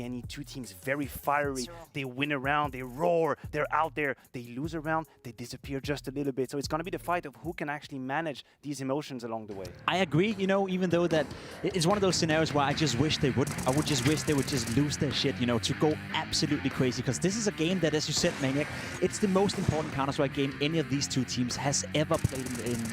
Any two teams very fiery. They win a round, they roar, they're out there. They lose a round, they disappear just a little bit. So it's going to be the fight of who can actually manage these emotions along the way. I agree, you know, even though that it's one of those scenarios where I just wish they would. I would just wish they would just lose their shit, you know, to go absolutely crazy. Because this is a game that, as you said, Maniac, it's the most important Counter-Strike game any of these two teams has ever played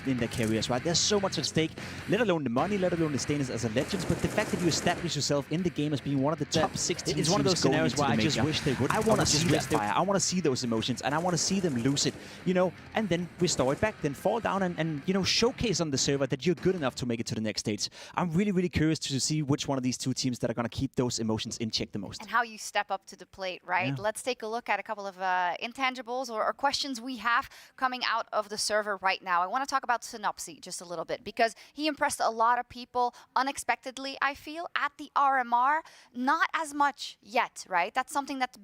in their careers, right? There's so much at stake, let alone the money, let alone the status as a legend. But the fact that you establish yourself in the game as being one of the top 16 it's one of those scenarios where I just wish they would. I want to see that fire. I want to see those emotions, and I want to see them lose it, you know, and then restore it back, then fall down and you know, showcase on the server that you're good enough to make it to the next stage. I'm really, really curious to see which one of these two teams that are going to keep those emotions in check the most. And how you step up to the plate, right? Yeah. Let's take a look at a couple of intangibles or questions we have coming out of the server right now. I want to talk about Synopsy just a little bit because he impressed a lot of people unexpectedly, I feel, at the RMR. Not as much yet, right? That's something that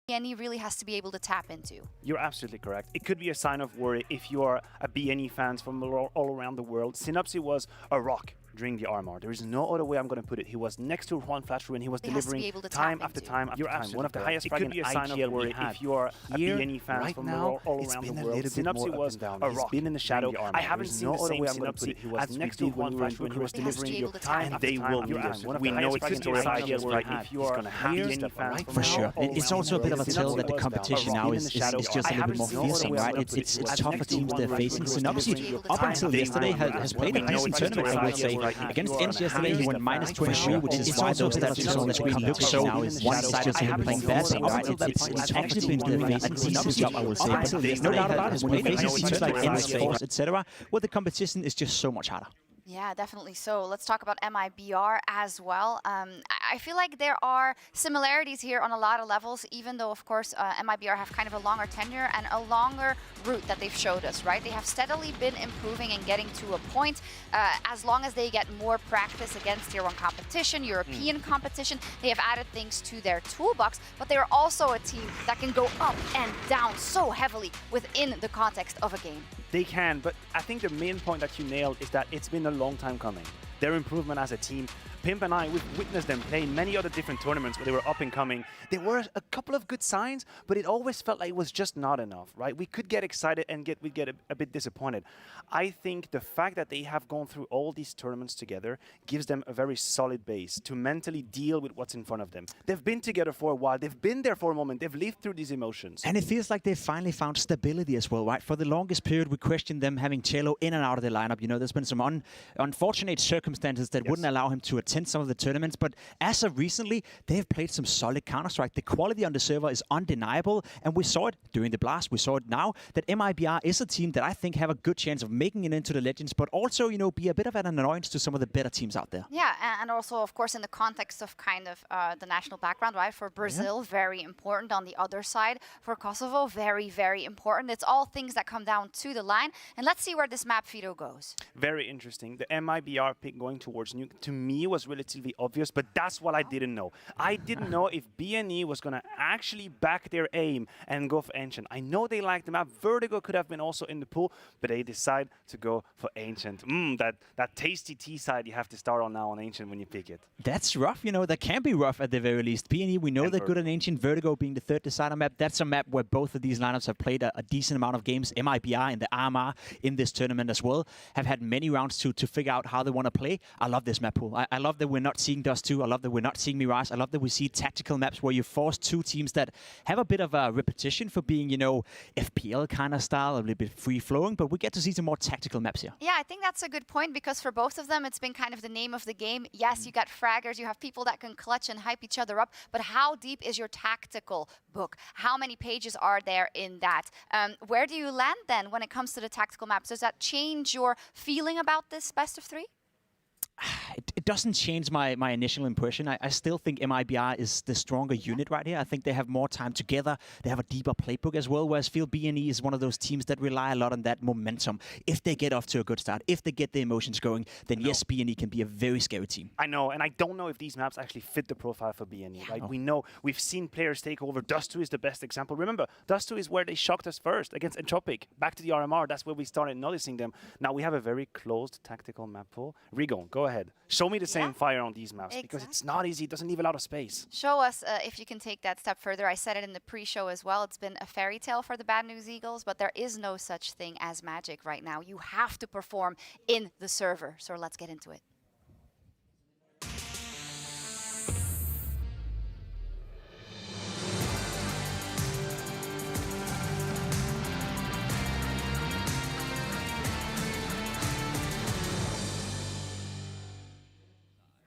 BNE really has to be able to tap into. You're absolutely correct. It could be a sign of worry if you are a BNE fans from all around the world. Synopsy was a rock during the RMR. There is no other way I'm going to put it. He was next to Juan Flasher and he was delivering time after time after time. One of the highest fragging IGL worry if you are a BNE fan from all around the world. Synopsy was a rock. He's been in the shadow. I haven't seen the same Synopsy. He was next to Juan Flasher and he was delivering time after time. They will lose. We know it's going to be a IGL worry if you are a BNE fan. For sure. It's also a bit of a tell that the competition now is just a little bit more fearsome, right? It's tougher teams they're facing. Synopsy, up until yesterday, has played a decent tournament, I would say. Against Ents yesterday, he went -23, which is why those stats on the screen look so one-sided to him playing bad. It's actually been a decent job, I would say. Up until yesterday, has been facing teams like Ents, Force, etc., where the competition is just so much harder. Yeah, definitely so. Let's talk about MIBR as well. I feel like there are similarities here on a lot of levels, even though, of course, MIBR have kind of a longer tenure and a longer route that they've showed us, right? They have steadily been improving and getting to a point. As long as they get more practice against Tier 1 competition, European competition, they have added things to their toolbox, but they're also a team that can go up and down so heavily within the context of a game. They can, but I think the main point that you nailed is that it's been a long time coming. Their improvement as a team. Pimp and I, we've witnessed them play in many other different tournaments where they were up and coming. There were a couple of good signs, but it always felt like it was just not enough, right? We could get excited and we'd get a bit disappointed. I think the fact that they have gone through all these tournaments together gives them a very solid base to mentally deal with what's in front of them. They've been together for a while. They've been there for a moment. They've lived through these emotions. And it feels like they've finally found stability as well, right? For the longest period, we questioned them having Cello in and out of the lineup. You know, there's been some unfortunate circumstances that wouldn't allow him to attend some of the tournaments. But as of recently, they've played some solid Counter-Strike. The quality on the server is undeniable. And we saw it during the Blast. We saw it now that MIBR is a team that I think have a good chance of making it into the Legends, but also, you know, be a bit of an annoyance to some of the better teams out there. Yeah, and also, of course, in the context of kind of the national background, right? For Brazil, very important. On the other side, for Kosovo, very, very important. It's all things that come down to the line. And let's see where this map, Fido, goes. Very interesting. The MIBR pick going towards Nuke, to me, was relatively obvious, but that's what I didn't know. I didn't know if BNE was going to actually back their aim and go for Ancient. I know they liked the map. Vertigo could have been also in the pool, but they decide to go for Ancient. That tasty T side you have to start on now on Ancient when you pick it. That's rough, you know, that can be rough at the very least. BNE, we know they're good at Ancient. Vertigo being the third decider map. That's a map where both of these lineups have played a decent amount of games. MIBR and the RMR in this tournament as well have had many rounds to figure out how they want to play. I love this map pool. I love that we're not seeing Dust 2. I love that we're not seeing Mirage. I love that we see tactical maps where you force two teams that have a bit of a repetition for being, you know, FPL kind of style, a little bit free-flowing, but we get to see some more tactical maps here. Yeah, I think that's a good point because for both of them, it's been kind of the name of the game. Yes, you got fraggers, you have people that can clutch and hype each other up, but how deep is your tactical book? How many pages are there in that? Where do you land then when it comes to the tactical maps? Does that change your feeling about this best of three? It doesn't change my initial impression. I still think MIBR is the stronger unit right here. I think they have more time together. They have a deeper playbook as well, whereas I feel BNE is one of those teams that rely a lot on that momentum. If they get off to a good start, if they get the emotions going, then yes, BNE can be a very scary team. I know, and I don't know if these maps actually fit the profile for BNE, right? We know, we've seen players take over. Dust 2 is the best example. Remember, Dust 2 is where they shocked us first against Entropic. Back to the RMR, that's where we started noticing them. Now we have a very closed tactical map pool. Rigon, go ahead. ahead. Show me the same fire on these maps because it's not easy. It doesn't leave a lot of space. Show us if you can take that step further. I said it in the pre-show as well. It's been a fairy tale for the Bad News Eagles, but there is no such thing as magic right now. You have to perform in the server. So let's get into it.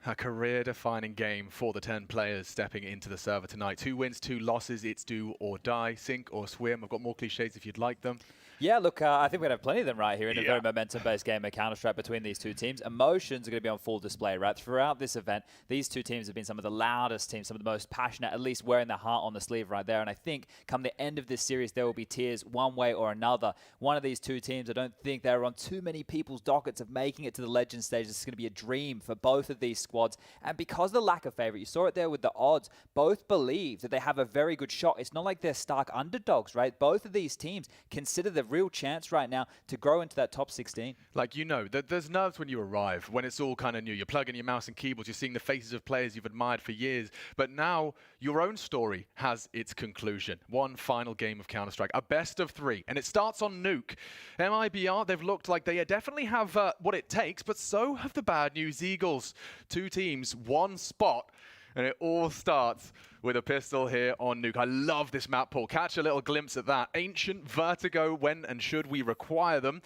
A career-defining game for the 10 players stepping into the server tonight. 2 wins, 2 losses. It's do or die, sink or swim. I've got more cliches if you'd like them. Yeah, look, I think we're going to have plenty of them right here in a very momentum-based game of Counter-Strike between these two teams. Emotions are going to be on full display, right? Throughout this event, these two teams have been some of the loudest teams, some of the most passionate, at least wearing their heart on the sleeve right there. And I think come the end of this series, there will be tears one way or another. One of these two teams, I don't think they're on too many people's dockets of making it to the Legend stage. This is going to be a dream for both of these squads. And because of the lack of favorite, you saw it there with the odds, both believe that they have a very good shot. It's not like they're stark underdogs, right? Both of these teams consider the real chance right now to grow into that top 16. Like, you know, there's nerves when you arrive, when it's all kind of new. You're plugging your mouse and keyboards, you're seeing the faces of players you've admired for years. But now your own story has its conclusion. One final game of Counter-Strike, a best of 3, and it starts on Nuke. MIBR, they've looked like they definitely have what it takes, but so have the Bad News Eagles. 2 teams, 1 spot. And it all starts with a pistol here on Nuke. I love this map pool. Catch a little glimpse at that. Ancient, Vertigo, when and should we require them?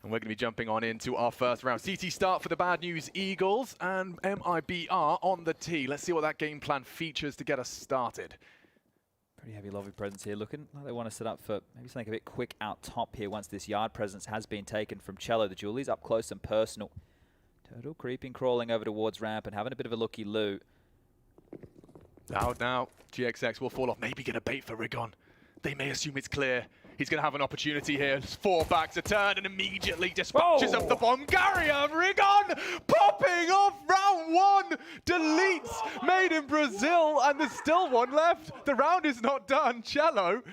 And we're going to be jumping on into our first round. CT start for the Bad News Eagles and MIBR on the tee. Let's see what that game plan features to get us started. Pretty heavy lobby presence here, looking like they want to set up for maybe something a bit quick out top here once this yard presence has been taken from Cello. The Julie's up close and personal. Turtle creeping, crawling over towards ramp and having a bit of a looky-loo. Out now, GXX will fall off, maybe get a bait for Rigon. They may assume it's clear. He's going to have an opportunity here. 4 back to turn and immediately dispatches of the bomb. Garia, Rigon popping off round 1. Deletes made in Brazil and there's still one left. The round is not done. Cello,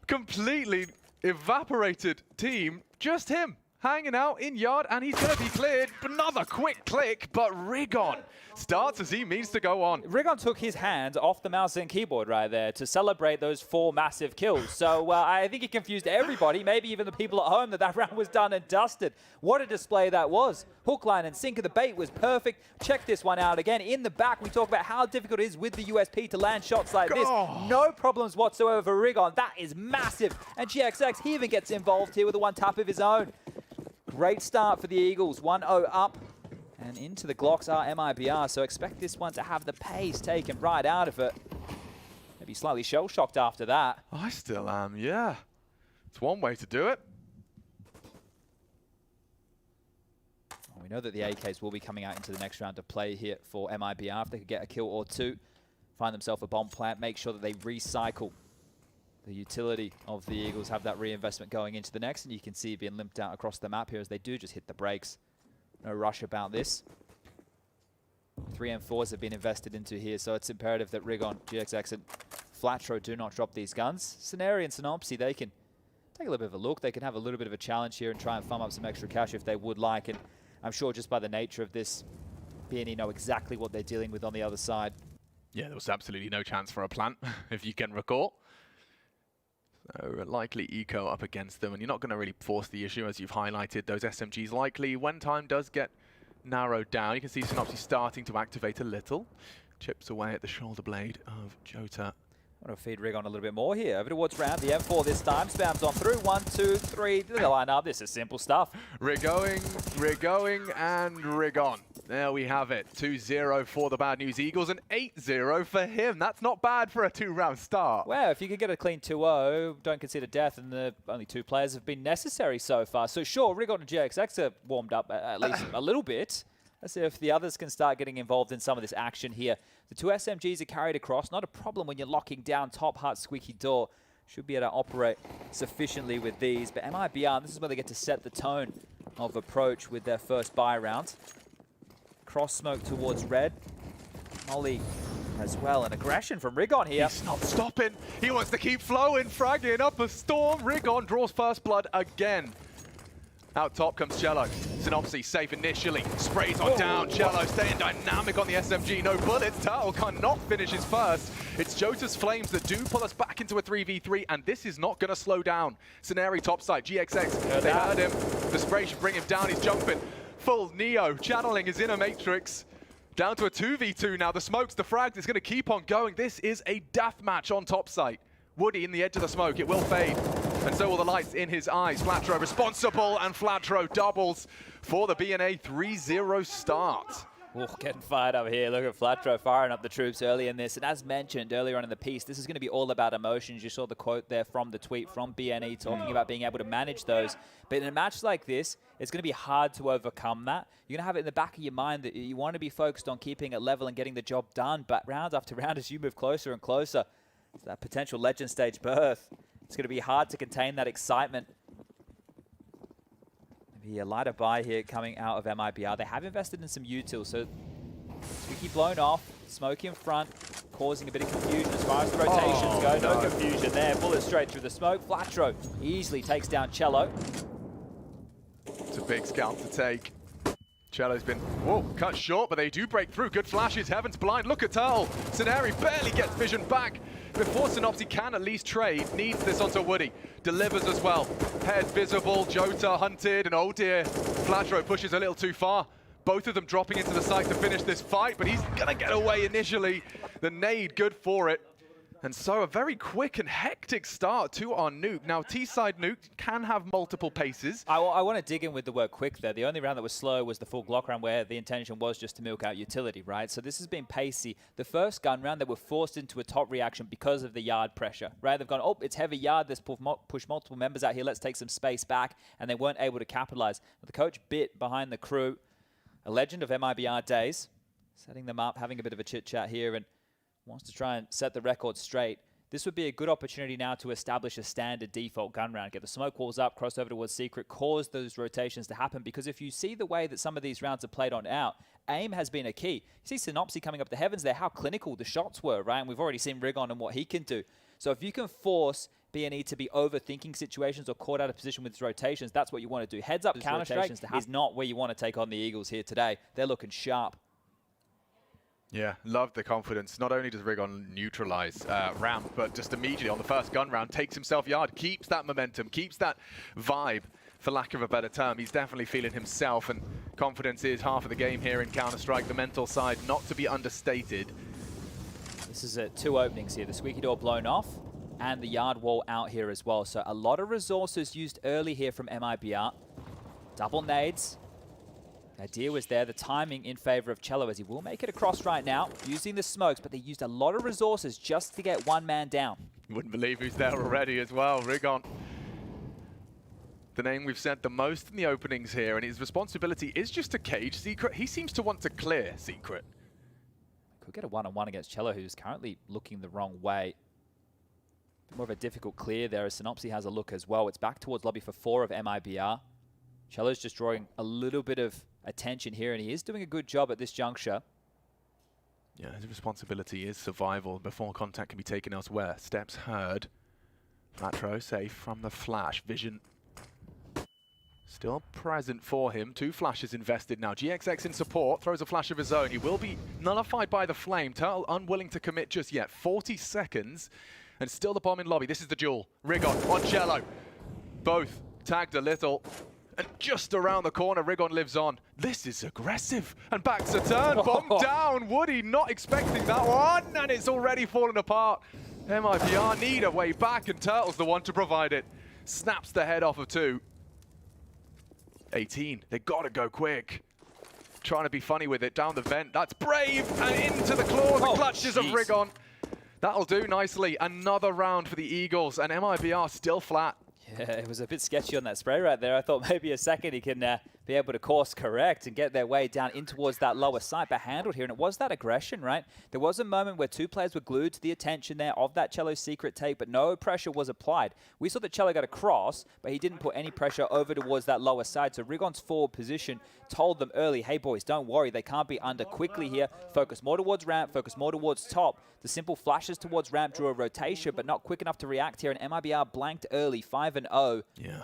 completely evaporated team. Just him hanging out in yard and he's going to be cleared. Another quick click, but Rigon starts as he means to go on. Rigon took his hands off the mouse and keyboard right there to celebrate those 4 massive kills. So I think it confused everybody, maybe even the people at home, that round was done and dusted. What a display that was. Hook, line, and sinker. The bait was perfect. Check this one out again. In the back, we talk about how difficult it is with the USP to land shots like this. No problems whatsoever for Rigon. That is massive. And GXX, he even gets involved here with a 1 tap of his own. Great start for the Eagles. 1-0 up. And into the Glocks are MIBR, so expect this one to have the pace taken right out of it. Maybe slightly shell-shocked after that. I still am, yeah. It's one way to do it. Well, we know that the AKs will be coming out into the next round to play here for MIBR. If they could get a kill or 2, find themselves a bomb plant, make sure that they recycle the utility of the Eagles, have that reinvestment going into the next, and you can see it being limped out across the map here as they do just hit the brakes. No rush about this. 3 M4s have been invested into here, so it's imperative that Rigon, GXX, and Flatro do not drop these guns. Scenario and Synopsy, they can take a little bit of a look. They can have a little bit of a challenge here and try and farm up some extra cash if they would like. And I'm sure just by the nature of this, BNE know exactly what they're dealing with on the other side. Yeah, there was absolutely no chance for a plant, if you can recall. So likely eco up against them, and you're not going to really force the issue, as you've highlighted. Those SMGs likely, when time does get narrowed down, you can see Synopsy starting to activate a little. Chips away at the shoulder blade of Jota. I want to feed Rigon a little bit more here. Over towards ramp, the M4 this time, spams on through. 1, 2, 3, the line up. This is simple stuff. Rigoing, and Rigon. There we have it. 2-0 for the Bad News Eagles and 8-0 for him. That's not bad for a 2-round start. Well, if you could get a clean 2-0, don't consider death, and the only 2 players have been necessary so far. So sure, Rigon and GXX have warmed up at least a little bit. Let's see if the others can start getting involved in some of this action here. The 2 SMGs are carried across. Not a problem when you're locking down top hut squeaky door. Should be able to operate sufficiently with these. But MIBR, this is where they get to set the tone of approach with their first buy round. Cross smoke towards red. Molly as well. An aggression from Rigon here. He's not stopping. He wants to keep flowing, fragging up a storm. Rigon draws first blood again. Out top comes Cello. Synopsy safe initially. Sprays on down. Cello staying dynamic on the SMG. No bullets. Turtle cannot finish his first. It's Jota's Flames that do pull us back into a 3v3, and this is not going to slow down. Scenario topside. GXX. They heard him. The spray should bring him down. He's jumping. Full Neo. Channeling his inner matrix. Down to a 2v2 now. The smokes, the frags. It's going to keep on going. This is a death match on top site. Woody in the edge of the smoke. It will fade. And so will the lights in his eyes. Flatro responsible, and Flatro doubles for the BNA 3-0 start. Oh, getting fired up here. Look at Flatro firing up the troops early in this. And as mentioned earlier on in the piece, this is going to be all about emotions. You saw the quote there from the tweet from BNE talking about being able to manage those. But in a match like this, it's going to be hard to overcome that. You're going to have it in the back of your mind that you want to be focused on keeping it level and getting the job done. But round after round, as you move closer and closer to that potential legend stage berth, it's going to be hard to contain that excitement. Maybe a lighter buy here coming out of MIBR. They have invested in some utils, so Squeaky blown off, smoke in front, causing a bit of confusion as far as the rotations go. No confusion there. Bullet straight through the smoke. Flatro easily takes down Cello. It's a big scalp to take. Cello's been cut short, but they do break through. Good flashes. Heaven's blind. Look at Turtle. Scenari barely gets vision back before Synopsy can at least trade. Needs this onto Woody. Delivers as well. Head visible. Jota hunted. And oh dear, Flatro pushes a little too far. Both of them dropping into the site to finish this fight, but he's going to get away initially. The nade, good for it. And so a very quick and hectic start to our nuke. Now, T-side nuke can have multiple paces. I want to dig in with the word quick there. The only round that was slow was the full Glock round, where the intention was just to milk out utility, right? So this has been pacey. The first gun round, they were forced into a top reaction because of the yard pressure, right? They've gone, oh, it's heavy yard. Let's push multiple members out here. Let's take some space back. And they weren't able to capitalize. But the coach bit behind the crew. A legend of MIBR days, setting them up, having a bit of a chit-chat here, and wants to try and set the record straight. This would be a good opportunity now to establish a standard default gun round. Get the smoke walls up, cross over towards Secret, cause those rotations to happen. Because if you see the way that some of these rounds are played on out, aim has been a key. You see Synopsy coming up the heavens there, how clinical the shots were, right? And we've already seen Rigon and what he can do. So if you can force BNE to be overthinking situations or caught out of position with his rotations, that's what you want to do. Heads up Counter-Strike is not where you want to take on the Eagles here today. They're looking sharp. Yeah, love the confidence. Not only does Rigon neutralize Ramp, but just immediately on the first gun round, takes himself yard, keeps that momentum, keeps that vibe, for lack of a better term. He's definitely feeling himself, and confidence is half of the game here in Counter-Strike. The mental side, not to be understated. This is two openings here. The squeaky door blown off, and the yard wall out here as well. So a lot of resources used early here from MIBR. Double nades. The idea was there, the timing in favor of Cello, as he will make it across right now, using the smokes, but they used a lot of resources just to get one man down. Wouldn't believe who's there already as well. Rigon, the name we've said the most in the openings here, and his responsibility is just to cage Secret. He seems to want to clear Secret. Could get a one-on-one against Cello, who's currently looking the wrong way. More of a difficult clear there, as Synopsy has a look as well. It's back towards lobby for 4 of MIBR. Cello's just drawing a little bit of attention here, and he is doing a good job at this juncture. Yeah, his responsibility is survival before contact can be taken elsewhere. Steps heard. Flatro safe from the flash. Vision still present for him. 2 flashes invested now. GXX in support, throws a flash of his own. He will be nullified by the flame. Turtle unwilling to commit just yet. 40 seconds, and still the bomb in lobby. This is the duel. Rigon on Cello. Both tagged a little. And just around the corner, Rigon lives on. This is aggressive. And back's a turn. Bomb down. Woody not expecting that one. And it's already fallen apart. MIBR need a way back, and Turtle's the one to provide it. Snaps the head off of 2. 18. They gotta go quick. Trying to be funny with it. Down the vent. That's brave. And into the claws and clutches of Rigon. That'll do nicely. Another round for the Eagles. And MIBR still flat. Yeah, it was a bit sketchy on that spray right there. I thought maybe a second he can be able to course correct and get their way down in towards that lower site, but handled here. And it was that aggression, right? There was a moment where 2 players were glued to the attention there of that Cello Secret take, but no pressure was applied. We saw that Cello got across, but he didn't put any pressure over towards that lower side. So Rigon's forward position told them early, hey boys, don't worry, they can't be under quickly here. Focus more towards ramp, focus more towards top. The simple flashes towards ramp drew a rotation, but not quick enough to react here, and MIBR blanked early, 5-0. Yeah.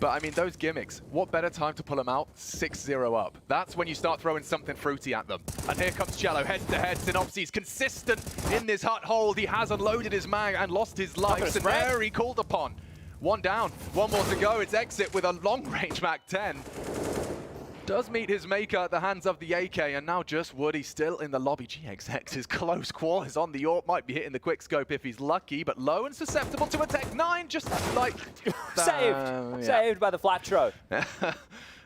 But I mean, those gimmicks, what better time to pull them out? 6-0 up. That's when you start throwing something fruity at them. And here comes Cello, head to head. Synopsis consistent in this hut hold. He has unloaded his mag and lost his life. So very called upon. One down, one more to go. It's Exit with a long-range Mag 10. Does meet his maker at the hands of the AK, and now just Woody still in the lobby. GXX is close quarters on the AWP, might be hitting the quick scope if he's lucky, but low and susceptible to attack. 9 just like Saved by the flat throw.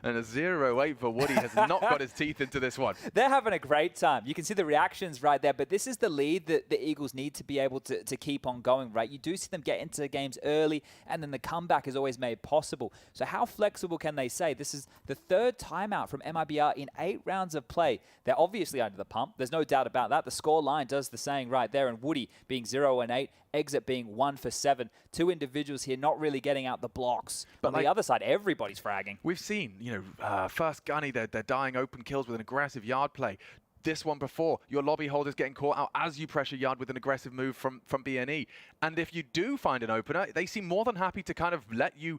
And a 0-8 for Woody has not got his teeth into this one. They're having a great time. You can see the reactions right there, but this is the lead that the Eagles need to be able to keep on going, right? You do see them get into games early, and then the comeback is always made possible. So how flexible can they say? This is the 3rd timeout from MIBR in 8 rounds of play. They're obviously under the pump. There's no doubt about that. The score line does the saying right there, and Woody being 0-8, Exit being 1 for 7. 2 individuals here not really getting out the blocks. But on the other side, everybody's fragging. We've seen, you know, first Gunny, they're dying open kills with an aggressive yard play. This one before, your lobby holders getting caught out as you pressure yard with an aggressive move from BNE. And if you do find an opener, they seem more than happy to kind of let you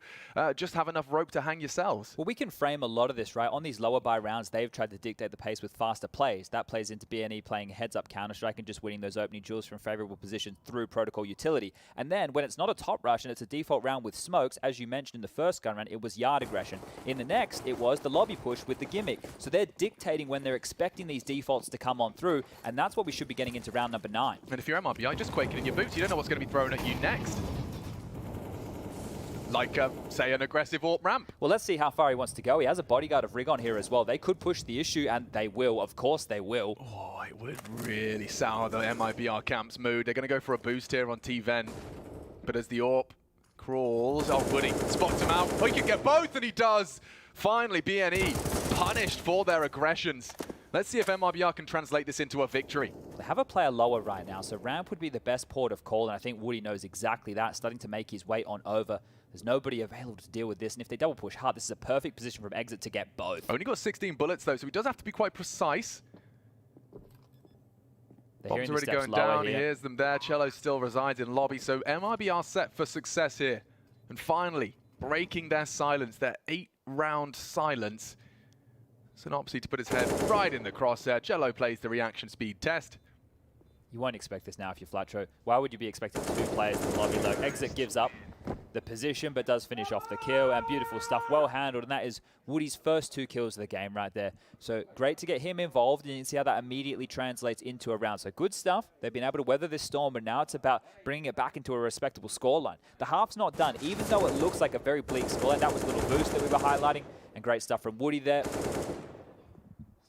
just have enough rope to hang yourselves. Well, we can frame a lot of this, right? On these lower buy rounds, they've tried to dictate the pace with faster plays. That plays into BNE playing heads-up Counter-Strike and just winning those opening duels from favorable positions through protocol utility. And then when it's not a top rush and it's a default round with smokes, as you mentioned in the first gun round, it was yard aggression. In the next, it was the lobby push with the gimmick. So they're dictating when they're expecting these defaults to come on through, and that's what we should be getting into round number 9. And if you're MIBR, just quaking in your boots. You don't know what's going to be thrown at you next. Like, say, an aggressive AWP ramp. Well, let's see how far he wants to go. He has a bodyguard of Rig on here as well. They could push the issue, and they will. Of course they will. Oh, it would really sour the MIBR camp's mood. They're going to go for a boost here on T-Ven. But as the AWP crawls, oh, Woody spots him out. Oh, he can get both, and he does. Finally, BNE punished for their aggressions. Let's see if MIBR can translate this into a victory. They have a player lower right now, so ramp would be the best port of call, and I think Woody knows exactly that, starting to make his way on over. There's nobody available to deal with this, and if they double push hard, this is a perfect position from Exit to get both. Only got 16 bullets, though, so he does have to be quite precise. Bomb's already going down, he hears them there. Cello still resides in lobby, so MIBR set for success here. And finally, breaking their silence, their 8-round silence. Synopsis to put his head right in the crosshair. Cello plays the reaction speed test. You won't expect this now if you're flat throw. Why would you be expecting 2 players in the lobby? Though Exit gives up the position, but does finish off the kill, and beautiful stuff, well handled, and that is Woody's first 2 kills of the game right there. So great to get him involved, and you can see how that immediately translates into a round. So good stuff. They've been able to weather this storm, but now it's about bringing it back into a respectable scoreline. The half's not done, even though it looks like a very bleak scoreline. That was a little boost that we were highlighting, and great stuff from Woody there.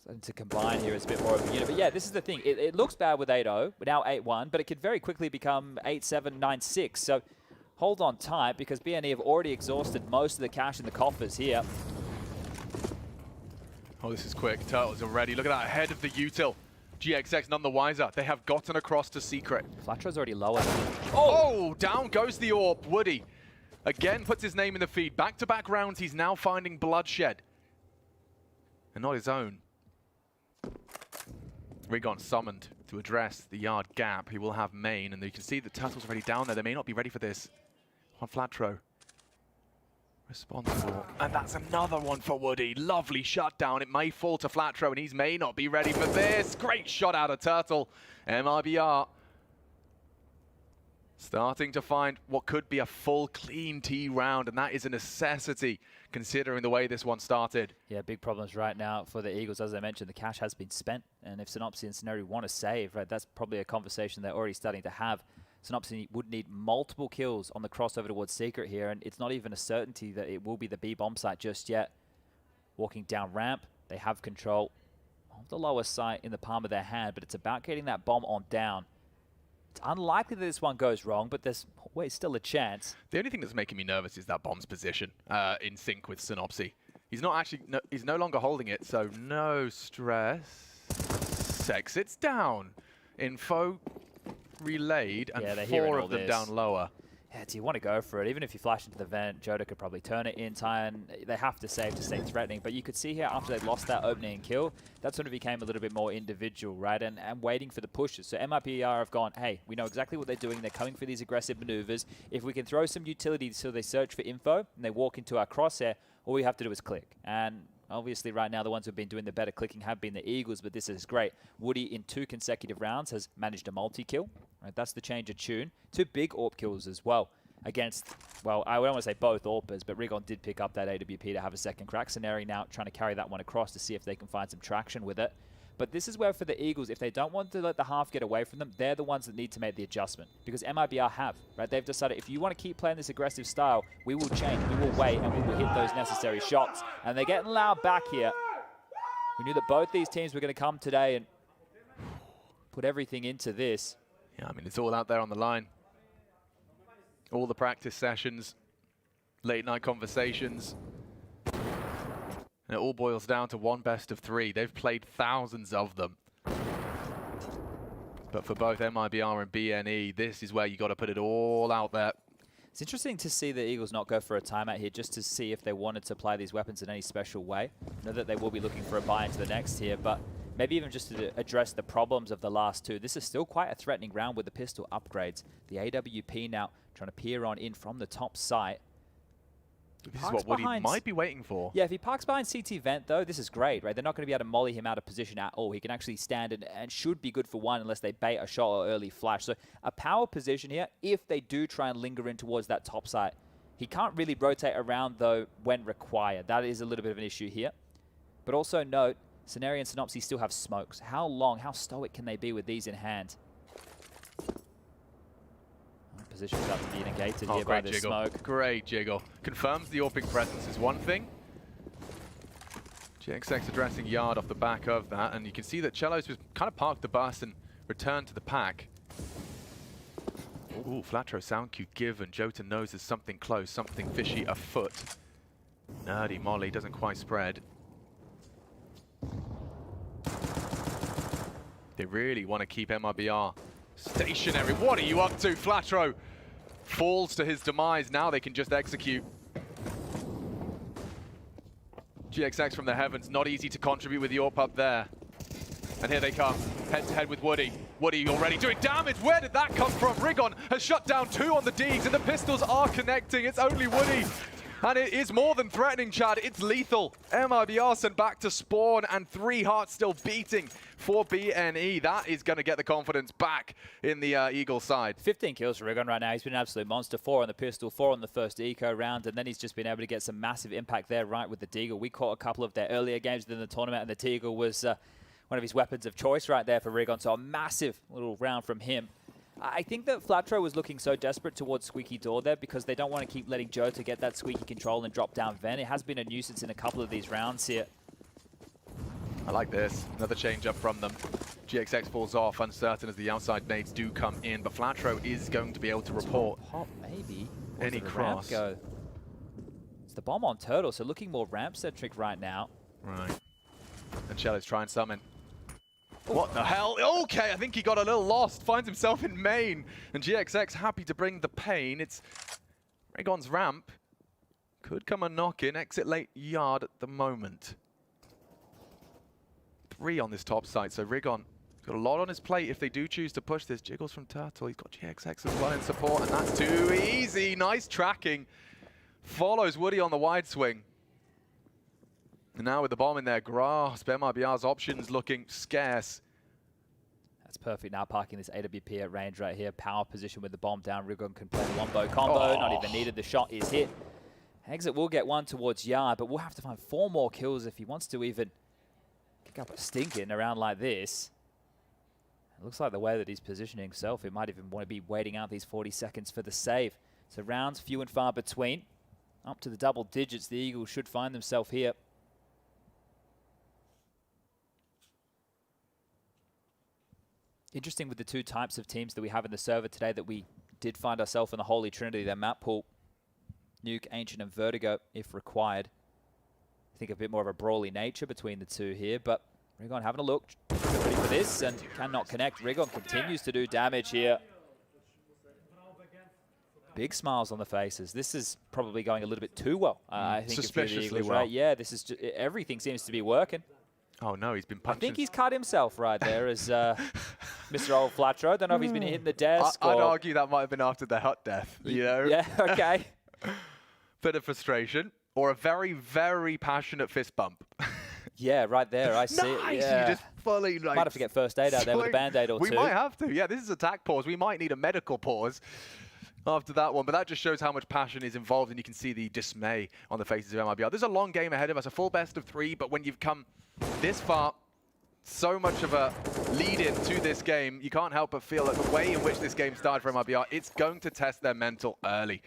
And to combine here is a bit more of a unit. But yeah, this is the thing. It looks bad with 8-0, but now 8-1, but it could very quickly become 8-7, 9-6. So hold on tight, because BNE have already exhausted most of the cash in the coffers here. Oh, this is quick. Turtles are ready. Look at that, ahead of the util. GXX none the wiser. They have gotten across to Secret. Flatro's already lower. Oh, down goes the AWP. Woody again puts his name in the feed. Back-to-back rounds, he's now finding bloodshed. And not his own. Rigon summoned to address the yard gap. He will have main, and you can see the Turtles already down there. They may not be ready for this. On Flatro. Responsible. And that's another one for Woody. Lovely shutdown. It may fall to Flatro, and he may not be ready for this. Great shot out of Turtle. MIBR starting to find what could be a full clean T round, and that is a necessity considering the way this one started. Yeah, big problems right now for the Eagles. As I mentioned, the cash has been spent, and if Synopsis and Scenario want to save, right, that's probably a conversation they're already starting to have. Synopsis would need multiple kills on the crossover towards Secret here, and it's not even a certainty that it will be the B bomb site just yet. Walking down ramp, they have control of the lower site in the palm of their hand, but it's about getting that bomb on down. It's unlikely that this one goes wrong, but there's always still a chance. The only thing that's making me nervous is that bomb's position in sync with Synopsis. He's not actually, he's no longer holding it, so no stress. Exit's down. Info relayed, and 4 of them down lower. yeah, do you want to go for it? Even if you flash into the vent, Jota could probably turn it in time. They have to save to stay threatening. But you could see here after they lost that opening kill, that's when it became a little bit more individual, right? And waiting for the pushes. So MIBR have gone, hey, we know exactly what they're doing. They're coming for these aggressive maneuvers. If we can throw some utility so they search for info and they walk into our crosshair, all we have to do is click. And obviously right now the ones who've been doing the better clicking have been the Eagles, but this is great. Woody in 2 consecutive rounds has managed a multi-kill. Right, that's the change of tune. 2 big AWP kills as well against, well, I don't want to say both AWPers, but Rigon did pick up that AWP to have a second crack. Scenario now trying to carry that one across to see if they can find some traction with it. But this is where for the Eagles, if they don't want to let the half get away from them, they're the ones that need to make the adjustment. Because MIBR have, right? They've decided if you want to keep playing this aggressive style, we will change, we will wait, and we will hit those necessary shots. And they're getting loud back here. We knew that both these teams were going to come today and put everything into this. Yeah, I mean, it's all out there on the line. All the practice sessions, late night conversations. And it all boils down to one best of 3. They've played thousands of them. But for both MIBR and BNE, this is where you got to put it all out there. It's interesting to see the Eagles not go for a timeout here just to see if they wanted to apply these weapons in any special way. I know that they will be looking for a buy into the next here, but maybe even just to address the problems of the last 2. This is still quite a threatening round with the pistol upgrades. The AWP now trying to peer on in from the top site. This is what Woody might be waiting for. Yeah, if he parks behind CT vent, though, this is great, right? They're not going to be able to molly him out of position at all. He can actually stand and should be good for 1 unless they bait a shot or early flash. So a power position here, if they do try and linger in towards that top site. He can't really rotate around, though, when required. That is a little bit of an issue here. But also note, Scenario and Synopsy still have smokes. How long, how stoic can they be with these in hand? Position's about to be negated here by this smoke. Great jiggle. Confirms the AWPing presence is one thing. GXX addressing Yard off the back of that, and you can see that Cello's just kind of parked the bus and returned to the pack. Ooh, Flatro sound cue given. Jota knows there's something close, something fishy afoot. Nerdy Molly doesn't quite spread. They really want to keep MIBR stationary. What are you up to? Flatro falls to his demise. Now they can just execute. GXX from the heavens. Not easy to contribute with the AWP up there. And here they come, head to head with Woody. Woody already doing damage. Where did that come from? Rigon has shut down 2 on the Deegs, and the pistols are connecting. It's only Woody. And it is more than threatening, Chad. It's lethal. MIBR sent back to spawn, and 3 hearts still beating for BNE. That is going to get the confidence back in the Eagle side. 15 kills for Rigon right now. He's been an absolute monster. 4 on the pistol, 4 on the first eco round, and then he's just been able to get some massive impact there, right, with the Deagle. We caught a couple of their earlier games within the tournament, and the Deagle was one of his weapons of choice right there for Rigon. So a massive little round from him. I think that Flatro was looking so desperate towards Squeaky Door there because they don't want to keep letting Jota get that squeaky control and drop down Ven. It has been a nuisance in a couple of these rounds here. I like this. Another change up from them. GXX falls off, uncertain as the outside nades do come in, but Flatro is going to be able to report Pop, maybe. any cross. Go? It's the bomb on Turtle, so looking more ramp-centric right now. Right. And Shelley's trying summon. What the hell? Okay, I think he got a little lost. Finds himself in main. And GXX happy to bring the pain. It's Rigon's ramp. Could come a knock-in. Exit late Yard at the moment. 3 on this top side. So Rigon got a lot on his plate if they do choose to push this. Jiggles from Turtle. He's got GXX as well in support. And that's too easy. Nice tracking. Follows Woody on the wide swing. And now with the bomb in their grasp, MIBR's options looking scarce. That's perfect now, parking this AWP at range right here. Power position with the bomb down. Rigon can play the one-bow combo. Not even needed. The shot is hit. Exit will get 1 towards Yard, but we'll have to find 4 more kills if he wants to even kick up a stinking around like this. It looks like the way that he's positioning himself, it might even want to be waiting out these 40 seconds for the save. So rounds few and far between. Up to the double digits, the Eagles should find themselves here. Interesting with the 2 types of teams that we have in the server today that we did find ourselves in the Holy Trinity, their map pool. Nuke, Ancient, and Vertigo, if required. I think a bit more of a brawly nature between the 2 here, but Rigon having a look. Ready for this, and cannot connect. Rigon continues to do damage here. Big smiles on the faces. This is probably going a little bit too well. I think suspiciously Eagles, well. right? Yeah, this is everything seems to be working. Oh no, he's been I punching. think he's cut himself right there as Mr. Old Flatro. I don't know if he's been hitting the desk. I'd argue that might have been after the hot death. You know? Yeah. Okay. Bit of frustration or a very, very passionate fist bump. Yeah, right there. I see it. Yeah. You just fully like. Might have to get first aid out there with a band-aid or two. We might have to. Yeah, this is attack pause. We might need a medical pause after that one. But that just shows how much passion is involved, and you can see the dismay on the faces of MIBR. There's a long game ahead of us, a full best of 3. But when you've come this far, so much of a lead-in to this game, you can't help but feel that the way in which this game started for MIBR, it's going to test their mental early.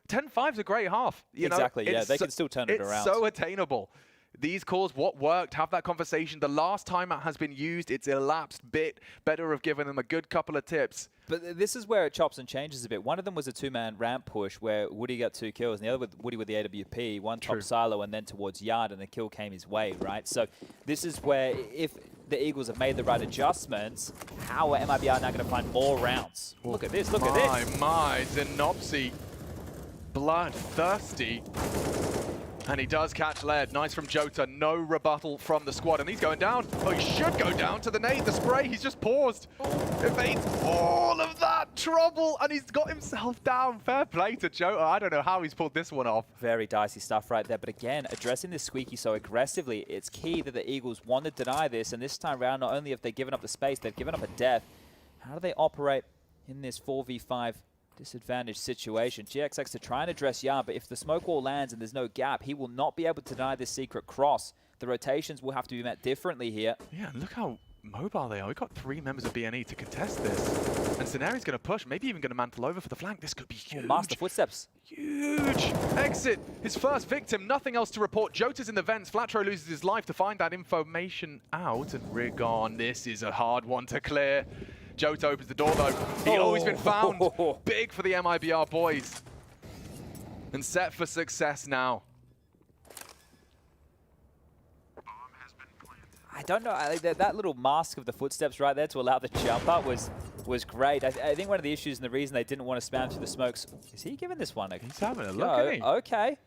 10-5's a great half. You know, yeah, they can still turn it around. It's so attainable. These calls, what worked, have that conversation. The last time it has been used, it's elapsed bit. Better have given them a good couple of tips. But this is where it chops and changes a bit. One of them was a 2-man ramp push where Woody got 2 kills, and the other with Woody with the AWP, one top silo and then towards Yard, and the kill came his way, right? So this is where if the Eagles have made the right adjustments, how are MIBR now going to find more rounds? Oh, look at this, look at this. My, Xenopsy, bloodthirsty. And he does catch lead. Nice from Jota. No rebuttal from the squad. And he's going down. Oh, he should go down to the nade. The spray. He's just paused. Evades all of that trouble. And he's got himself down. Fair play to Jota. I don't know how he's pulled this one off. Very dicey stuff right there. But again, addressing this Squeaky so aggressively, it's key that the Eagles want to deny this. And this time around, not only have they given up the space, they've given up a death. How do they operate in this 4v5 disadvantaged situation? GXX to try and address Yarn, but if the smoke wall lands and there's no gap, he will not be able to deny this secret cross. The rotations will have to be met differently here. Yeah, look how mobile they are. We've got 3 members of BNE to contest this. And Scenari's going to push, maybe even going to mantle over for the flank. This could be huge. Master footsteps. Huge exit. His first victim, nothing else to report. Jota's in the vents. Flatro loses his life to find that information out. And Rigon, this is a hard one to clear. Jota opens the door though. He's always been found. Big for the MIBR boys. And set for success now. I don't know. That little mask of the footsteps right there to allow the jump up was great. I think one of the issues and the reason they didn't want to spam through the smokes, is he giving this one a He's having a look, isn't he? Okay.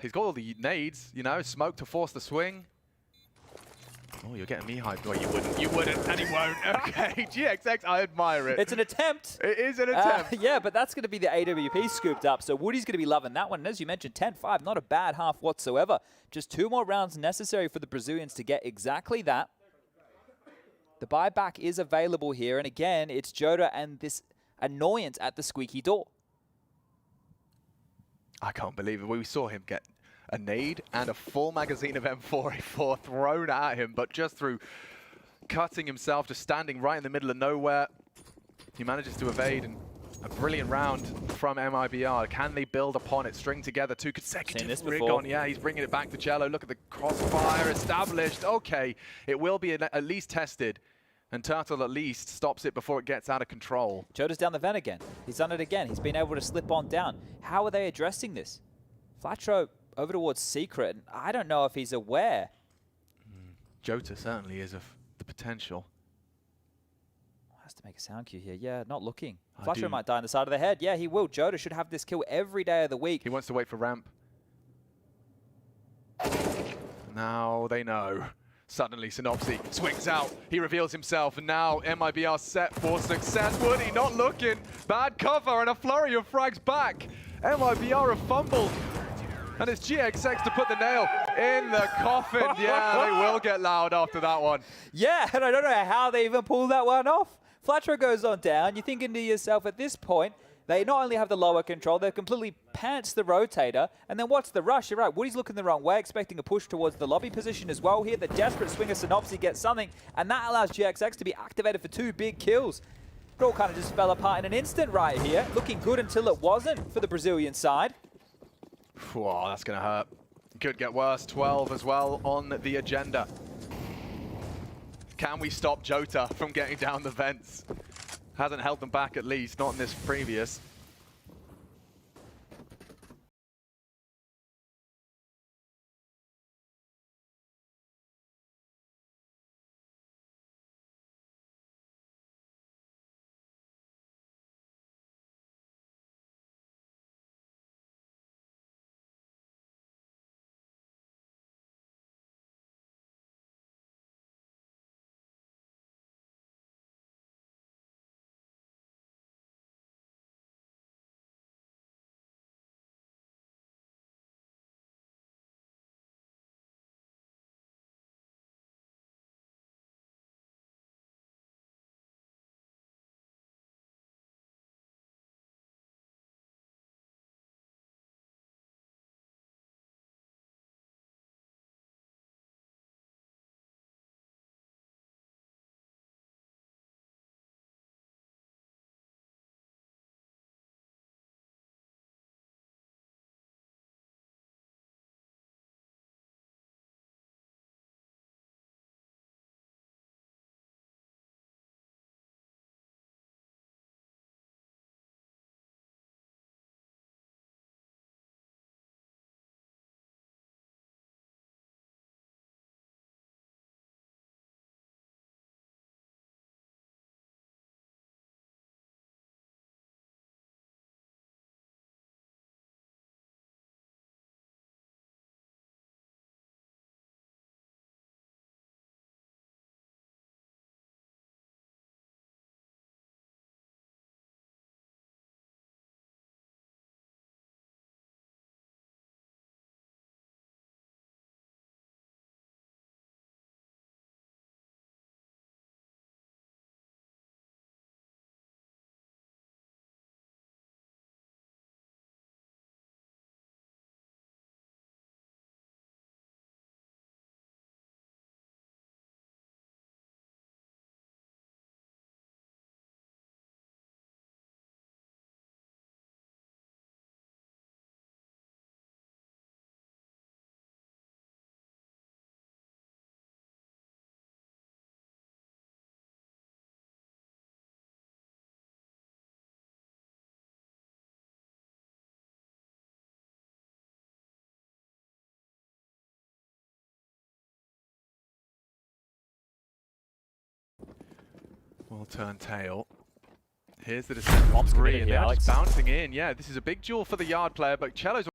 He's got all the nades, you know, smoke to force the swing. Oh, you're getting me hyped. Well, you wouldn't, and he won't. Okay, GXX, I admire it. It's an attempt. It is an attempt. Yeah, but that's going to be the AWP scooped up, so Woody's going to be loving that one. And as you mentioned, 10-5, not a bad half whatsoever. Just 2 more rounds necessary for the Brazilians to get exactly that. The buyback is available here, and again, it's Jota and this annoyance at the squeaky door. I can't believe it. We saw him get a nade and a full magazine of M4A4 thrown at him, but just through cutting himself, just standing right in the middle of nowhere, he manages to evade. And a brilliant round from MIBR. Can they build upon it, string together 2 consecutive rig on? Yeah, he's bringing it back to Jello. Look at the crossfire established. Okay, it will be at least tested. And Turtle at least stops it before it gets out of control. Jota's down the vent again. He's done it again. He's been able to slip on down. How are they addressing this? Flatro over towards Secret. I don't know if he's aware. Jota certainly is of the potential. Has to make a sound cue here. Yeah, not looking. Flatro might die on the side of the head. Yeah, he will. Jota should have this kill every day of the week. He wants to wait for ramp. Now they know. Suddenly, Synopsy swings out. He reveals himself, and now MIBR set for success. Woody not looking. Bad cover and a flurry of frags back. MIBR have fumbled. And it's GXX to put the nail in the coffin. Yeah, they will get loud after that one. Yeah, and I don't know how they even pulled that one off. Flatro goes on down. You're thinking to yourself, at this point, they not only have the lower control, they've completely pants the rotator. And then what's the rush? You're right, Woody's looking the wrong way, expecting a push towards the lobby position as well here. The desperate swing of Synopsy gets something, and that allows GXX to be activated for 2 big kills. It all kind of just fell apart in an instant right here. Looking good until it wasn't for the Brazilian side. Whoa, that's going to hurt. Could get worse. 12 as well on the agenda. Can we stop Jota from getting down the vents? Hasn't held them back, at least, not in this previous. Well turned tail. Here's the descent from 3, and they're just bouncing in. Yeah, this is a big duel for the Yard player, but Cello's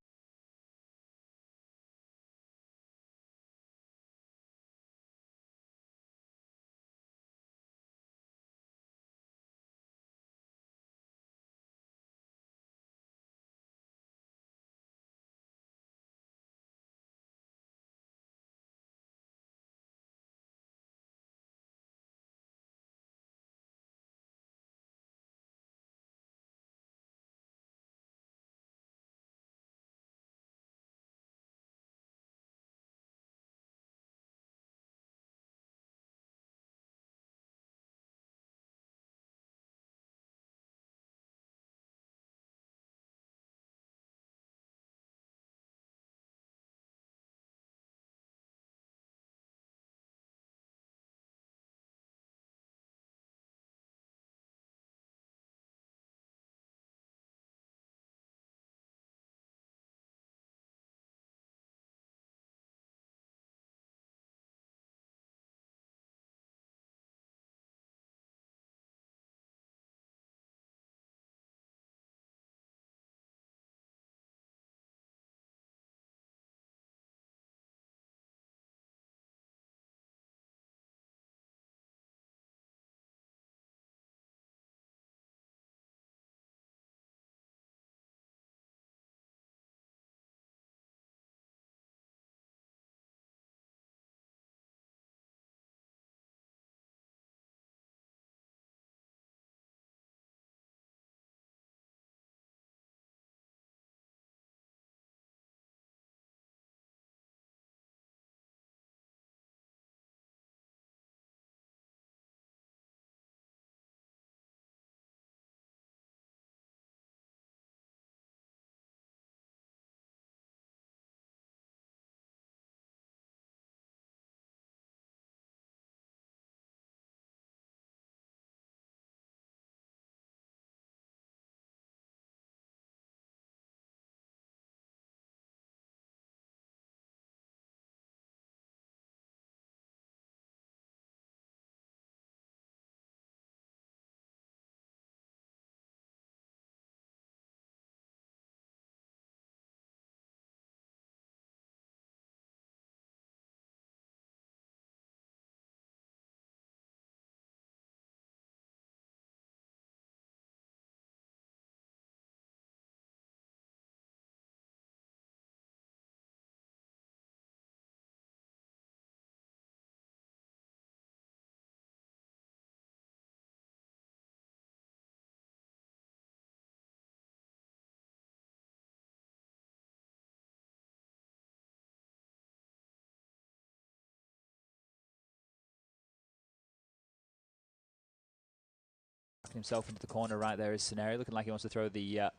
himself into the corner right there is Scenario, looking like he wants to throw the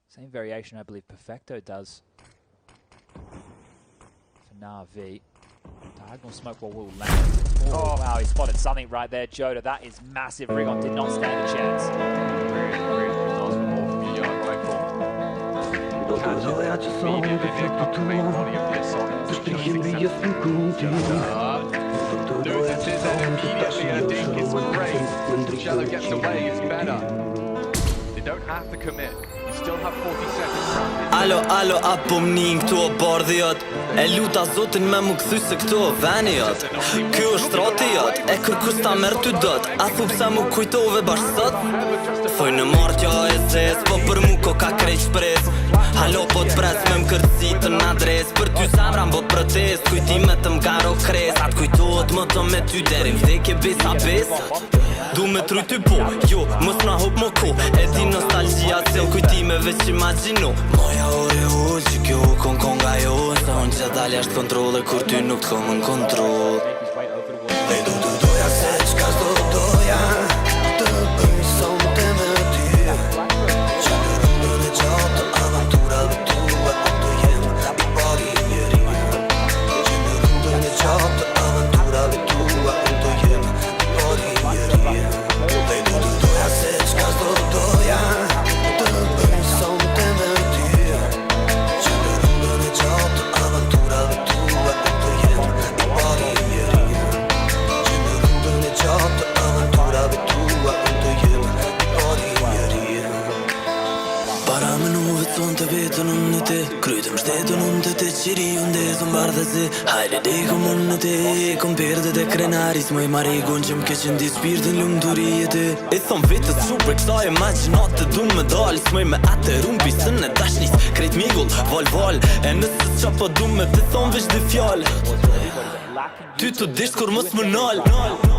same variation I believe Perfecto does for Na'Vi. Diagonal smoke wall will land. Oh wow, he spotted something right there, Joda. That is massive. Rigon did not stand a chance. Really nice ball from the Yard rifle. Loses his end immediately, and I think it's great. Cello gets away, it's better. They don't have to commit. You still have 40 seconds. Alo, alo, apo mnin këtu o bardhi jot. E luta zotin me mu këthy se këtu o veni jot. Kjo është strati jot, e kërkus ta merë ty dot. A thup se mu kujtove bashkë sot. Thoj në martja e zes, po për mu ko ka krejt shpres. Halo po t'pres me m'kërcit në adres. Për ty zamra m'bot protest, kujtimet të m'karo kres. Atë kujtohet më të me ty derim, vdekje besa bes. Du me truj ty po, jo, mos na hop më ko. E di nostalgjia cel kujtimeve që imagino. Moja ore u që kjo kon konga jo. Sa unë që dalja është kontrole kur ty nuk t'kom në kontrol. E du të doja se qka s'do doja. Të bëjmë sonte me ty. Që në rëndën e gjatë aventurave tua. Të jem i pari njeri. Që në rëndën e gjatë aventurave tua. Të jem i pari njeri. E du të doja se qka s'do doja. Të bëjmë sonte me ty. Që në rëndën e gjatë aventurave tua. Të jem i pari njeri. te Krytëm shtetën unë të të qiri unë dhe zë mbarë dhe zi Hajde dhe kom unë në te Kom perde dhe krenaris Më i marigon që më keqen di spirtin lumë të rije I thom vitët su për kësa imaginat të du me dal Smoj me atë rumbi sën e dashnis Krejt migull, val E nësë qa po du me të thom veç dhe fjall Ty të disht kur mos më nal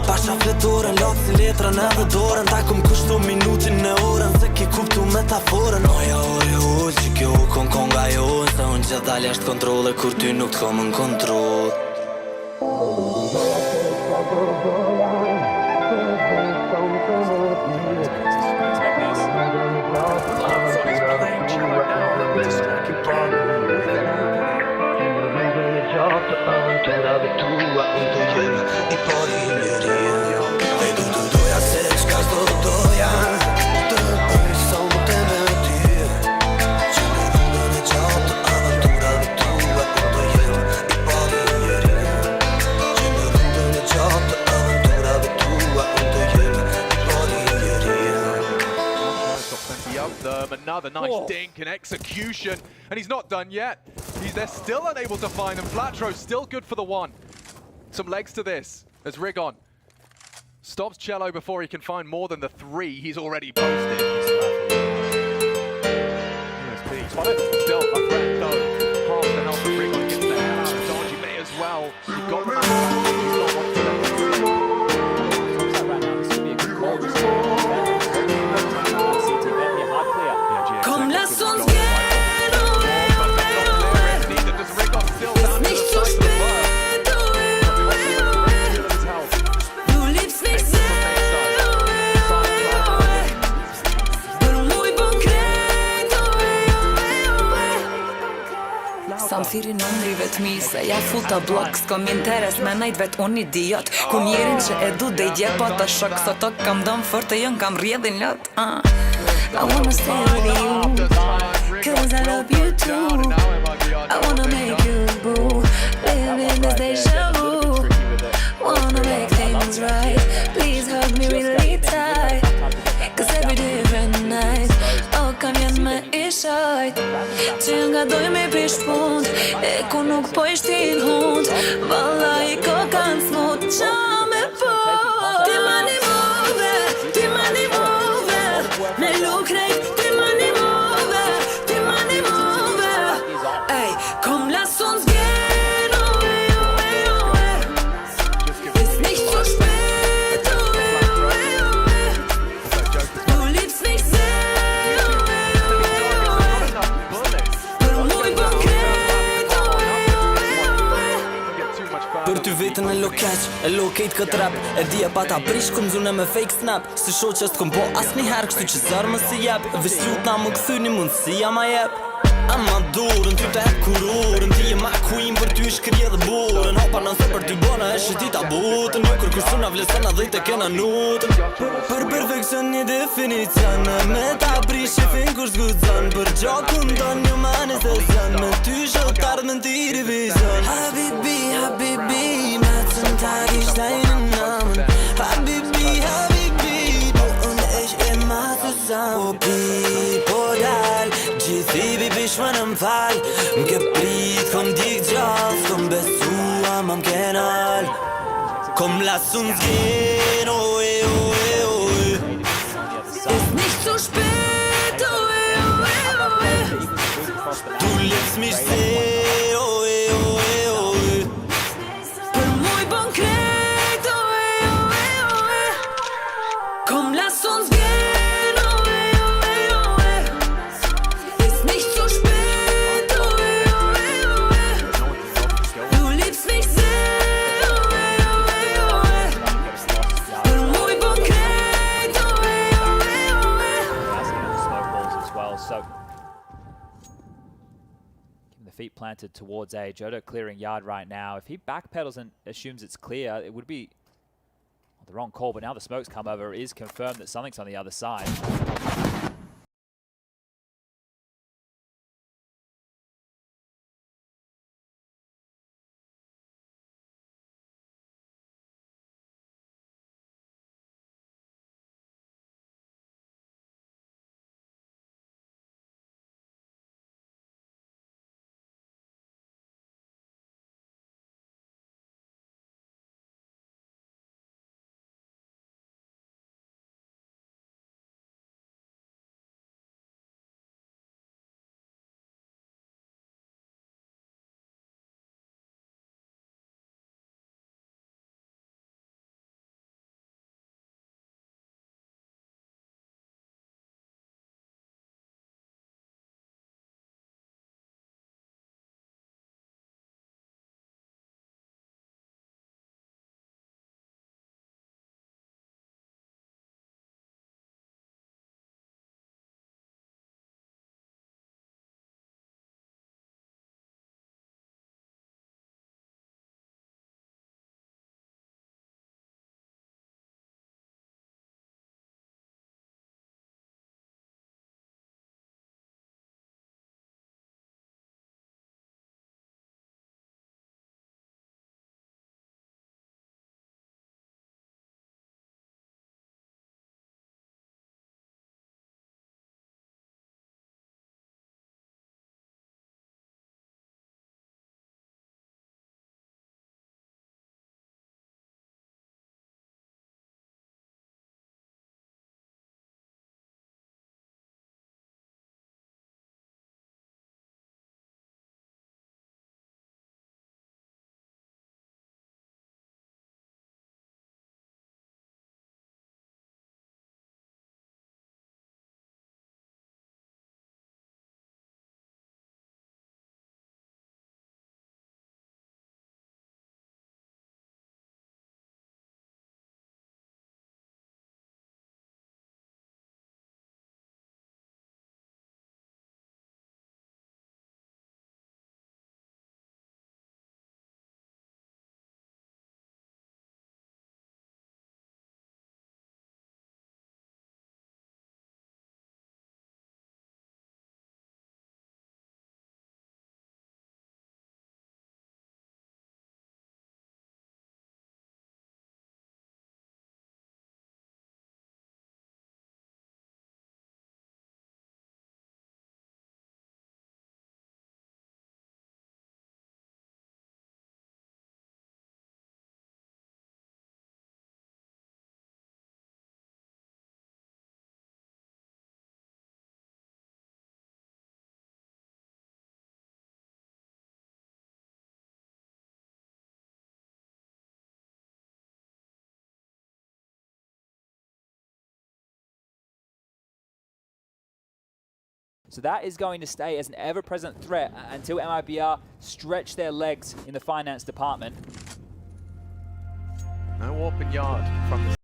Pasha fletore, lakë si letra në dhe dorën Ta kom kushtu minutin në orën Se ki kuptu metaforën Oja ore ullë që kjo kon nga jonë Se unë që dalë jashtë kontrole Kur ty nuk të kom në kontrol Aventurave tua unë të jem I pari njëria E du doja se qka s'do doja Të bëj sa më të me ty Që në rrugën e gjatë Aventurave tua unë të jem I pari njëria Që në rrugën e gjatë Aventurave tua unë të jem I pari njëria Another nice dink and execution, and he's not done yet. They're still unable to find him. Flatro's still good for the one. Some legs to this as Rigon stops Cello before he can find more than the 3 he's already posted. Still a threat though. Half the health of Rigon gets the hell out of Dodgy May as well. You've got the Komm, lass uns gehen, oh, ist nicht zu spät, du liebst mich sehr, per muy concreto, Sam thiri në ndrive t'mi se ja futa blok S'kom interes me najt vet unë idiot Ku njerin që e du dhe i gjepa ta shok Sot o kam dëm fërte jën kam rjedhin lot I wanna stay with you Cause I love you too I wanna make you boo Live in this deja vu Wanna make things right Please hug me really tight Cause every different night Oh, kam jen me I shajt Që nga doj me pisht pund E ku nuk po ishtin hund Valla I ko kanë smut Qa me po Ti mani move Ti mani move Me look right Ti mani move Ti mani move Ey, kom lass uns gehen Ist nicht zu spät Du liebst mich sehr Per muy concreto Për ty vetën e lo catch, e lo kejt këtë rap E dhja pa ta prish këm zune me fake snap Se sho që s'kom po as një herë Kështu që zërë më si jep Vesh lut na më këthy një mundësia ma jep Ama dorën, ty të hep kurorën Ti e ma queen për ty shkrije dhe borën Hopa nëse për ty bona e shëtita botën Jo kërkushtu na vlesën a dhejt e kena notën Për perfekcion një definicion Me ta prish e fin kur s'gudzon Për gjokun ton një mani se zon Me ty shotar në ti revizion Habibi, habibi Me të në tari shtajnë namen Habibi, habibi Po unë esh e ma të zam Po pi, po dal Gjithi bibi shmën më fal M'ke prit, kom dik gjall S'kom besua, ma m'kenal Kom lass uns gehen, oe, oe, oe Ist nicht zu spät Du liebst mich sehr, oe, oe, oe Per muy concreto Komm, lass uns gehen Ist nicht zu spät Du liebst mich sehr Per muy concreto So, keeping the feet planted towards A. Jodo clearing yard right now. If he backpedals and assumes it's clear, it would be the wrong call. But now the smoke's come over. It is confirmed that something's on the other side. So that is going to stay as an ever-present threat until MIBR stretch their legs in the finance department. No open yard from the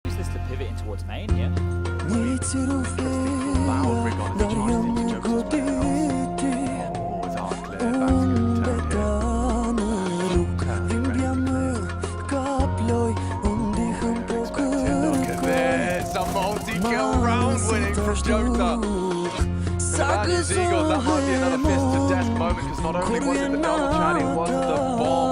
Use this to pivot in towards main here. loud rig on as he charges into Joker's way. Oh, his arm clear, back to good turn here. Look at this, a multi-kill round winning from Jota. The bad news Eagles, that might be another fist to death moment, because not only was it the double chat, it was the bomb.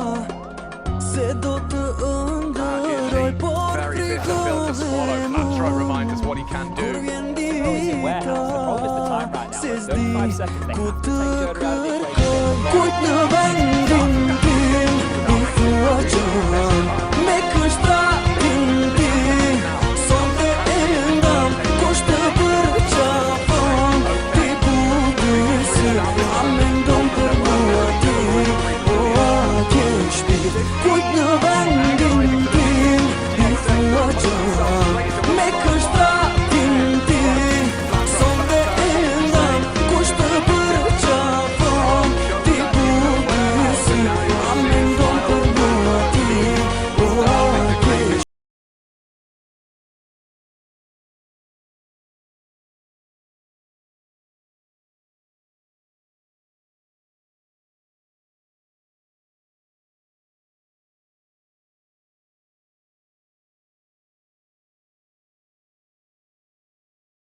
That is a very bitter pill to swallow. Flatstro reminds us what he can do. Oh, he's in warehouse. The problem is the time right now. With 35 seconds, they have to take Jota out of the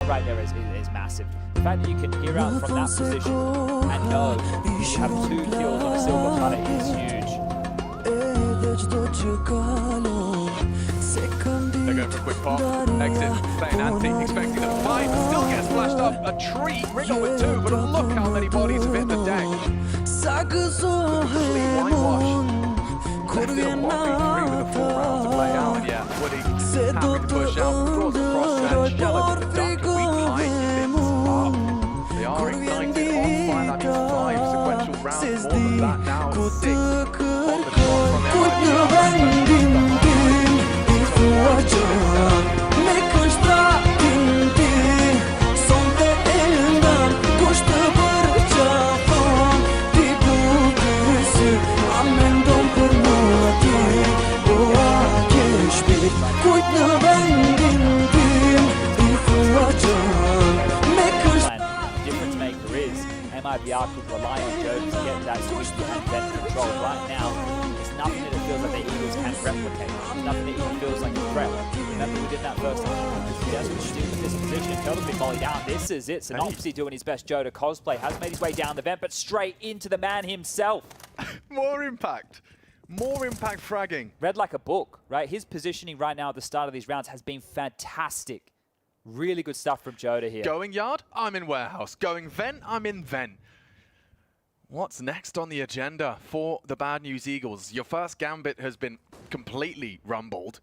right there is massive. The fact that you can hear out from that position and know you have 2 kills on a silver platter is huge. They're going for a quick pop. Exit, playing anti, expecting the fight. Still gets flashed up. A tree. Rigo with 2, but look how many bodies have hit the deck. Complete whitewash. Left it a 1v3 with the 4 rounds to play out. And yeah, Woody happy to push out. Draws across and Jello with the duck. We behind this up. They are ignited on fire. That means 5 sequential rounds. More than that now. 6 on the clock from difference maker is MIBR could rely on Joe to get that switch and vent control. Right now, there's nothing that it feels like the Eagles can replicate. Nothing that even feels like a threat. Remember we did that first time. Yes, we're still in this position. Kelder's been molly down. This is it. Synopsy doing his best Joe to cosplay. Has made his way down the vent, but straight into the man himself. more impact. More impact fragging. Read like a book, right? His positioning right now at the start of these rounds has been fantastic. Really good stuff from Jota here. Going yard, I'm in warehouse. Going vent, I'm in vent. What's next on the agenda for the Bad News Eagles? Your first gambit has been completely rumbled.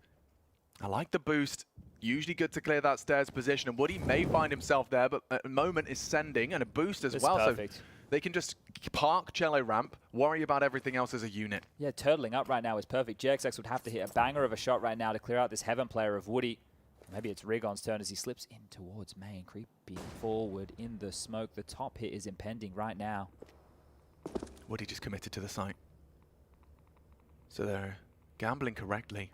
I like the boost. Usually good to clear that stairs position, and Woody may find himself there, but at the moment is sending, and a boost as well. Perfect. So they can just park Cello ramp, worry about everything else as a unit. Yeah, turtling up right now is perfect. JXX would have to hit a banger of a shot right now to clear out this Heaven player of Woody. Maybe it's Rigon's turn as he slips in towards main, creeping forward in the smoke. The top hit is impending right now. Woody just committed to the site. So they're gambling correctly.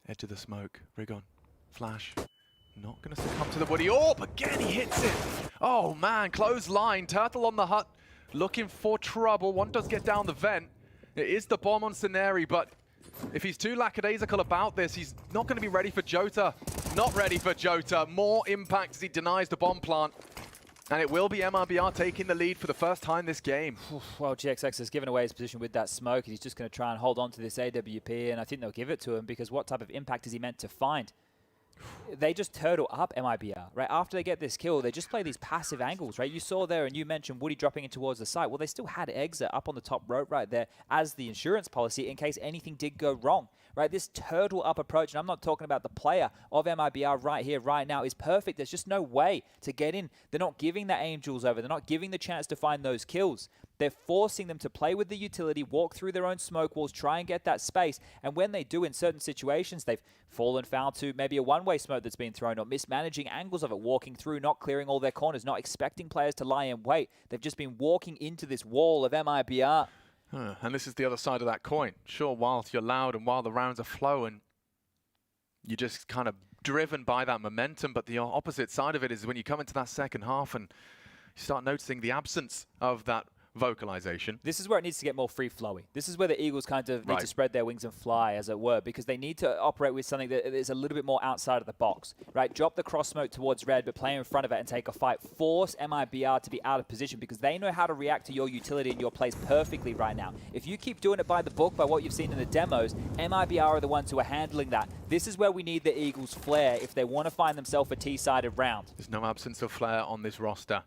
Edge of the smoke. Rigon. Flash. Not going to succumb to the Woody. Oh, again he hits it. Oh man, close line. Turtle on the hut. Looking for trouble. One does get down the vent. It is the bomb on Sceneri, but if he's too lackadaisical about this, he's not going to be ready for Jota. Not ready for Jota. More impact as he denies the bomb plant. And it will be MIBR taking the lead for the first time this game. Well, GXX has given away his position with that smoke. He's just going to try and hold on to this AWP, and I think they'll give it to him because what type of impact is he meant to find? they just turtle up MIBR, right? After they get this kill, they just play these passive angles, right? You saw there, and you mentioned Woody dropping in towards the site. Well, they still had exit up on the top rope right there as the insurance policy in case anything did go wrong, right? This turtle up approach, and I'm not talking about the player of MIBR right here, right now, is perfect. There's just no way to get in. They're not giving the Angels over. They're not giving the chance to find those kills. They're forcing them to play with the utility, walk through their own smoke walls, try and get that space. And when they do in certain situations, they've fallen foul to maybe a one-way smoke that's been thrown or mismanaging angles of it, walking through, not clearing all their corners, not expecting players to lie in wait. They've just been walking into this wall of MIBR. And this is the other side of that coin. Sure, whilst you're loud and while the rounds are flowing, you're just kind of driven by that momentum. But the opposite side of it is when you come into that second half and you start noticing the absence of that vocalization. This is where it needs to get more free-flowing. This is where the Eagles kind of need to spread their wings and fly, as it were, because they need to operate with something that is a little bit more outside of the box, right? Drop the cross smoke towards red, but play in front of it and take a fight. Force MIBR to be out of position because they know how to react to your utility and your plays perfectly right now. If you keep doing it by the book, by what you've seen in the demos, MIBR are the ones who are handling that. This is where we need the Eagles' flair if they want to find themselves a T-sided round. There's no absence of flair on this roster.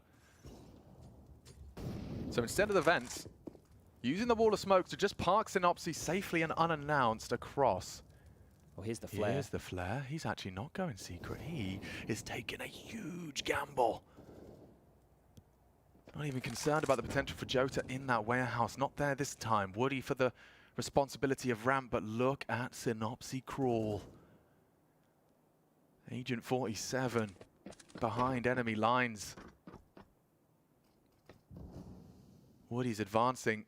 So instead of the vents, using the wall of smoke to just park Synopsy safely and unannounced across. Well, here's the flare. Here's the flare. He's actually not going secret. He is taking a huge gamble. Not even concerned about the potential for Jota in that warehouse. Not there this time. Woody for the responsibility of ramp, but look at Synopsy crawl. Agent 47 behind enemy lines. Woody's advancing.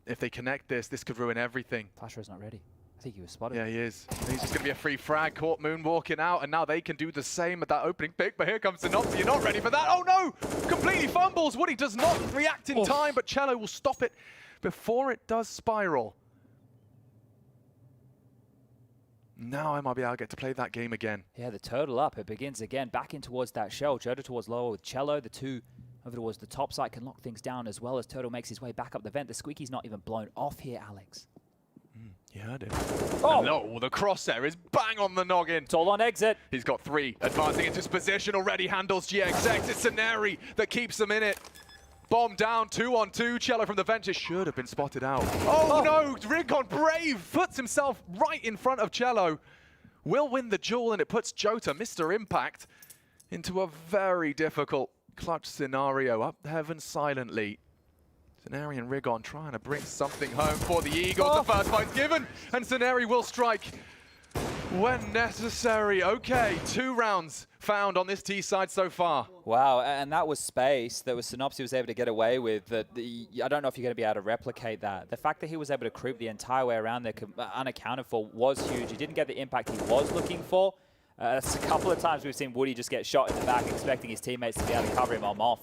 If they connect this, this could ruin everything. Flasher's not ready. I think he was spotted. Yeah, he is. He's just going to be a free frag. Caught Moon walking out, and now they can do the same at that opening pick. But here comes Synopsy. You're not ready for that. Oh, no! Completely fumbles. Woody does not react in time, but Cello will stop it before it does spiral. Now MIBR get to play that game again. Yeah, the turtle up. It begins again. Back in towards that shell. Jota towards lower with Cello. The two over towards the top side can lock things down as well as Turtle makes his way back up the vent. The squeaky's not even blown off here, Alex. You heard him. Oh! No, the crosshair is bang on the noggin. It's all on exit. He's got three. Advancing into his position already. Handles GXX. It's Scenari that keeps them in it. Bomb down, 2-on-2. Cello from the bench. It should have been spotted out. Oh, no! Rigon Brave puts himself right in front of Cello. Will win the duel, and it puts Jota, Mr. Impact, into a very difficult clutch scenario. Up heaven silently. Scenari and Rigon trying to bring something home for the Eagles. The first fight's given, and Scenari will strike when necessary. Okay, 2 rounds found on this T side so far. Wow, and that was space that Synopsy was able to get away with. I don't know if you're going to be able to replicate that. The fact that he was able to creep the entire way around there unaccounted for was huge. He didn't get the impact he was looking for. That's a couple of times we've seen Woody just get shot in the back, expecting his teammates to be able to cover him off.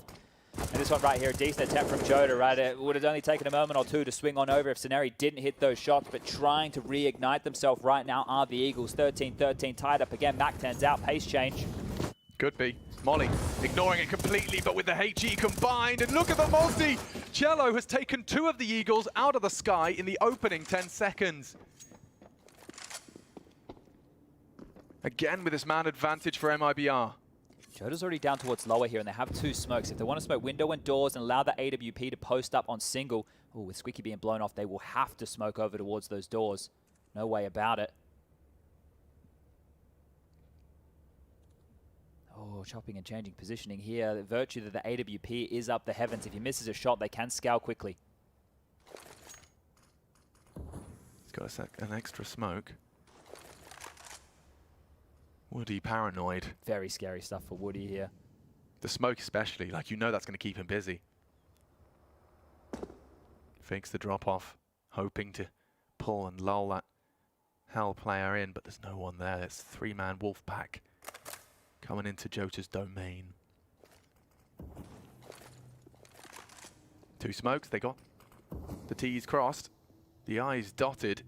And this one right here, a decent attempt from Jota, right? It would have only taken a moment or two to swing on over if Scenari didn't hit those shots, but trying to reignite themselves right now are the Eagles. 13-13, tied up again. Mac-10's out, pace change. Could be. Molly ignoring it completely, but with the HE combined, and look at the multi! Cello has taken 2 of the Eagles out of the sky in the opening 10 seconds. Again with this man advantage for MIBR. Jota's already down towards lower here, and they have 2 smokes. If they want to smoke window and doors and allow the AWP to post up on single, with Squeaky being blown off, they will have to smoke over towards those doors. No way about it. Oh, chopping and changing positioning here. The virtue that the AWP is up the heavens. If he misses a shot, they can scowl quickly. He's got an extra smoke. Woody paranoid. Very scary stuff for Woody here. The smoke especially, like you know that's going to keep him busy. Fakes the drop off, hoping to pull and lull that Hell player in, but there's no one there. It's 3-man wolf pack coming into Jota's domain. 2 smokes, they got the T's crossed, the I's dotted,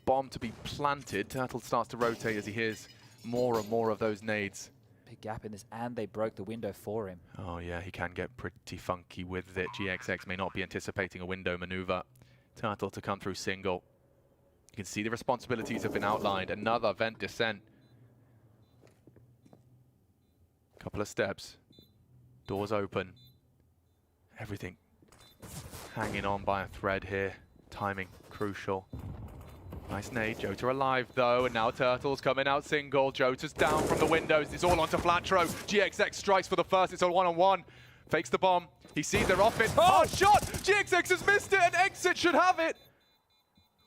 bomb to be planted. Turtle starts to rotate as he hears more and more of those nades. Big gap in this, and they broke the window for him. Oh yeah, he can get pretty funky with it. GXX may not be anticipating a window maneuver. Turtle to come through single. You can see the responsibilities have been outlined. Another vent descent Couple of steps. Doors open. Everything hanging on by a thread here. Timing crucial. Nice nade. Jota alive though, and now Turtle's coming out single. Jota's down from the windows. It's all onto Flatro. GXX strikes for the first. It's a one-on-one. Fakes the bomb. He sees they're off it. Oh, shot! GXX has missed it, and Exit should have it.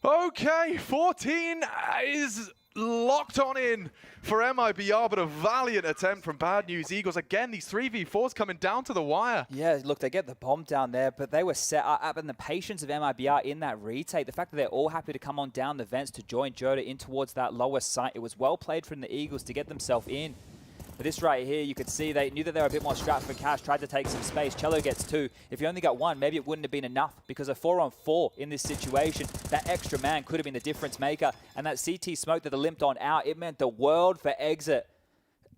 Okay, 14 is locked on in for MIBR, but a valiant attempt from Bad News Eagles. Again, these 3v4s coming down to the wire. Yeah, look, they get the bomb down there, but they were set up, and the patience of MIBR in that retake, the fact that they're all happy to come on down the vents to join Jota in towards that lower site, it was well played from the Eagles to get themselves in. But this right here, you could see they knew that they were a bit more strapped for cash, tried to take some space. Cello gets 2. If you only got 1, maybe it wouldn't have been enough, because a 4-on-4 in this situation, that extra man could have been the difference maker. And that CT smoke that they limped on out, it meant the world for Exit.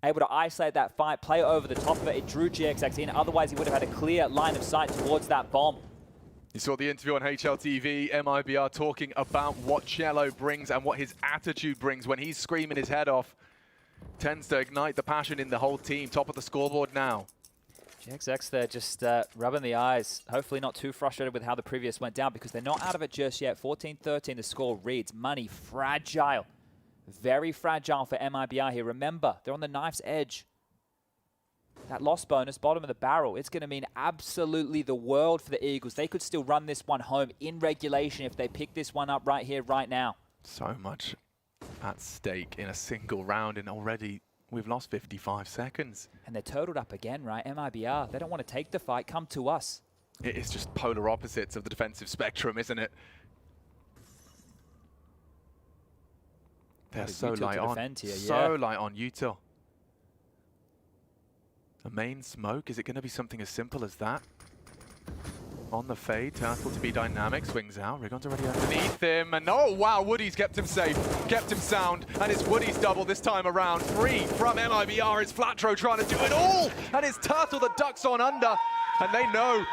Able to isolate that fight, play over the top of it. It drew GXX in. Otherwise, he would have had a clear line of sight towards that bomb. You saw the interview on HLTV, MIBR talking about what Cello brings and what his attitude brings when he's screaming his head off. Tends to ignite the passion in the whole team. Top of the scoreboard now. GXX there just rubbing the eyes. Hopefully not too frustrated with how the previous went down, because they're not out of it just yet. 14-13 the score reads. Money fragile. Very fragile for MIBR here. Remember, they're on the knife's edge. That loss bonus, bottom of the barrel, it's going to mean absolutely the world for the Eagles. They could still run this one home in regulation if they pick this one up right here, right now. So much at stake in a single round, and already we've lost 55 seconds. And they're turtled up again, right? MIBR, they don't want to take the fight. Come to us. It is just polar opposites of the defensive spectrum, isn't it? They're so light on. Here, so light on Util. A main smoke, is it going to be something as simple as that? On the fade, Turtle to be dynamic, swings out. Rigon's already underneath him, and oh wow, Woody's kept him safe, kept him sound, and it's Woody's double this time around. 3 from MIBR, it's Flatro trying to do it all, and it's Turtle that ducks on under, and they know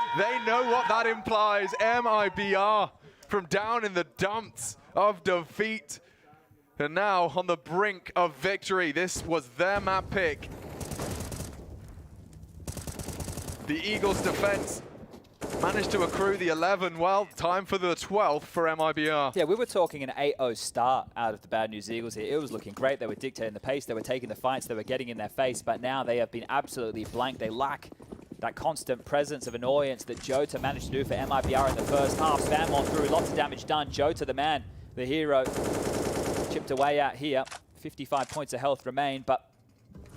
what that implies. MIBR from down in the dumps of defeat, and now on the brink of victory. This was their map pick. The Eagles' defense managed to accrue the 11. Well, time for the 12th for MIBR. Yeah, we were talking an 8-0 start out of the Bad News Eagles here. It was looking great. They were dictating the pace. They were taking the fights. They were getting in their face. But now they have been absolutely blank. They lack that constant presence of annoyance that Jota managed to do for MIBR in the first half. Spam on through. Lots of damage done. Jota, the man, the hero, chipped away out here. 55 points of health remain. But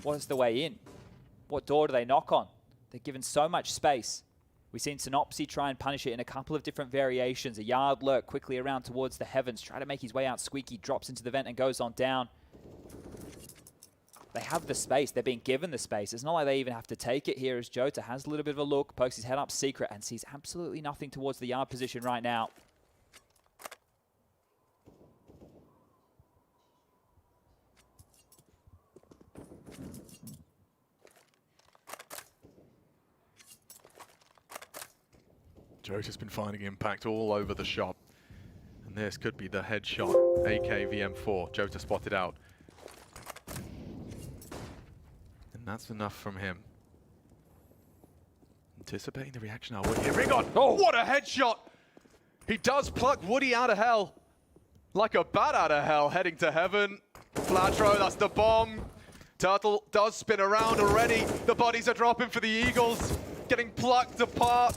what is the way in? What door do they knock on? They're given so much space. We've seen Synopsy try and punish it in a couple of different variations. A yard lurk quickly around towards the heavens. Try to make his way out. Squeaky drops into the vent and goes on down. They have the space. They're being given the space. It's not like they even have to take it here, as Jota has a little bit of a look, pokes his head up secret, and sees absolutely nothing towards the yard position right now. Jota's been finding impact all over the shop. And this could be the headshot. AK VM4. Jota spotted out. And that's enough from him. Anticipating the reaction now. Woody. Rigon! Oh, what a headshot! He does pluck Woody out of hell. Like a bat out of hell, heading to heaven. Flatro, that's the bomb. Turtle does spin around already. The bodies are dropping for the Eagles. Getting plucked apart.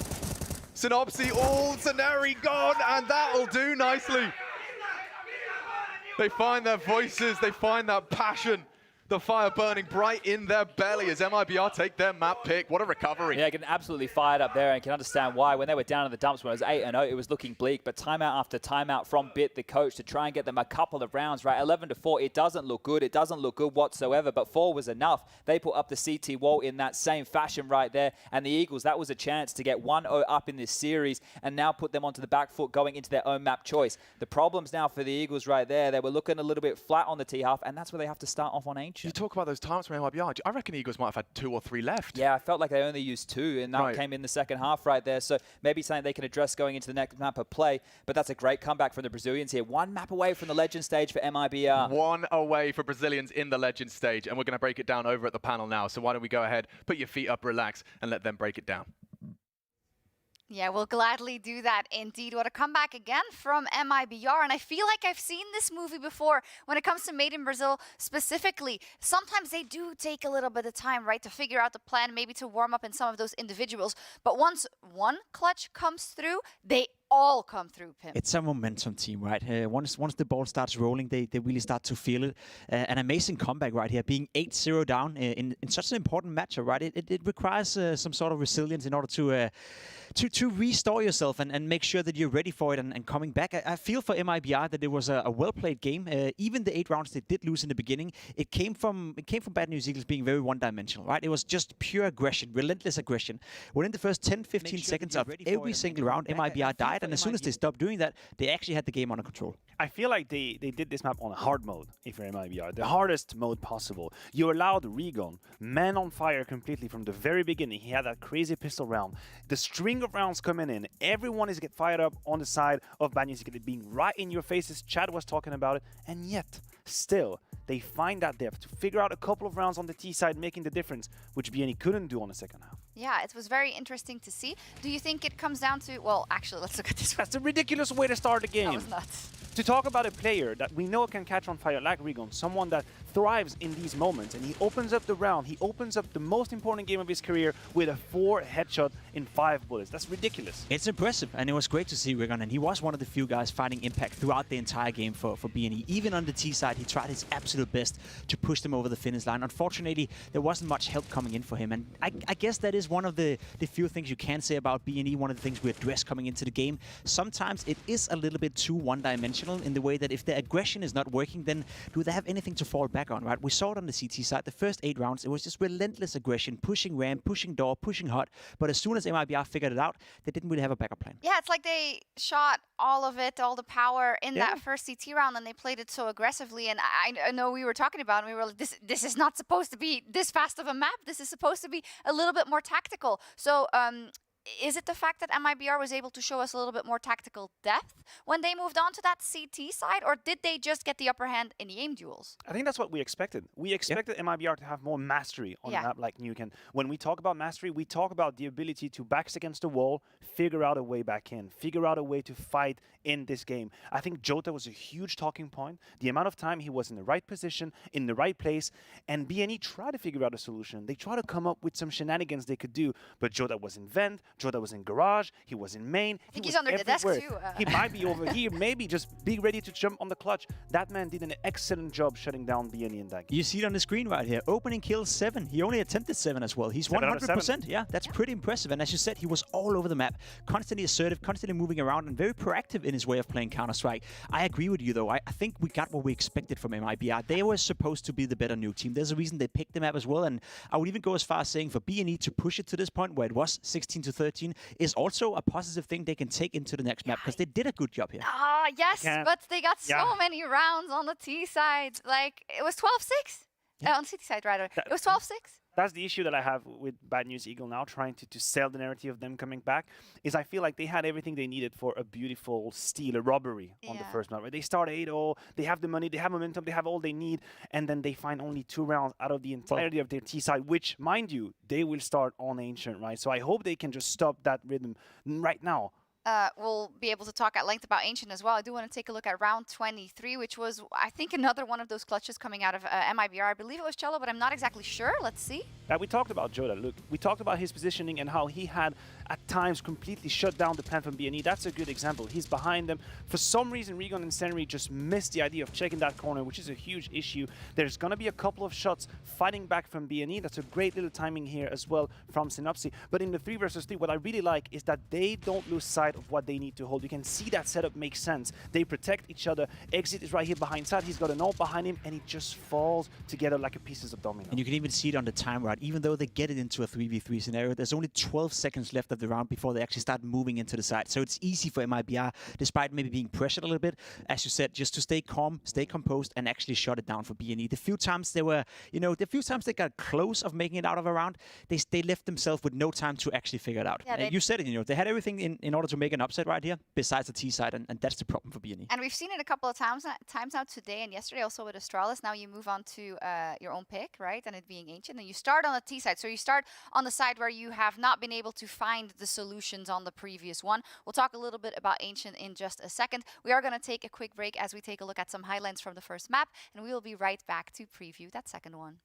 Synopsy, all Scenari gone, and that'll do nicely. They find their voices, they find that passion. The fire burning bright in their belly as MIBR take their map pick. What a recovery. Yeah, getting absolutely fired up there, and can understand why. When they were down in the dumps when it was 8-0, it was looking bleak, but timeout after timeout from Bit, the coach, to try and get them a couple of rounds, right? 11-4, it doesn't look good. It doesn't look good whatsoever, but 4 was enough. They put up the CT wall in that same fashion right there, and the Eagles, that was a chance to get 1-0 up in this series and now put them onto the back foot going into their own map choice. The problems now for the Eagles right there, they were looking a little bit flat on the T-half, and that's where they have to start off on Ancient. situation. You talk about those times from MIBR. I reckon Eagles might have had 2 or 3 left. Yeah, I felt like they only used 2, and that came in the second half right there. So maybe something they can address going into the next map of play. But that's a great comeback from the Brazilians here. 1 map away from the Legend stage for MIBR. 1 away for Brazilians in the Legend stage. And we're going to break it down over at the panel now. So why don't we go ahead, put your feet up, relax, and let them break it down. Yeah, we'll gladly do that indeed. What a comeback again from MIBR. And I feel like I've seen this movie before when it comes to Made in Brazil specifically. Sometimes they do take a little bit of time, right, to figure out the plan, maybe to warm up in some of those individuals. But once one clutch comes through, they all come through, Pim. It's a momentum team, right? Once the ball starts rolling, they really start to feel it. An amazing comeback right here, being 8-0 down in such an important matchup, right? It requires some sort of resilience in order to restore yourself and make sure that you're ready for it and coming back. I feel for MIBR that it was a well-played game. Even the 8 rounds they did lose in the beginning, it came from Bad News Eagles being very one-dimensional, right? It was just pure aggression, relentless aggression. Within the first 10-15 seconds of every single round, MIBR died. And as soon as they stopped doing that, they actually had the game under control. I feel like they did this map on a hard mode, if you're MIBR. The hardest mode possible. You allowed Regon, man on fire completely from the very beginning. He had that crazy pistol round. The string of rounds coming in. Everyone is get fired up on the side of Bad News Eagles, being right in your faces. Chad was talking about it. And yet, still, they find that depth to figure out a couple of rounds on the T side, making the difference, which BNE couldn't do on the second half. Yeah, it was very interesting to see. Do you think it comes down to, well, actually, let's look at this. That's a ridiculous way to start the game. That was nuts. To talk about a player that we know can catch on fire like Regon, someone that thrives in these moments, and he opens up the round, he opens up the most important game of his career with a 4 headshot in 5 bullets. That's ridiculous. It's impressive, and it was great to see Regon, and he was one of the few guys finding impact throughout the entire game for BNE. Even on the T side, he tried his absolute best to push them over the finish line. Unfortunately, there wasn't much help coming in for him, and I guess that is one of the few things you can say about BNE, one of the things we address coming into the game. Sometimes it is a little bit too one-dimensional in the way that if the aggression is not working, then do they have anything to fall back on, right? We saw it on the CT side. The first 8 rounds, it was just relentless aggression, pushing ramp, pushing door, pushing hot. But as soon as MIBR figured it out, they didn't really have a backup plan. Yeah, it's like they shot all of it, all the power in that first CT round, and they played it so aggressively. And I know we were talking about it, and we were like, this is not supposed to be this fast of a map. This is supposed to be a little bit more tactical. So is it the fact that MIBR was able to show us a little bit more tactical depth when they moved on to that CT side, or did they just get the upper hand in the aim duels? I think that's what we expected. We expected MIBR to have more mastery on a map like Nuke. When we talk about mastery, we talk about the ability to backs against the wall, figure out a way back in, figure out a way to fight in this game. I think Jota was a huge talking point. The amount of time he was in the right position, in the right place, and BNE tried to figure out a solution. They tried to come up with some shenanigans they could do, but Jota was in vent, Jota was in garage, he was in main. I think he's under the desk too. He might be over here, maybe just be ready to jump on the clutch. That man did an excellent job shutting down BNE in that game. You see it on the screen right here. Opening kills 7. He only attempted 7 as well. He's 100%. Yeah, that's pretty impressive. And as you said, he was all over the map, constantly assertive, constantly moving around, and very proactive in his way of playing Counter-Strike. I agree with you, though. I think we got what we expected from MIBR. They were supposed to be the better Nuke team. There's a reason they picked the map as well. And I would even go as far as saying for BNE to push it to this point where it was 16-13 is also a positive thing they can take into the next map, because they did a good job here. Ah, yes, but they got so many rounds on the T side. Like, it was 12-6. On the CT side, rather. It was 12-6. That's the issue that I have with Bad News Eagle now, trying to sell the narrative of them coming back, is I feel like they had everything they needed for a beautiful steal, a robbery on the first map. Right? They start 8-0, they have the money, they have momentum, they have all they need, and then they find only 2 rounds out of the entirety of their T side, which, mind you, they will start on Ancient, right? So I hope they can just stop that rhythm right now. We'll be able to talk at length about Ancient as well. I do want to take a look at round 23, which was, I think, another one of those clutches coming out of MIBR. I believe it was Cello, but I'm not exactly sure. Let's see. We talked about Jota. Look, we talked about his positioning and how he had, at times, completely shut down the plan from BNE. That's a good example. He's behind them. For some reason, Regon and Senri just missed the idea of checking that corner, which is a huge issue. There's going to be a couple of shots fighting back from BNE. That's a great little timing here as well from Synopsy. But in the 3 versus 3, what I really like is that they don't lose sight sight of what they need to hold. You can see that setup makes sense. They protect each other. Exit is right here behind side. He's got an ult behind him, and it just falls together like a pieces of domino. And you can even see it on the time route. Even though they get it into a 3v3 scenario, there's only 12 seconds left of the round before they actually start moving into the side. So it's easy for MIBR, despite maybe being pressured a little bit, as you said, just to stay calm, stay composed, and actually shut it down for BNE. The few times they were, the few times they got close of making it out of a round, they left themselves with no time to actually figure it out. Yeah, you said it, they had everything in order to make an upset right here, besides the T side, and that's the problem for BNE. And we've seen it a couple of times now today and yesterday, also with Astralis. Now you move on to your own pick, right? And it being Ancient. And you start on the T side. So you start on the side where you have not been able to find the solutions on the previous one. We'll talk a little bit about Ancient in just a second. We are going to take a quick break as we take a look at some highlights from the first map. And we will be right back to preview that second one.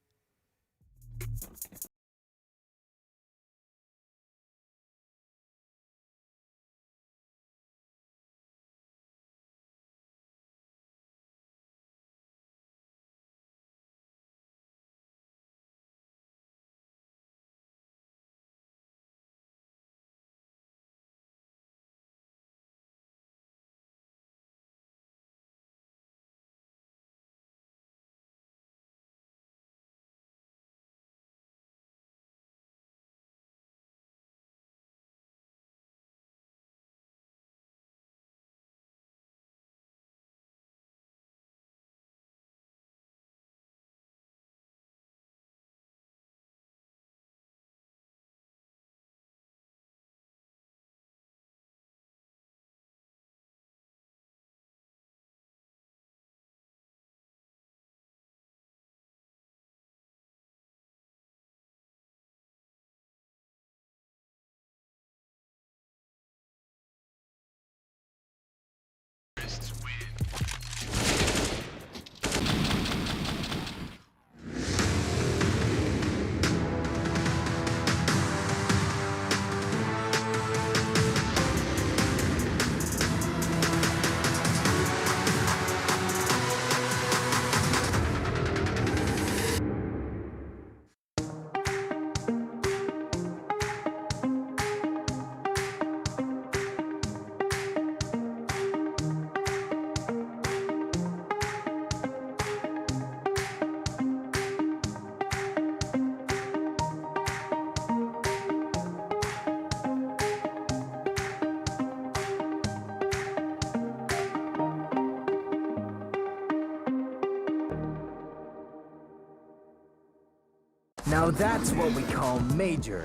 Now that's what we call major.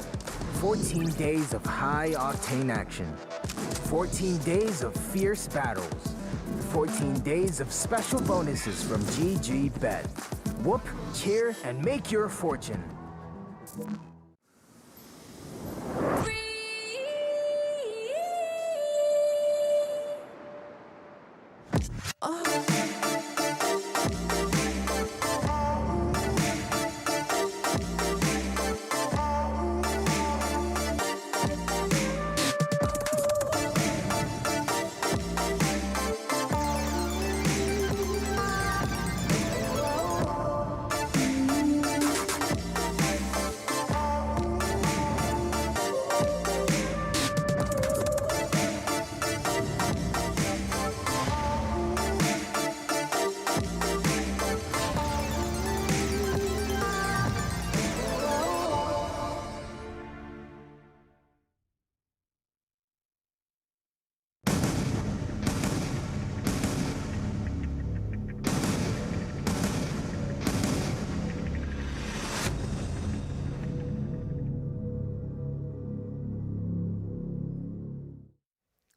14 days of high-octane action. 14 days of fierce battles. 14 days of special bonuses from GG Bet. Whoop, cheer, and make your fortune.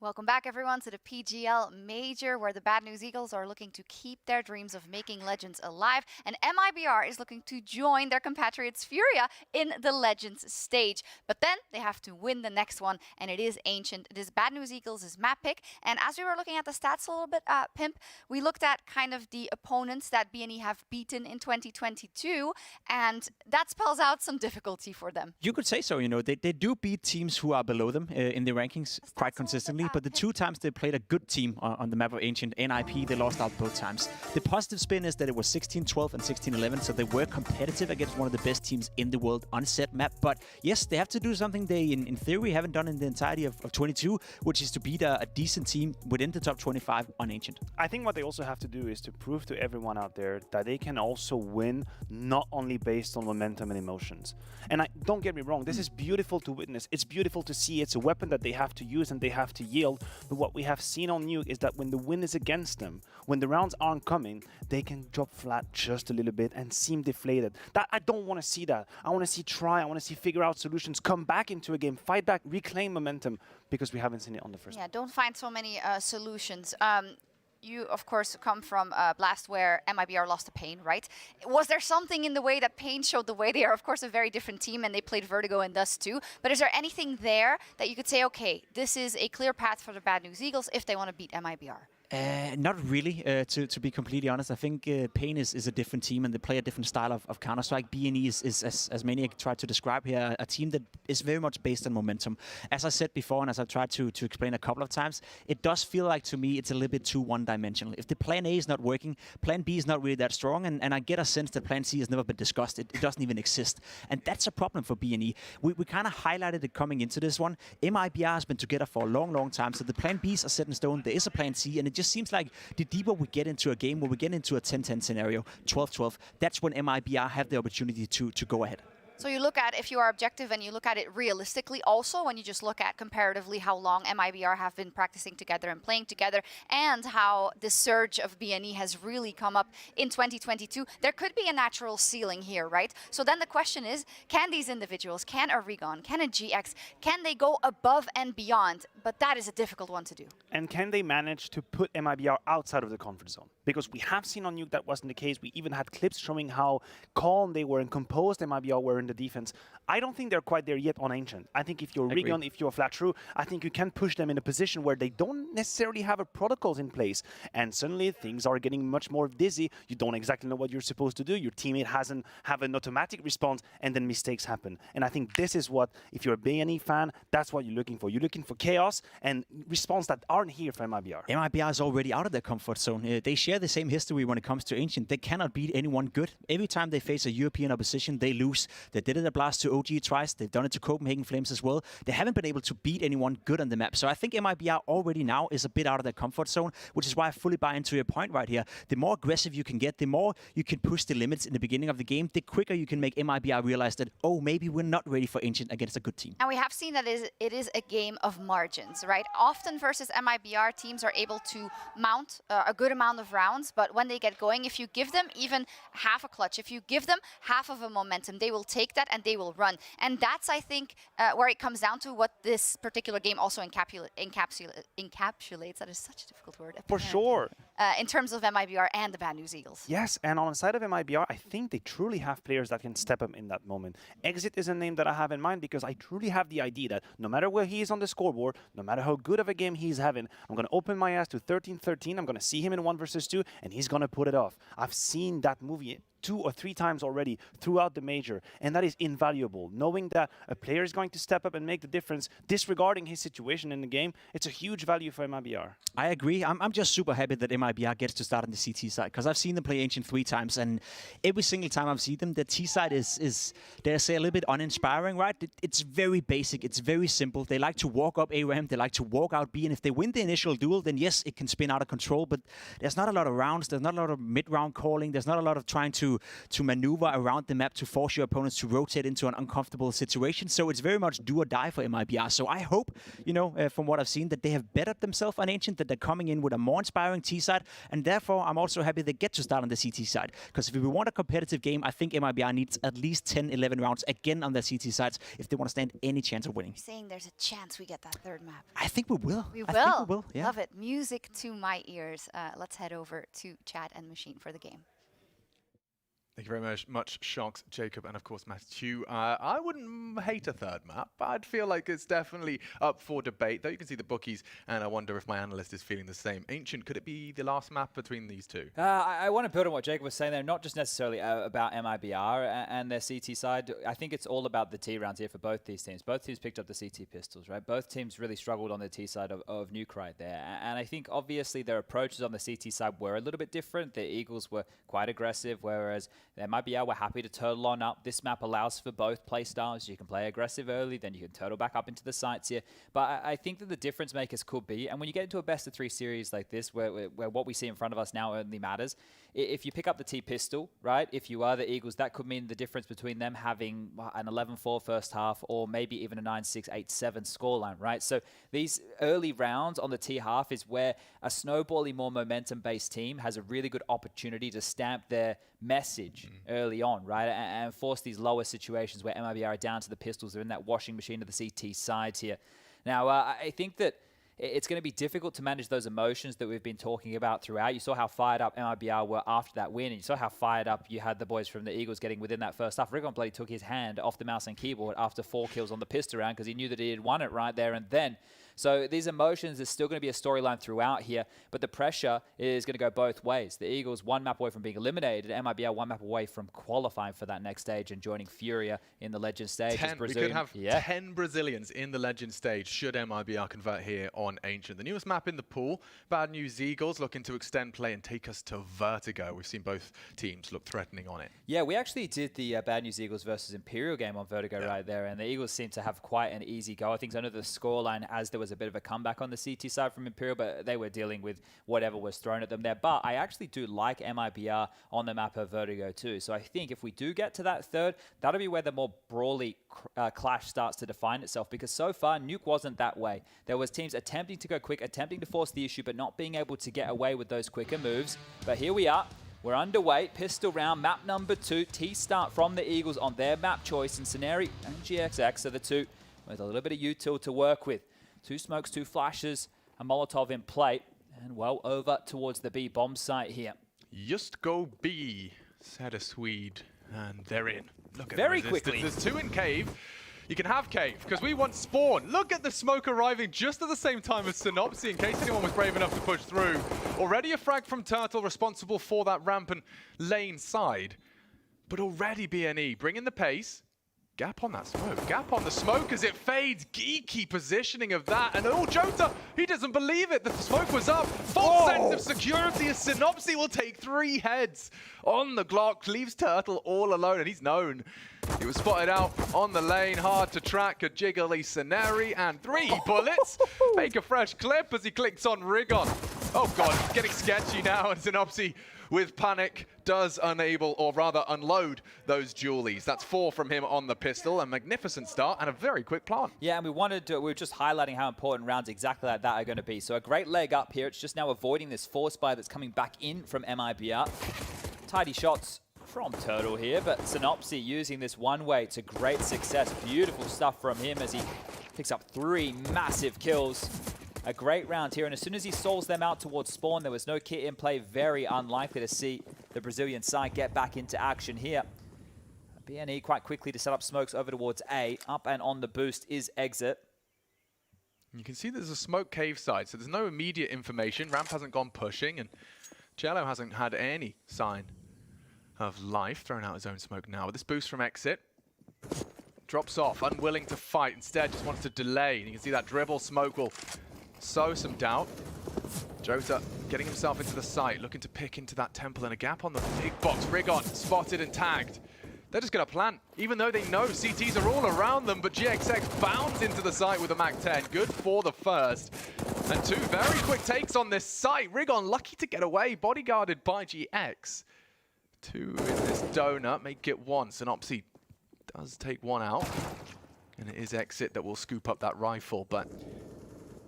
Welcome back, everyone, to the PGL Major, where the Bad News Eagles are looking to keep their dreams of making Legends alive, and MIBR is looking to join their compatriots Furia in the Legends stage. But then they have to win the next one, and it is Ancient. It is Bad News Eagles' map pick, and as we were looking at the stats a little bit, Pimp, we looked at kind of the opponents that BNE have beaten in 2022, and that spells out some difficulty for them. You could say so, they do beat teams who are below them in the rankings quite consistently, but the 2 times they played a good team on the map of Ancient, NIP, they lost out both times. The positive spin is that it was 16-12 and 16-11, so they were competitive against one of the best teams in the world on said map. But yes, they have to do something they, in theory, haven't done in the entirety of 22, which is to beat a decent team within the top 25 on Ancient. I think what they also have to do is to prove to everyone out there that they can also win, not only based on momentum and emotions. And don't get me wrong, this is beautiful to witness. It's beautiful to see. It's a weapon that they have to use and they have to yield. But what we have seen on Nuke is that when the win is against them, when the rounds aren't coming, they can drop flat just a little bit and seem deflated. That I don't want to see that. I want to see try. I want to see figure out solutions, come back into a game, fight back, reclaim momentum, because we haven't seen it on the first. Yeah, don't find so many solutions. You, of course, come from Blast where MIBR lost to Pain, right? Was there something in the way that Pain showed the way? They are, of course, a very different team, and they played Vertigo and Dust too. But is there anything there that you could say, okay, this is a clear path for the Bad News Eagles if they want to beat MIBR? Not really, to be completely honest. I think Pain is a different team and they play a different style of Counter-Strike. BNE is as many tried to describe here, a team that is very much based on momentum. As I said before, and as I've tried to explain a couple of times, it does feel like to me it's a little bit too one-dimensional. If the plan A is not working, plan B is not really that strong, and I get a sense that plan C has never been discussed. It doesn't even exist. And that's a problem for BNE. We kind of highlighted it coming into this one. MIBR has been together for a long, long time, so the plan Bs are set in stone. There is a plan C, and it just seems like the deeper we get into a game, when we get into a 10-10 scenario, 12-12, that's when MIBR have the opportunity to go ahead. So you look at, if you are objective and you look at it realistically also, when you just look at comparatively how long MIBR have been practicing together and playing together and how the surge of BNE has really come up in 2022, there could be a natural ceiling here, right? So then the question is, can these individuals, can a Regon, can a GX, can they go above and beyond? But that is a difficult one to do. And can they manage to put MIBR outside of the comfort zone? Because we have seen on Nuke that wasn't the case. We even had clips showing how calm they were and composed MIBR were in the defense. I don't think they're quite there yet on Ancient. I think if you're Regon, if you're Flat True, I think you can push them in a position where they don't necessarily have a protocols in place. And suddenly things are getting much more dizzy. You don't exactly know what you're supposed to do. Your teammate hasn't have an automatic response, and then mistakes happen. And I think this is what, if you're a BNE fan, that's what you're looking for. You're looking for chaos and response that aren't here for MIBR. MIBR is already out of their comfort zone. They share the same history when it comes to Ancient. They cannot beat anyone good. Every time they face a European opposition, they lose. They did it at Blast to OG twice. They've done it to Copenhagen Flames as well. They haven't been able to beat anyone good on the map. So I think MIBR already now is a bit out of their comfort zone, which is why I fully buy into your point right here. The more aggressive you can get, the more you can push the limits in the beginning of the game, the quicker you can make MIBR realize that, oh, maybe we're not ready for Ancient against a good team. And we have seen that it is a game of margins, right? Often versus MIBR, teams are able to mount a good amount of rounds, but when they get going, if you give them even half a clutch, if you give them half of a momentum, they will take that and they will run. And that's, I think, where it comes down to what this particular game also encapsulates. That is such a difficult word. For sure. In terms of MIBR and the Bad News Eagles. Yes, and on the side of MIBR, I think they truly have players that can step up in that moment. Exit is a name that I have in mind because I truly have the idea that no matter where he is on the scoreboard, no matter how good of a game he's having, I'm going to open my ass to 13-13, I'm going to see him in 1 versus 2, and he's going to put it off. I've seen that movie 2 or 3 times already throughout the major, and that is invaluable. Knowing that a player is going to step up and make the difference, disregarding his situation in the game, it's a huge value for MIBR. I agree. I'm just super happy that MIBR gets to start on the CT side, because I've seen them play Ancient 3 times, and every single time I've seen them, the T side is dare I say, a little bit uninspiring, right? It's very basic. It's very simple. They like to walk up A ramp. They like to walk out B, and if they win the initial duel, then yes, it can spin out of control, but there's not a lot of rounds. There's not a lot of mid-round calling. There's not a lot of trying to maneuver around the map to force your opponents to rotate into an uncomfortable situation. So it's very much do or die for MIBR. So I hope, from what I've seen, that they have bettered themselves on Ancient, that they're coming in with a more inspiring T side, and therefore I'm also happy they get to start on the CT side. Because if we want a competitive game, I think MIBR needs at least 10-11 rounds again on their CT sides if they want to stand any chance of winning. You're saying there's a chance we get that 3rd map. I think we will. We I think we will. Yeah. Love it. Music to my ears. Let's head over to Chat and Machine for the game. Thank you very much, Shonks, Jacob, and of course Matthew. I wouldn't hate a third map, but I'd feel like it's definitely up for debate. Though you can see the bookies, and I wonder if my analyst is feeling the same. Ancient, could it be the last map between these two? I want to build on what Jacob was saying there, not just necessarily about MIBR and their CT side. I think it's all about the T rounds here for both these teams. Both teams picked up the CT pistols, right? Both teams really struggled on the T side of Nuke right there. And I think obviously their approaches on the CT side were a little bit different. The Eagles were quite aggressive, whereas there might be we're happy to turtle on up. This map allows for both play styles. You can play aggressive early, then you can turtle back up into the sites here. But I think that the difference makers could be, and when you get into a best of 3 series like this, where what we see in front of us now only matters, if you pick up the T pistol, right, if you are the Eagles, that could mean the difference between them having an 11-4 first half or maybe even a 9-6, 8-7 scoreline, right? So these early rounds on the T half is where a snowbally, more momentum-based team has a really good opportunity to stamp their message early on, right, and force these lower situations where MIBR are down to the pistols. They're in that washing machine of the CT sides here. Now, I think that it's going to be difficult to manage those emotions that we've been talking about throughout. You saw how fired up MIBR were after that win, and you saw how fired up you had the boys from the Eagles getting within that first half. Rigon bloody took his hand off the mouse and keyboard after 4 kills on the pistol round because he knew that he had won it right there and then. So these emotions, there's still going to be a storyline throughout here, but the pressure is going to go both ways. The Eagles 1 map away from being eliminated, MIBR 1 map away from qualifying for that next stage and joining Furia in the Legend stage. We could have 10 Brazilians in the Legend stage should MIBR convert here on Ancient. The newest map in the pool, Bad News Eagles looking to extend play and take us to Vertigo. We've seen both teams look threatening on it. Yeah, we actually did the Bad News Eagles versus Imperial game on Vertigo right there, and the Eagles seemed to have quite an easy go. I think under the scoreline as there was a bit of a comeback on the CT side from Imperial, but they were dealing with whatever was thrown at them there. But I actually do like MIBR on the map of Vertigo too. So I think if we do get to that third, that'll be where the more brawly clash starts to define itself, because so far Nuke wasn't that way. There was teams attempting to go quick, attempting to force the issue, but not being able to get away with those quicker moves. But here we are. We're underway. Pistol round, map number 2. T-start from the Eagles on their map choice, and Scenari and GXX are the two with a little bit of util to work with. 2 smokes, 2 flashes, a Molotov in play, and well over towards the B bomb site here. Just go B, said a Swede, and they're in. Look at very the quickly. There's 2 in cave. You can have cave, because we want spawn. Look at the smoke arriving just at the same time as Synopsy, in case anyone was brave enough to push through. Already a frag from Turtle responsible for that ramp and lane side, but already BNE bringing the pace. Gap on that smoke. Gap on the smoke as it fades. Geeky positioning of that. And oh, Jota, he doesn't believe it. The smoke was up. False sense of security as Synopsy will take 3 heads on the Glock. Leaves Turtle all alone, and he's known. He was spotted out on the lane. Hard to track. A jiggly Scenari and 3 bullets. Make a fresh clip as he clicks on Rigon. Oh, God, it's getting sketchy now. And Synopsy, with panic, does unload those dualies. That's 4 from him on the pistol. A magnificent start and a very quick plant. Yeah, and we were just highlighting how important rounds exactly like that are going to be. So a great leg up here. It's just now avoiding this force buy that's coming back in from MIBR. Tidy shots from Turtle here, but Synopsy using this one way to great success. Beautiful stuff from him as he picks up 3 massive kills. A great round here, and as soon as he stalls them out towards spawn, there was no kit in play. Very unlikely to see the Brazilian side get back into action here. BNE quite quickly to set up smokes over towards A. Up and on the boost is Exit. You can see there's a smoke cave side, so there's no immediate information. Ramp hasn't gone pushing, and Cello hasn't had any sign of life. Throwing out his own smoke now. With this boost from Exit, drops off, unwilling to fight. Instead, just wants to delay. And you can see that dribble smoke will sow some doubt. Jota getting himself into the site, looking to pick into that temple, and a gap on the big box. Rigon spotted and tagged. They're just going to plant, even though they know CTs are all around them, but GXX bounds into the site with a MAC-10. Good for the first. And 2 very quick takes on this site. Rigon lucky to get away, bodyguarded by GX. 2 in this donut, make it 1. Synopsy does take 1 out. And it is Exit that will scoop up that rifle, but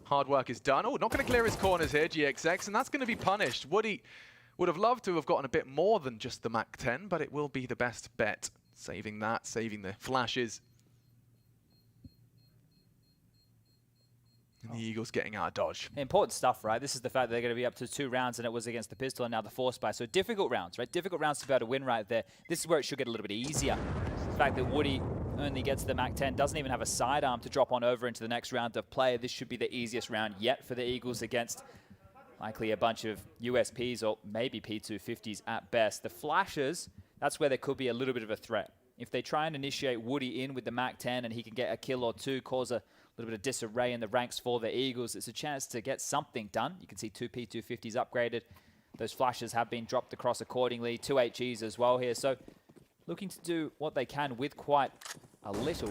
hard work is done. Oh, not going to clear his corners here, GXX, and that's going to be punished. Woody would have loved to have gotten a bit more than just the MAC-10, but it will be the best bet. Saving that, saving the flashes. And the Eagles getting out of dodge. Important stuff, right? This is the fact that they're going to be up to 2 rounds, and it was against the pistol, and now the force buy. So difficult rounds, right? Difficult rounds to be able to win right there. This is where it should get a little bit easier. The fact that Woody only gets the MAC-10, doesn't even have a sidearm to drop on over into the next round of play. This should be the easiest round yet for the Eagles against likely a bunch of USPs or maybe P250s at best. The flashes, that's where there could be a little bit of a threat. If they try and initiate Woody in with the MAC-10 and he can get a kill or 2, cause a little bit of disarray in the ranks for the Eagles, it's a chance to get something done. You can see 2 P250s upgraded. Those flashes have been dropped across accordingly. 2 HEs as well here. So looking to do what they can with quite a little.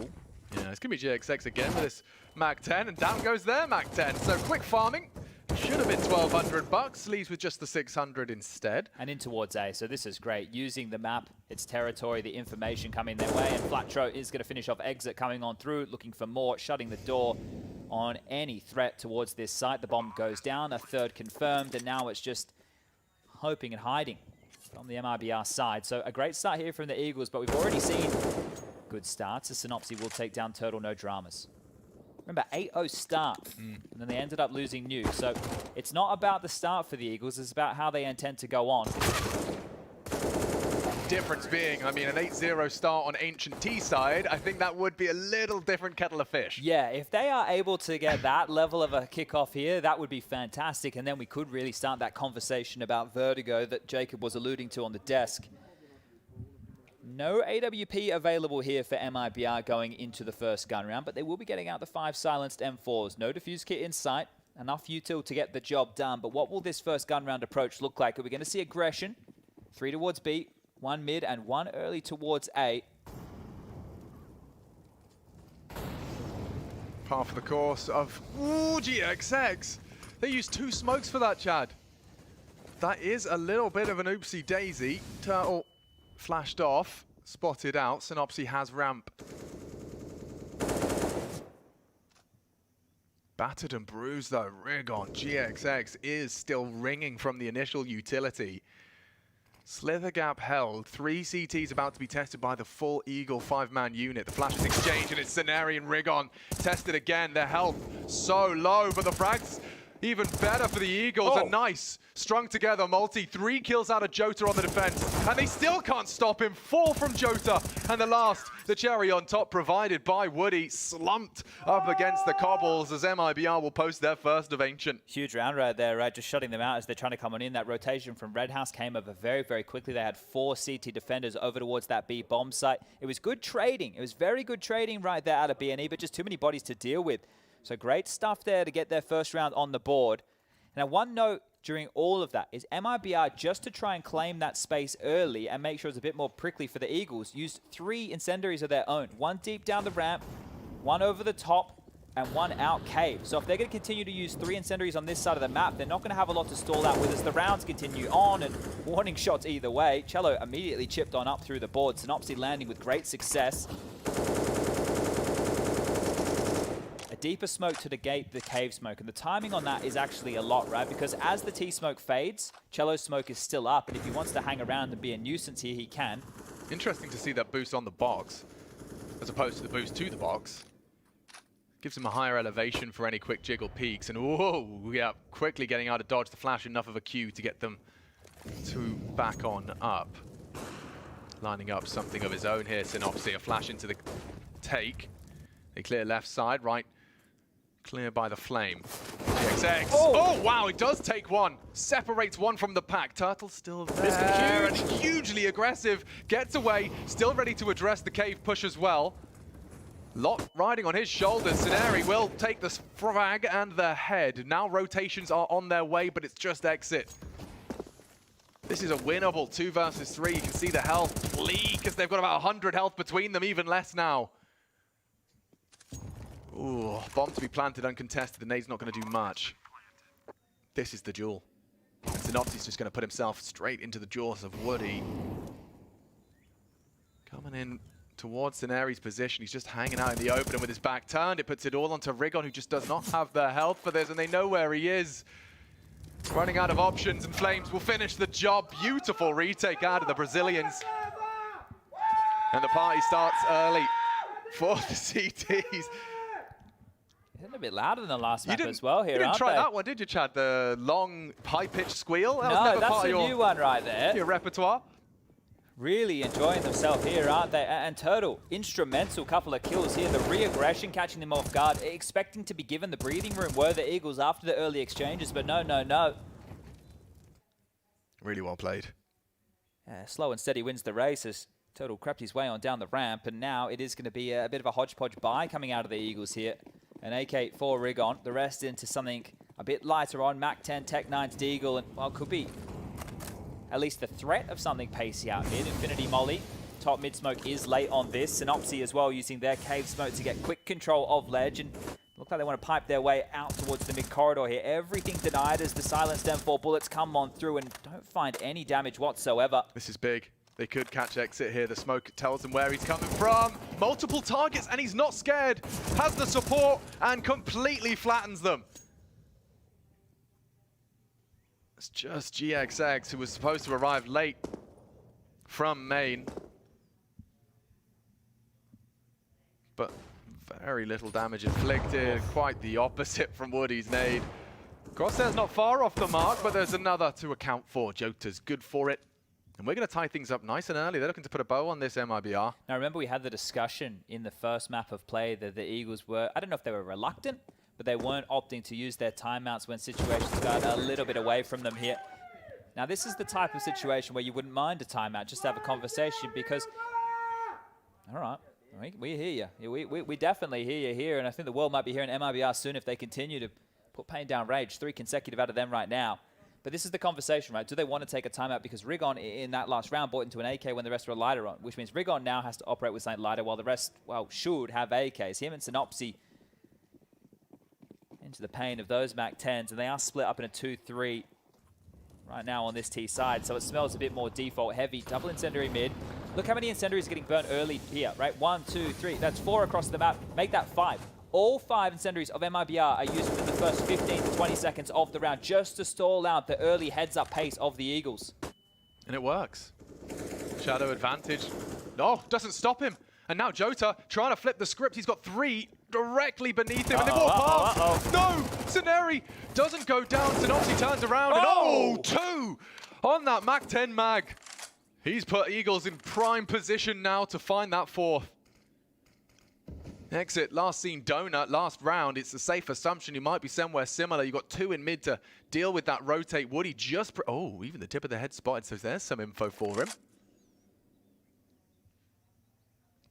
Yeah, it's going to be GXX again with this MAC-10, and down goes their MAC-10. So quick farming. Should have been 1,200 bucks, leaves with just the 600 instead. And in towards A, so this is great. Using the map, its territory, the information coming their way, and Flatro is going to finish off exit coming on through, looking for more, shutting the door on any threat towards this site. The bomb goes down, a 3rd confirmed, and now it's just hoping and hiding from the MIBR side. So a great start here from the Eagles, but we've already seen good starts. The Synopsy will take down Turtle, no dramas. Remember, 8-0 start, and then they ended up losing Nuke. So it's not about the start for the Eagles, it's about how they intend to go on. Difference being, I mean, an 8-0 start on Ancient T side, I think that would be a little different kettle of fish. Yeah, if they are able to get that level of a kickoff here, that would be fantastic, and then we could really start that conversation about Vertigo that Jacob was alluding to on the desk. No AWP available here for MIBR going into the first gun round, but they will be getting out the 5 silenced M4s. No defuse kit in sight, enough util to get the job done. But what will this first gun round approach look like? Are we going to see aggression? 3 towards B, 1 mid, and 1 early towards A. Par for the course of GXX. They used 2 smokes for that, Chad. That is a little bit of an oopsie daisy. Turtle flashed off, spotted out. Synopsy has ramp. Battered and bruised though. Rig on GXX is still ringing from the initial utility. Slither gap held. 3 CTs about to be tested by the full Eagle 5-man unit. The flashes exchange and it's Scenari and Rigon tested again. Their health so low, but the frags even better for the Eagles. A nice strung together multi. 3 kills out of Jota on the defense, and they still can't stop him. 4 from Jota, and the last, the cherry on top provided by Woody, slumped up against the cobbles as MIBR will post their first of Ancient. Huge round right there, right? Just shutting them out as they're trying to come on in. That rotation from Red House came over very, very quickly. They had 4 CT defenders over towards that B bomb site. It was good trading. It was very good trading right there out of BNE, but just too many bodies to deal with. So great stuff there to get their first round on the board. Now, one note during all of that is MIBR, just to try and claim that space early and make sure it's a bit more prickly for the Eagles, used 3 incendiaries of their own. 1 deep down the ramp, 1 over the top, and 1 out cave. So if they're going to continue to use 3 incendiaries on this side of the map, they're not going to have a lot to stall out with as the rounds continue on, and warning shots either way. Cello immediately chipped on up through the board. Synopsy landing with great success. Deeper smoke to negate the cave smoke, and the timing on that is actually a lot, right? Because as the T smoke fades, Cello's smoke is still up, and if he wants to hang around and be a nuisance here, he can. Interesting to see that boost on the box, as opposed to the boost to the box. Gives him a higher elevation for any quick jiggle peaks, and whoa, yeah, quickly getting out of dodge the flash, enough of a Q to get them to back on up. Lining up something of his own here, Synopsy, a flash into the take. They clear left side, right. Clear by the flame. GXX. Oh, wow, it does take 1. Separates 1 from the pack. Turtle still there. And hugely aggressive. Gets away. Still ready to address the cave push as well. Lot riding on his shoulders. Scenari will take the frag and the head. Now rotations are on their way, but it's just exit. This is a winnable 2 versus 3. You can see the health leak as they've got about 100 health between them, even less now. Ooh, bomb to be planted uncontested. The nade's not going to do much. This is the duel. And Synopsy's just going to put himself straight into the jaws of Woody. Coming in towards Scenari's position. He's just hanging out in the open, and with his back turned, it puts it all onto Rigon, who just does not have the health for this, and they know where he is. Running out of options, and Flames will finish the job. Beautiful retake out of the Brazilians. And the party starts early for the CTs. Hitting a bit louder than the last map as well here, You didn't aren't try they? that one, did you, Chad? The long, high-pitched squeal? That was No, never that's part a of your, new one right there. your repertoire. Really enjoying themselves here, aren't they? And Turtle, instrumental couple of kills here. The re-aggression catching them off guard, expecting to be given the breathing room were the Eagles after the early exchanges, but no, no, no. Really well played. Slow and steady wins the race as Turtle crept his way on down the ramp, and now it is going to be a bit of a hodgepodge buy coming out of the Eagles here. An AK for Rigon, the rest into something a bit lighter on. Mac 10, Tech 9's Deagle, and well, could be at least the threat of something pacey out mid. Infinity Molly, top mid smoke is late on this. Synopsy as well using their cave smoke to get quick control of ledge, and look like they want to pipe their way out towards the mid corridor here. Everything denied as the silenced M4 bullets come on through and don't find any damage whatsoever. This is big. They could catch Exit here. The smoke tells them where he's coming from. Multiple targets, and he's not scared. Has the support and completely flattens them. It's just GXX, who was supposed to arrive late from main. But very little damage inflicted. Quite the opposite from Woody's nade. Crosshair's not far off the mark, but there's another to account for. Jota's good for it. And we're going to tie things up nice and early. They're looking to put a bow on this MIBR. Now, remember we had the discussion in the first map of play that the Eagles were, I don't know if they were reluctant, but they weren't opting to use their timeouts when situations got a little bit away from them here. Now, this is the type of situation where you wouldn't mind a timeout, just to have a conversation, because, all right, we hear you. We definitely hear you here, and I think the world might be hearing MIBR soon if they continue to put pain down rage. 3 consecutive out of them right now. But this is the conversation, right? Do they want to take a timeout? Because Rigon in that last round bought into an AK when the rest were a lighter on, which means Rigon now has to operate with something lighter while the rest, well, should have AKs. Him and Synopsy into the pain of those Mac 10s, and they are split up in a 2-3 right now on this T side, so it smells a bit more default heavy. Double incendiary mid. Look how many incendiaries are getting burnt early here, right? 1, 2, 3. That's 4 across the map. Make that 5. All 5 incendiaries of MIBR are used within the first 15 to 20 seconds of the round just to stall out the early heads-up pace of the Eagles. And it works. Shadow advantage. No, doesn't stop him. And now Jota trying to flip the script. He's got 3 directly beneath him. And they walk past. No! Ceneri doesn't go down. Synopsy turns around. And 2 on that Mac 10 mag. He's put Eagles in prime position now to find that 4th. Exit, last seen Donut, last round. It's a safe assumption you might be somewhere similar. You've got 2 in mid to deal with that rotate. Woody just... even the tip of the head spotted, so there's some info for him.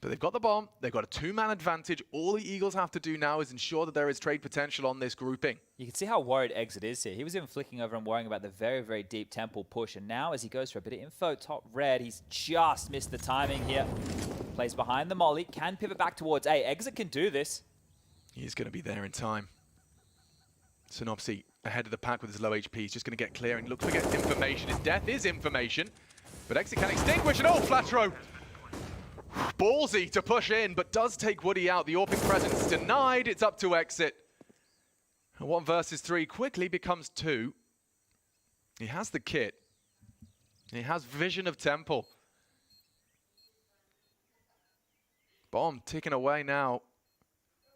But they've got the bomb. They've got a 2-man advantage. All the Eagles have to do now is ensure that there is trade potential on this grouping. You can see how worried Exit is here. He was even flicking over and worrying about the very, very deep temple push. And now as he goes for a bit of info, top red, he's just missed the timing here. Plays behind the molly, can pivot back towards A. Exit can do this. He's going to be there in time. Synopsy ahead of the pack with his low HP. He's just going to get clear and look to get information. His death is information, but Exit can extinguish it. Flatro! Ballsy to push in, but does take Woody out. The Orping presence denied. It's up to Exit. And 1 versus 3 quickly becomes 2. He has the kit. He has vision of Temple. Bomb ticking away now.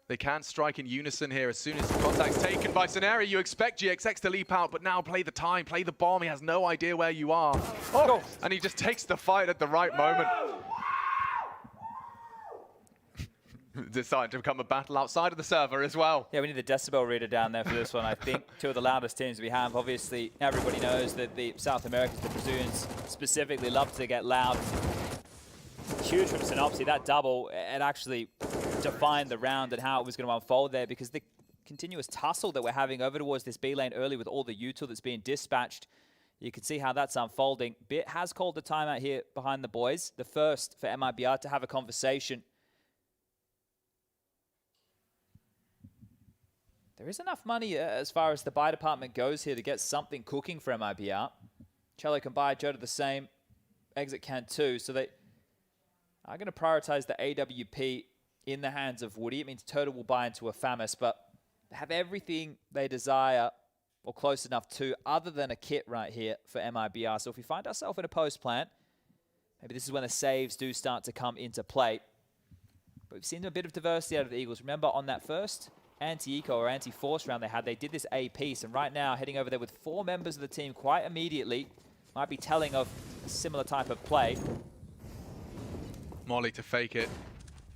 They can strike in unison here as soon as contact's taken by Ceneri. You expect GXX to leap out, but now play the time, play the bomb. He has no idea where you are. And he just takes the fight at the right moment. Decided to become a battle outside of the server as well. Yeah, we need the decibel reader down there for this one. I think 2 of the loudest teams we have. Obviously, everybody knows that the South Americans, the Brazilians specifically, love to get loud. Huge from Synopsy. That double, it actually defined the round and how it was going to unfold there, because the continuous tussle that we're having over towards this B lane early with all the util that's being dispatched, you can see how that's unfolding. Bit has called the timeout here behind the boys. The first for MIBR to have a conversation. There is enough money as far as the buy department goes here to get something cooking for MIBR. Cello can buy, Jota the same, Exit can too, so they are going to prioritize the AWP in the hands of Woody. It means Turtle will buy into a FAMAS, but they have everything they desire, or close enough to, other than a kit right here for MIBR. So if we find ourselves in a post plant, maybe this is when the saves do start to come into play. But we've seen a bit of diversity out of the Eagles. Remember, on that first anti-eco or anti-force round they had, they did this A piece, and right now heading over there with 4 members of the team quite immediately. Might be telling of a similar type of play. Molly to fake it.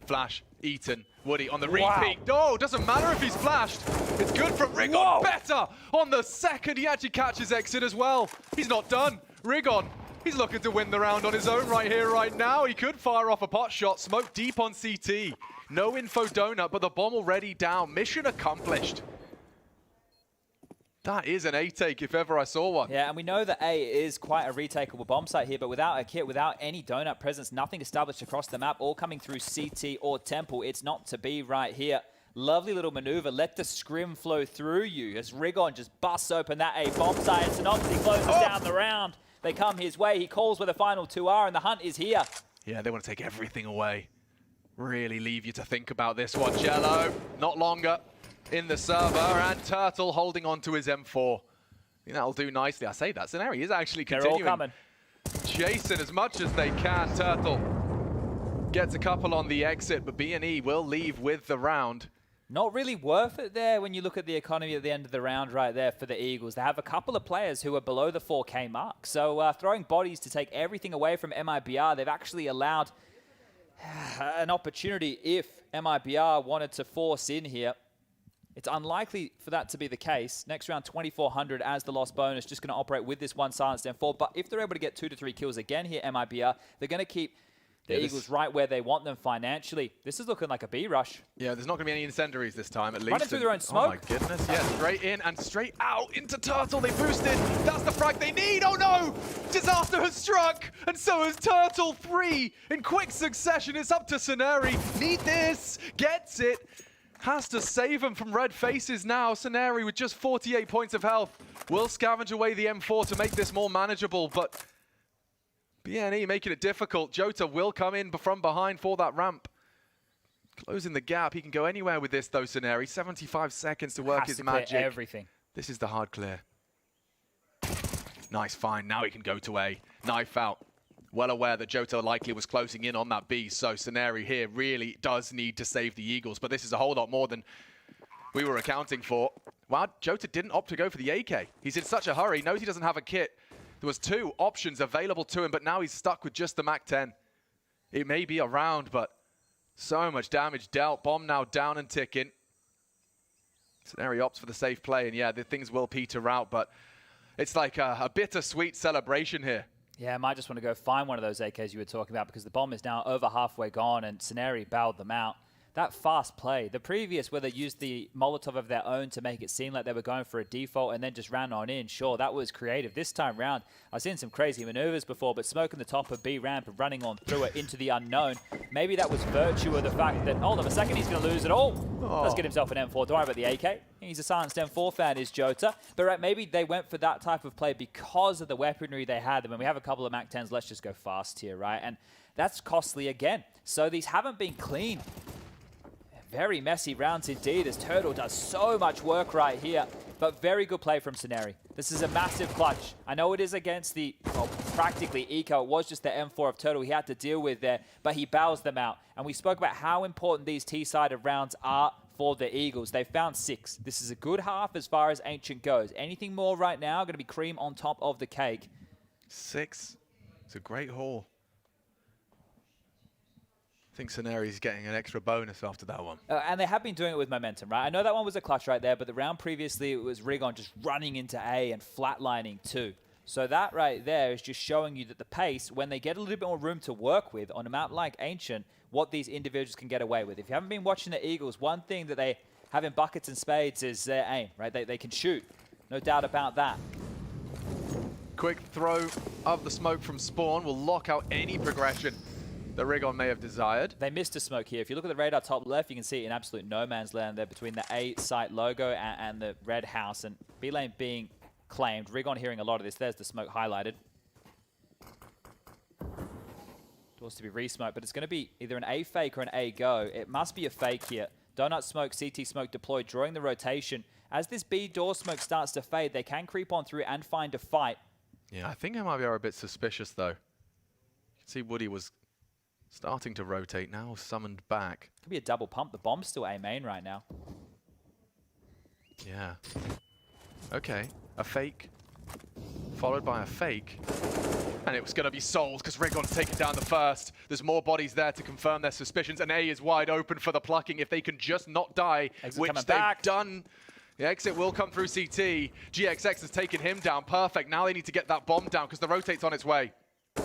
Flash, Eaton, Woody on the repeat. Oh, doesn't matter if he's flashed. It's good from Rigon. Better on the second. He actually catches exit as well. He's not done. Rigon, he's looking to win the round on his own right here, right now. He could fire off a pot shot. Smoke deep on CT. No info donut, but the bomb already down. Mission accomplished. That is an A take if ever I saw one. Yeah, and we know that A is quite a retakeable bomb site here, but without a kit, without any donut presence, nothing established across the map, all coming through CT or Temple, it's not to be right here. Lovely little maneuver. Let the scrim flow through you as Rigon just busts open that A bomb site, and Synopsy closes down the round. They come his way. He calls where the final 2 are, and the hunt is here. Yeah, they want to take everything away. Really leave you to think about this one. Jello, not longer in the server, and Turtle holding on to his M4. I think that'll do nicely. I say that, Scenario is actually continuing. They're all coming. Chasing as much as they can. Turtle gets a couple on the exit, but B&E will leave with the round. Not really worth it there when you look at the economy at the end of the round right there for the Eagles. They have a couple of players who are below the 4K mark. So throwing bodies to take everything away from MIBR, they've actually allowed an opportunity if MIBR wanted to force in here. It's unlikely for that to be the case. Next round, 2,400 as the lost bonus, just going to operate with this one silenced M4. But if they're able to get 2 to 3 kills again here, MIBR, they're going to keep the Eagles right where they want them financially. This is looking like a B rush. Yeah, there's not going to be any incendiaries this time, at least. Running through their own smoke. Oh my goodness, yeah, straight in and straight out into Turtle. They boosted. That's the frag they need. Oh no! Disaster has struck, and so has Turtle. 3 in quick succession. It's up to Scenari. Need this. Gets it. Has to save him from red faces now. Scenari with just 48 points of health will scavenge away the M4 to make this more manageable, but BNE making it difficult. Jota will come in from behind for that ramp. Closing the gap. He can go anywhere with this, though, Scenari. 75 seconds to work his magic. Everything. This is the hard clear. Nice find. Now he can go to A. Knife out. Well aware that Jota likely was closing in on that B, so Scenari here really does need to save the Eagles, but this is a whole lot more than we were accounting for. Wow, Jota didn't opt to go for the AK. He's in such a hurry, knows he doesn't have a kit. There was 2 options available to him, but now he's stuck with just the MAC-10. It may be a round, but so much damage dealt. Bomb now down and ticking. Scenari opts for the safe play, and yeah, the things will peter out, but it's like a bittersweet celebration here. Yeah, I might just want to go find one of those AKs you were talking about, because the bomb is now over halfway gone and Scenari bailed them out. That fast play, the previous where they used the Molotov of their own to make it seem like they were going for a default and then just ran on in, sure, that was creative. This time round, I've seen some crazy maneuvers before, but smoking the top of B ramp and running on through it into the unknown, maybe that was virtue of the fact that, hold on a second, he's going to lose it all. Let's get himself an M4. Don't worry about the AK. He's a silenced M4 fan, is Jota. But right, maybe they went for that type of play because of the weaponry they had. And when we have a couple of MAC-10s, let's just go fast here, right? And that's costly again. So these haven't been clean. Very messy rounds indeed, as Turtle does so much work right here. But very good play from Scenari. This is a massive clutch. I know it is against the, well, practically eco. It was just the M4 of Turtle he had to deal with there, but he bows them out. And we spoke about how important these T-sided rounds are for the Eagles. They found 6. This is a good half as far as Ancient goes. Anything more right now, going to be cream on top of the cake. 6. It's a great haul. I think Scenari's getting an extra bonus after that one. And they have been doing it with momentum, right? I know that one was a clutch right there, but the round previously it was Rigon just running into A and flatlining too. So that right there is just showing you that the pace, when they get a little bit more room to work with on a map like Ancient, what these individuals can get away with. If you haven't been watching the Eagles, one thing that they have in buckets and spades is their aim, right? They can shoot, no doubt about that. Quick throw of the smoke from Spawn will lock out any progression that Rigon may have desired. They missed a smoke here. If you look at the radar top left, you can see an absolute no man's land there between the A site logo and the red house, and B lane being claimed. Rigon hearing a lot of this. There's the smoke highlighted. Doors to be re-smoked, but it's going to be either an A fake or an A go. It must be a fake here. Donut smoke, CT smoke deployed during the rotation. As this B door smoke starts to fade, they can creep on through and find a fight. Yeah, I think MIBR are a bit suspicious though. You can see Woody was starting to rotate, now summoned back. Could be a double pump. The bomb's still A main right now. Yeah. Okay, a fake, followed by a fake. And it was going to be Souls because Rigon's taken down the first. There's more bodies there to confirm their suspicions, and A is wide open for the plucking if they can just not die, Exit which coming they've back. done. The exit will come through CT. GXX has taken him down. Perfect. Now they need to get that bomb down because the rotate's on its way.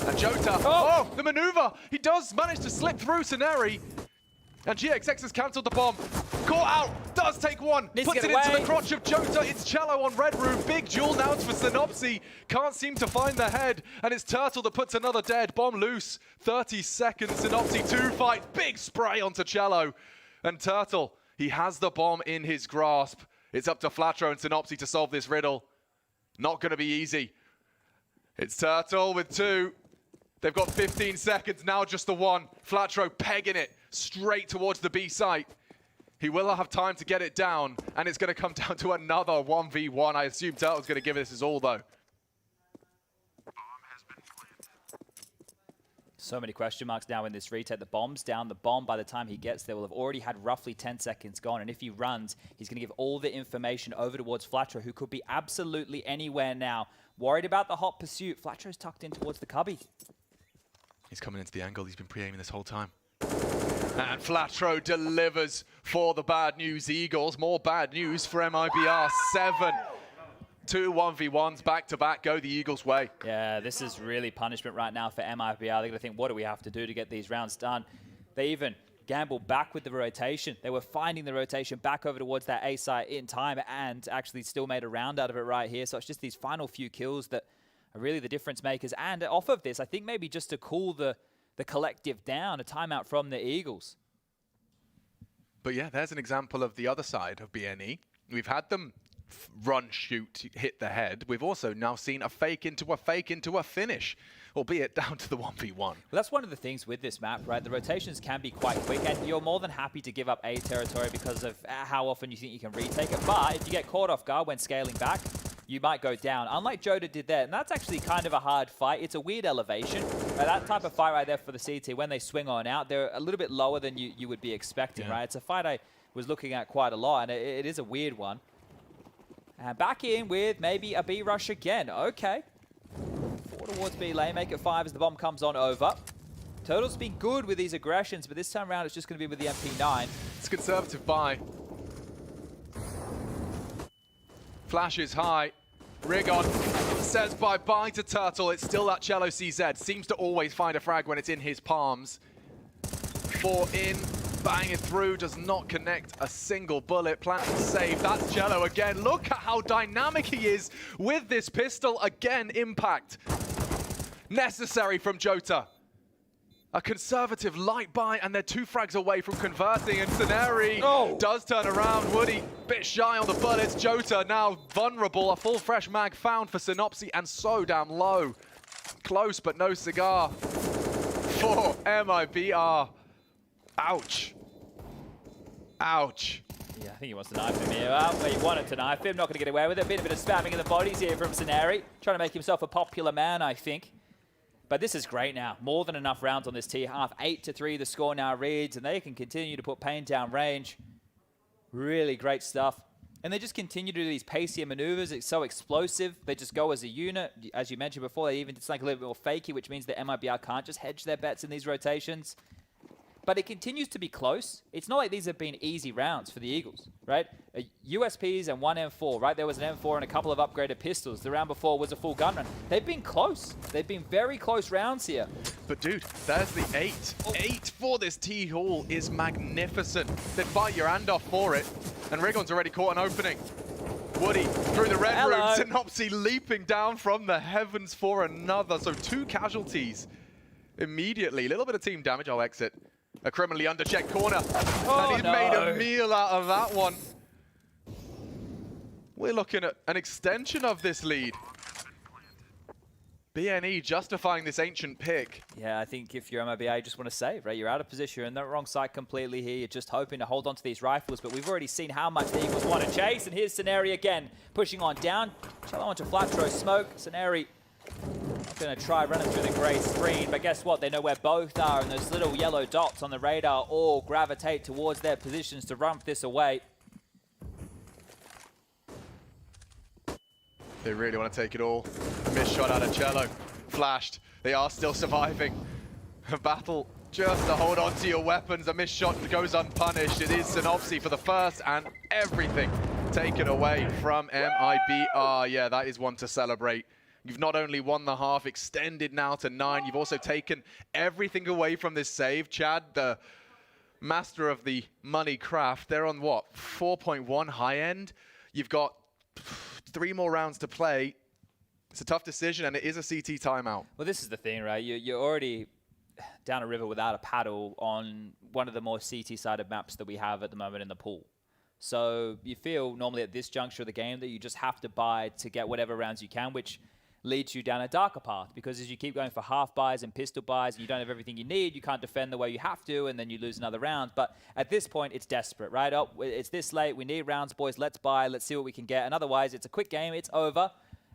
And Jota, oh, the maneuver. He does manage to slip through Scenery. And GXX has cancelled the bomb. Caught out, does take one. Needs to Puts get it into away. the crotch of Jota. It's Cello on Red Room. Big duel now for Synopsy. Can't seem to find the head. And it's Turtle that puts another dead. Bomb loose. 30 seconds. Synopsy 2 fights. Big spray onto Cello. And Turtle, he has the bomb in his grasp. It's up to Flatro and Synopsy to solve this riddle. Not going to be easy. It's Turtle with 2. They've got 15 seconds, now just the 1. Flatro pegging it straight towards the B site. He will have time to get it down, and it's going to come down to another 1v1. I assume Turtle's going to give this his all, though. So many question marks now in this retake. The bomb's down. The bomb, by the time he gets there, will have already had roughly 10 seconds gone. And if he runs, he's going to give all the information over towards Flatro, who could be absolutely anywhere now. Worried about the hot pursuit. Flatro's tucked in towards the cubby. He's coming into the angle. He's been pre-aiming this whole time. And Flatro delivers for the bad news Eagles. More bad news for MIBR. 7. 2 1v1s back-to-back go the Eagles' way. Yeah, this is really punishment right now for MIBR. They're going to think, what do we have to do to get these rounds done? They even gambled back with the rotation. They were finding the rotation back over towards that A site in time and actually still made a round out of it right here. So it's just these final few kills that are really the difference makers. And off of this, I think maybe just to cool the collective down, a timeout from the Eagles. But yeah, there's an example of the other side of BNE. We've had them run, shoot, hit the head. We've also now seen a fake into a finish, albeit down to the 1v1. Well, that's one of the things with this map, right? The rotations can be quite quick, and you're more than happy to give up A territory because of how often you think you can retake it. But if you get caught off guard when scaling back, you might go down, unlike Jota did there. And that's actually kind of a hard fight. It's a weird elevation. That type of fight right there for the CT, when they swing on out, they're a little bit lower than you would be expecting, right? It's a fight I was looking at quite a lot, and it is a weird one. And back in with maybe a B rush again. Okay. 4 towards B lane, make it 5 as the bomb comes on over. Turtle's been good with these aggressions, but this time around it's just going to be with the MP9. It's a conservative buy. Flash is high. Rigon says bye-bye to Turtle. It's still that Cello CZ. Seems to always find a frag when it's in his palms. 4 in, banging through, does not connect a single bullet. Planting save, that's Cello again. Look at how dynamic he is with this pistol. Again, impact. Necessary from Jota. A conservative light buy, and they're 2 frags away from converting, and Scenery does turn around. Woody, bit shy on the bullets. Jota now vulnerable. A full fresh mag found for Synopsy, and so damn low. Close, but no cigar for MIBR. Ouch. Ouch. Yeah, I think he wants to knife him here. Well, he wanted to knife him, not going to get away with it. Bit of spamming in the bodies here from Scenery. Trying to make himself a popular man, I think. But this is great now. More than enough rounds on this T-half. 8-3 the score now reads, and they can continue to put pain down range. Really great stuff. And they just continue to do these pacier maneuvers. It's so explosive. They just go as a unit. As you mentioned before, they even did something a little bit more fakey, which means that MIBR can't just hedge their bets in these rotations. But it continues to be close. It's not like these have been easy rounds for the Eagles, right? USPs and 1 M4, right? There was an M4 and a couple of upgraded pistols. The round before was a full gun run. They've been close. They've been very close rounds here. But dude, there's the 8. 8 for this T-Hall is magnificent. They'd bite your hand off for it. And Rigon's already caught an opening. Woody through the red room. Synopsy leaping down from the heavens for another. So 2 casualties immediately. A little bit of team damage. I'll exit. A criminally underchecked corner. And he's made a meal out of that one. We're looking at an extension of this lead. BNE justifying this ancient pick. Yeah, I think if you're MIBR, you just want to save, right? You're out of position. You're in the wrong side completely here. You're just hoping to hold on to these rifles, but we've already seen how much the Eagles want to chase. And here's Scenery again, pushing on down. Cello onto Flatro smoke. Scenery going to try running through the grey screen, but guess what? They know where both are, and those little yellow dots on the radar all gravitate towards their positions to run this away. They really want to take it all. Missed shot out of Cello. Flashed. They are still surviving. A battle just to hold on to your weapons. A missed shot goes unpunished. It is Synopsy for the first, and everything taken away from MIBR. Yeah, that is one to celebrate. You've not only won the half, extended now to 9, you've also taken everything away from this save. Chad, the master of the money craft, they're on what, 4.1 high end? You've got 3 more rounds to play. It's a tough decision, and it is a CT timeout. Well, this is the thing, right? You're already down a river without a paddle on one of the more CT-sided maps that we have at the moment in the pool. So you feel normally at this juncture of the game that you just have to buy to get whatever rounds you can, which leads you down a darker path, because as you keep going for half buys and pistol buys and you don't have everything you need, you can't defend the way you have to, and then you lose another round. But at this point, it's desperate, right? Oh, it's this late, we need rounds, boys, let's buy, let's see what we can get. And otherwise, it's a quick game, it's over,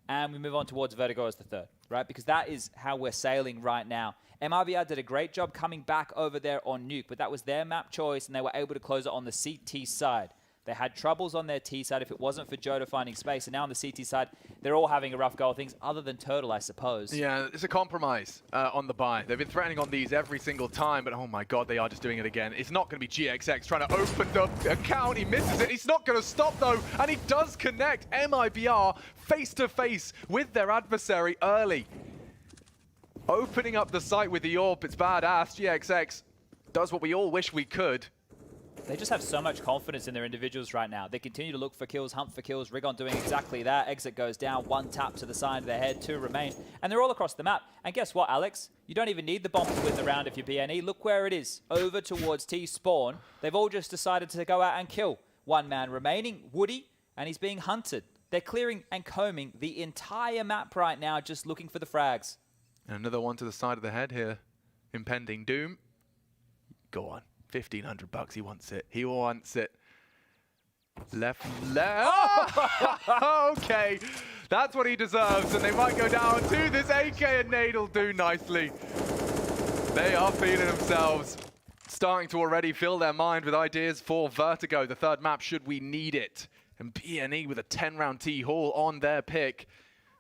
and we move on towards Vertigo as the third, right? Because that is how we're sailing right now. MIBR did a great job coming back over there on Nuke, but that was their map choice, and they were able to close it on the CT side. They had troubles on their T side if it wasn't for Jota finding space. And now on the CT side, they're all having a rough go of things, other than Turtle, I suppose. Yeah, it's a compromise on the buy. They've been threatening on these every single time, but oh my god, they are just doing it again. It's not going to be GXX trying to open the account. He misses it. He's not going to stop, though, and he does connect MIBR face-to-face with their adversary early. Opening up the site with the AWP, it's badass. GXX does what we all wish we could. They just have so much confidence in their individuals right now. They continue to look for kills, hunt for kills. Rigon doing exactly that. Exit goes down, 1 tap to the side of their head, 2 remain. And they're all across the map. And guess what, Alex? You don't even need the bomb to win the round if you're BNE. Look where it is, over towards T-spawn. They've all just decided to go out and kill. 1 man remaining, Woody, and he's being hunted. They're clearing and combing the entire map right now, just looking for the frags. Another one to the side of the head here. Impending doom. Go on. $1,500, he wants it. He wants it. Left. Oh! Okay, that's what he deserves, and they might go down to this AK, and Nade'll do nicely. They are feeling themselves, starting to already fill their mind with ideas for Vertigo, the third map, should we need it. And BNE with a 10-round T-haul on their pick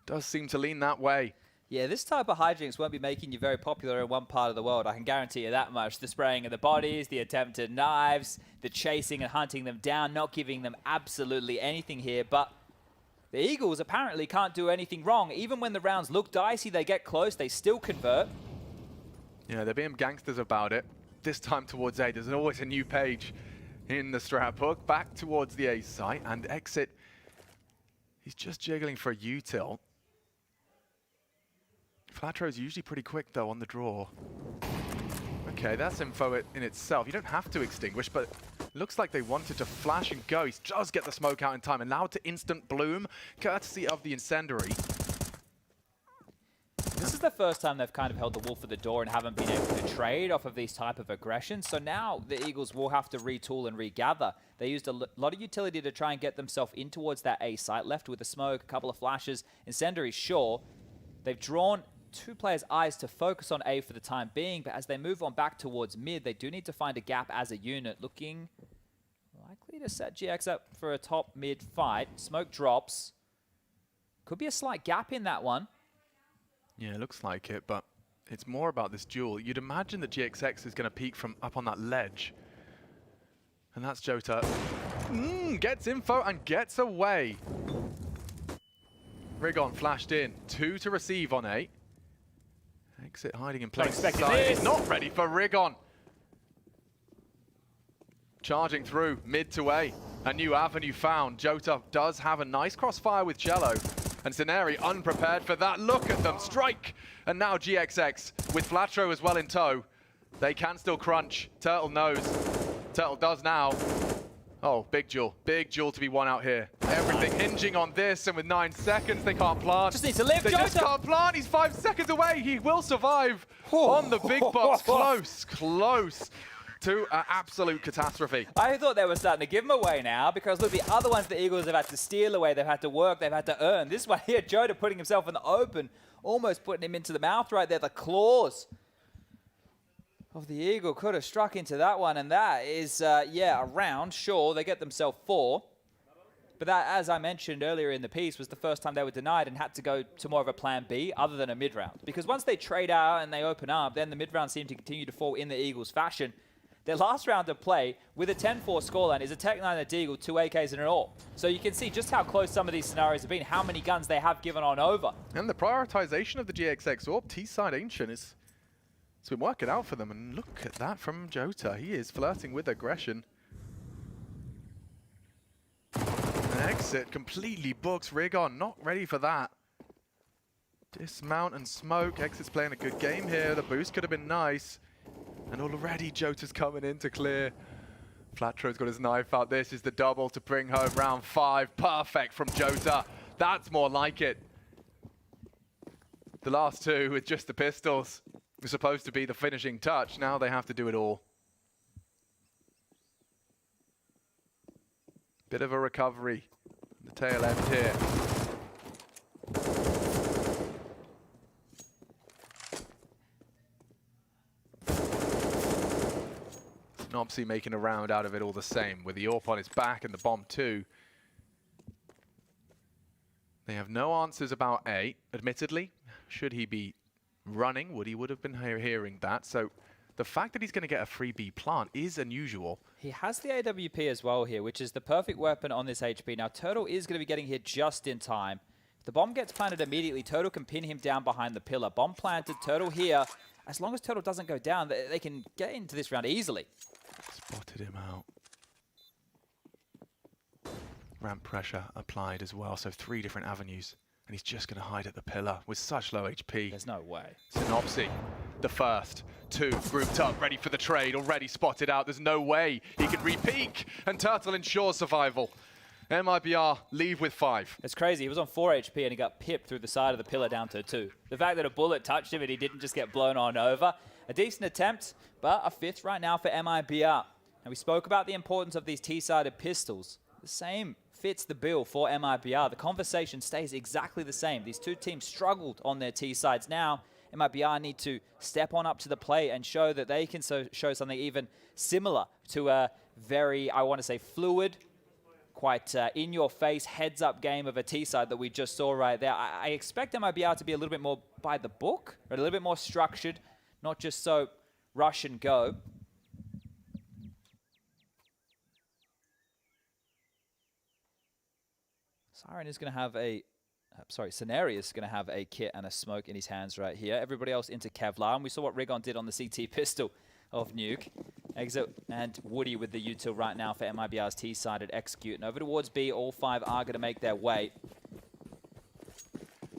does seem to lean that way. Yeah, this type of hijinks won't be making you very popular in one part of the world. I can guarantee you that much. The spraying of the bodies, the attempted knives, the chasing and hunting them down, not giving them absolutely anything here. But the Eagles apparently can't do anything wrong. Even when the rounds look dicey, they get close, they still convert. Yeah, they're being gangsters about it. This time towards A, there's always a new page in the strap hook. Back towards the A site, and Exit, he's just jiggling for a util. Flatro's usually pretty quick, though, on the draw. Okay, that's info in itself. You don't have to extinguish, but it looks like they wanted to flash and go. He does get the smoke out in time, allowed to instant bloom, courtesy of the incendiary. This is the first time they've kind of held the wolf at the door and haven't been able to trade off of these type of aggressions. So now the Eagles will have to retool and regather. They used a lot of utility to try and get themselves in towards that A site, left with a smoke, a couple of flashes. Incendiary, sure. They've drawn 2 players' eyes to focus on A for the time being, but as they move on back towards mid, they do need to find a gap as a unit, looking likely to set GX up for a top mid fight. Smoke drops. Could be a slight gap in that one. Yeah, it looks like it, but it's more about this duel. You'd imagine that GXX is going to peek from up on that ledge. And that's Jota. Gets info and gets away. Rigon flashed in. 2 to receive on A. Exit hiding in place. It's not ready for Rigon. Charging through mid to A. A new avenue found. Jota does have a nice crossfire with Cello. And Sceneri unprepared for that. Look at them strike. And now GXX with Flatro as well in tow. They can still crunch. Turtle knows. Turtle does now. Oh, big duel to be won out here. Everything hinging on this, and with 9 seconds, they can't plant. Just needs to live, They just can't plant. He's 5 seconds away. He will survive on the big box. Close to an absolute catastrophe. I thought they were starting to give him away now, because look, the other ones the Eagles have had to steal away, they've had to work, they've had to earn. This one here, Jota putting himself in the open, almost putting him into the mouth right there. The claws of the Eagle could have struck into that one, and that is, yeah, a round. Sure, they get themselves 4. But that, as I mentioned earlier in the piece, was the first time they were denied and had to go to more of a plan B other than a mid-round. Because once they trade out and they open up, then the mid-round seemed to continue to fall in the Eagles' fashion. Their last round of play with a 10-4 scoreline is a Tech 9, a Deagle, 2 AKs and an AWP. So you can see just how close some of these scenarios have been, how many guns they have given on over. And the prioritization of the GXX AWP, T-side Ancient, it's been working out for them. And look at that from Jota. He is flirting with aggression. An exit completely books Rigon, not ready for that. Dismount and smoke. Exit's playing a good game here. The boost could have been nice. And already Jota's coming in to clear. Flatro's got his knife out. This is the double to bring home round 5. Perfect from Jota. That's more like it. The last two with just the pistols were supposed to be the finishing touch. Now they have to do it all. Bit of a recovery. The tail end here. Nopsy making a round out of it all the same, with the AWP on his back and the bomb too. They have no answers about A, admittedly. Should he be running, Woody would have been hearing that. So the fact that he's going to get a free B plant is unusual. He has the AWP as well here, which is the perfect weapon on this HP. Now, Turtle is going to be getting here just in time. If the bomb gets planted immediately, Turtle can pin him down behind the pillar. Bomb planted, Turtle here. As long as Turtle doesn't go down, they can get into this round easily. Spotted him out. Ramp pressure applied as well, so 3 different avenues. And he's just going to hide at the pillar with such low HP. There's no way. Synopsy, the first. 2 grouped up, ready for the trade, already spotted out. There's no way he can re-peek, and Turtle ensures survival. MIBR leave with 5. It's crazy. He was on 4 HP and he got pipped through the side of the pillar down to 2. The fact that a bullet touched him and he didn't just get blown on over. A decent attempt, but a 5th right now for MIBR. And we spoke about the importance of these T-sided pistols. The same fits the bill for MIBR. The conversation stays exactly the same. These two teams struggled on their T-sides. Now, MIBR need to step on up to the plate and show that they can show something even similar to a very, I want to say, fluid, quite in-your-face, heads-up game of a T-side that we just saw right there. I expect MIBR to be a little bit more by the book, or a little bit more structured, not just so rush and go. Siren is going to have a, Scenario is going to have a kit and a smoke in his hands right here. Everybody else into Kevlar, and we saw what Rigon did on the CT pistol of Nuke. Exit and Woody with the util right now for MIBR's T-sided execute. And over towards B, all 5 are going to make their way.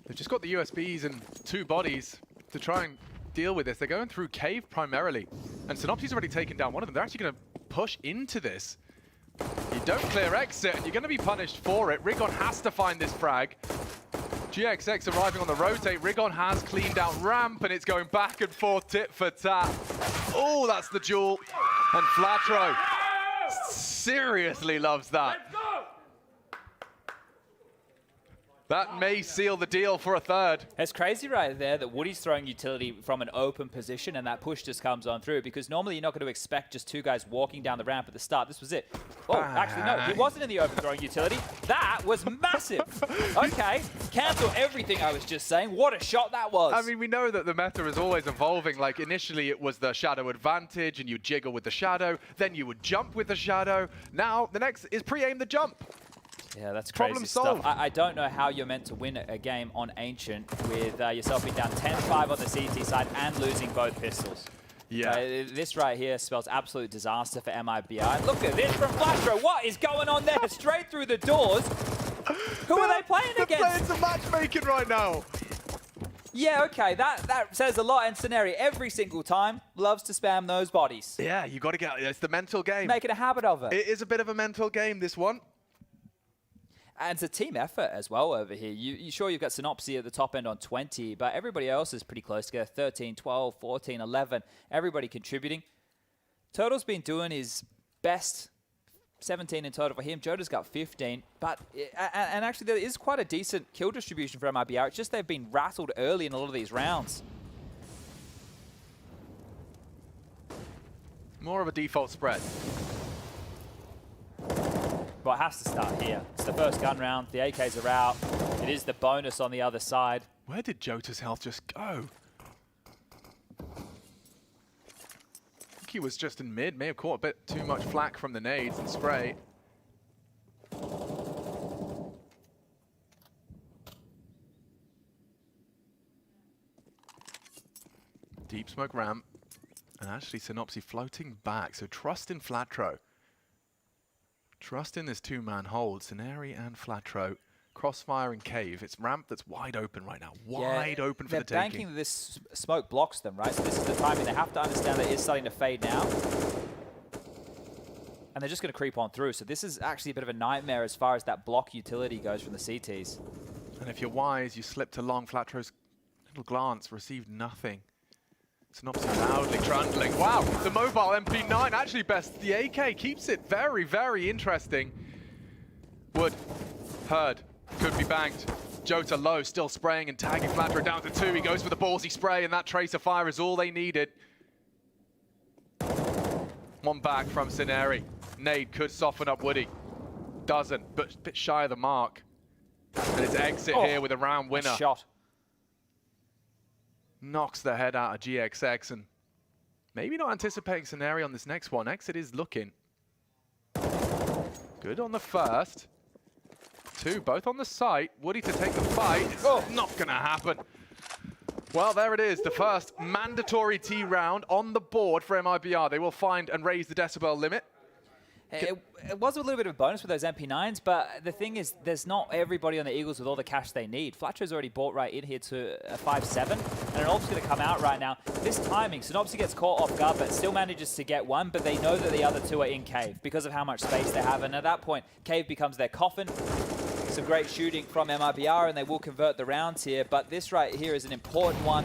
They've just got the USBs and 2 bodies to try and deal with this. They're going through cave primarily, and Synopsy's already taken down one of them. They're actually going to push into this. You don't clear exit, and you're going to be punished for it. Rigon has to find this frag. GXX arriving on the rotate. Rigon has cleaned out ramp, and it's going back and forth, tit for tat. Oh, that's the duel. And Flatro seriously loves that. That may seal the deal for a 3rd. It's crazy right there that Woody's throwing utility from an open position and that push just comes on through, because normally you're not going to expect just 2 guys walking down the ramp at the start. This was it. Oh, actually, no, he wasn't in the open throwing utility. That was massive. Okay, cancel everything I was just saying. What a shot that was. I mean, we know that the meta is always evolving. Like, initially it was the shadow advantage, and you jiggle with the shadow. Then you would jump with the shadow. Now, the next is pre-aim the jump. Yeah, that's crazy Problem stuff. solved. I don't know how you're meant to win a game on Ancient with yourself being down 10-5 on the CT side and losing both pistols. Yeah. This right here spells absolute disaster for MIBR. And look at this from Flashro. What is going on there? Straight through the doors. Who are they playing against? They're playing some matchmaking right now. Yeah, okay, that says a lot. And Scenario, every single time, loves to spam those bodies. Yeah, you got to get, it's the mental game. Make it a habit of it. It is a bit of a mental game, this one. And it's a team effort as well over here. You sure you've got Synopsy at the top end on 20, but everybody else is pretty close together. 13, 12, 14, 11. Everybody contributing. Turtle's been doing his best. 17 in total for him. Jota's got 15. But and actually, there is quite a decent kill distribution for MIBR. It's just they've been rattled early in a lot of these rounds. More of a default spread. Well, it has to start here. the first gun round. The AKs are out. It is the bonus on the other side. Where did Jota's health just go? I think he was just in mid. May have caught a bit too much flak from the nades and spray. Deep smoke ramp. And actually Synopsy floating back. So trust in Flatro. Trust in this two-man hold. Scenari and Flatro. Crossfire and cave. It's ramp that's wide open right now. Wide open for the taking. They're banking this smoke blocks them, right? So this is the timing. They have to understand that it is starting to fade now. And they're just going to creep on through. So this is actually a bit of a nightmare as far as that block utility goes from the CTs. And if you're wise, you slip to long. Flatro's little glance received nothing. Synopsy loudly trundling. Wow, the mobile MP9 actually best. The AK keeps it very, very interesting. Wood, heard, could be banked. Jota low, still spraying and tagging Flatro down to 2. He goes for the ballsy spray, and that tracer fire is all they needed. One back from Scenari. Nade could soften up Woody. Doesn't, but a bit shy of the mark. And his exit here with a round winner. Shot. Knocks the head out of GXX, and maybe not anticipating Scenari on this next one. Exit is looking good on the first. 2, both on the site. Woody to take the fight. It's not going to happen. Well, there it is. The first mandatory T round on the board for MIBR. They will find and raise the decibel limit. It was a little bit of a bonus with those MP9s, but the thing is, there's not everybody on the Eagles with all the cash they need. Flatro's already bought right in here to a 5-7, and an ult's going to come out right now. This timing, Synopsy gets caught off guard, but still manages to get one, but they know that the other 2 are in cave because of how much space they have, and at that point, cave becomes their coffin. Some great shooting from MIBR, and they will convert the rounds here, but this right here is an important one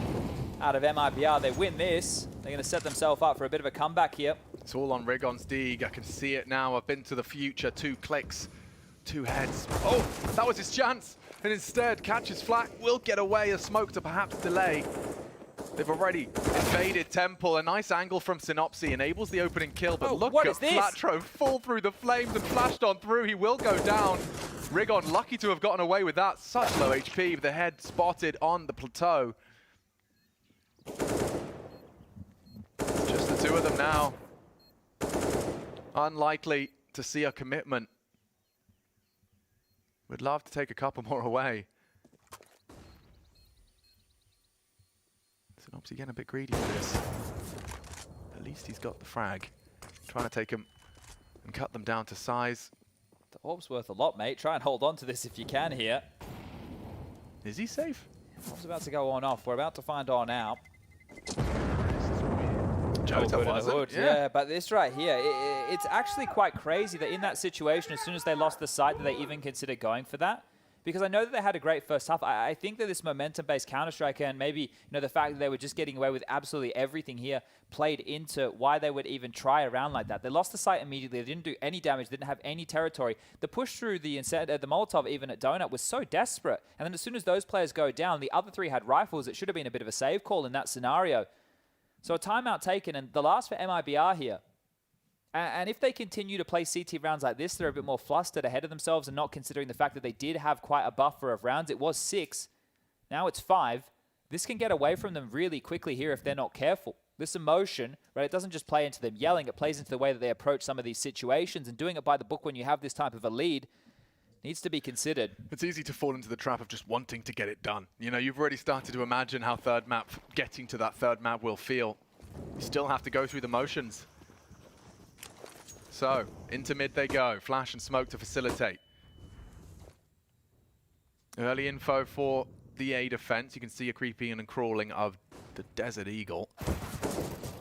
out of MIBR. They win this, they're going to set themselves up for a bit of a comeback here. It's all on Rigon's Deeg. I can see it now. I've been to the future. 2 clicks, 2 heads. Oh, that was his chance. And instead, catches flak, will get away. A smoke to perhaps delay. They've already invaded Temple. A nice angle from Synopsy enables the opening kill. But look at Flatro fall through the flames and flashed on through. He will go down. Rigon lucky to have gotten away with that. Such low HP. The head spotted on the plateau. Just the 2 of them now. Unlikely to see a commitment. Would love to take a couple more away. Synopsy getting a bit greedy for this. At least he's got the frag. Trying to take him and cut them down to size. The orb's worth a lot, mate. Try and hold on to this if you can here. Is he safe? Orb's about to go on off. We're about to find on out. Jota wasn't. Yeah, but this right here, it's actually quite crazy that in that situation, as soon as they lost the site, that they even considered going for that. Because I know that they had a great first half. I think that this momentum-based Counter-Strike and maybe the fact that they were just getting away with absolutely everything here played into why they would even try a round like that. They lost the site immediately. They didn't do any damage. They didn't have any territory. The push through the Molotov even at Donut was so desperate. And then as soon as those players go down, the other 3 had rifles. It should have been a bit of a save call in that scenario. So a timeout taken, and the last for MIBR here. And if they continue to play CT rounds like this, they're a bit more flustered ahead of themselves and not considering the fact that they did have quite a buffer of rounds. It was 6. Now it's 5. This can get away from them really quickly here if they're not careful. This emotion, right, it doesn't just play into them yelling. It plays into the way that they approach some of these situations. And doing it by the book when you have this type of a lead needs to be considered. It's easy to fall into the trap of just wanting to get it done. You know, you've already started to imagine how getting to that third map will feel. You still have to go through the motions. So, into mid they go. Flash and smoke to facilitate. Early info for the A defense. You can see a creeping and crawling of the Desert Eagle.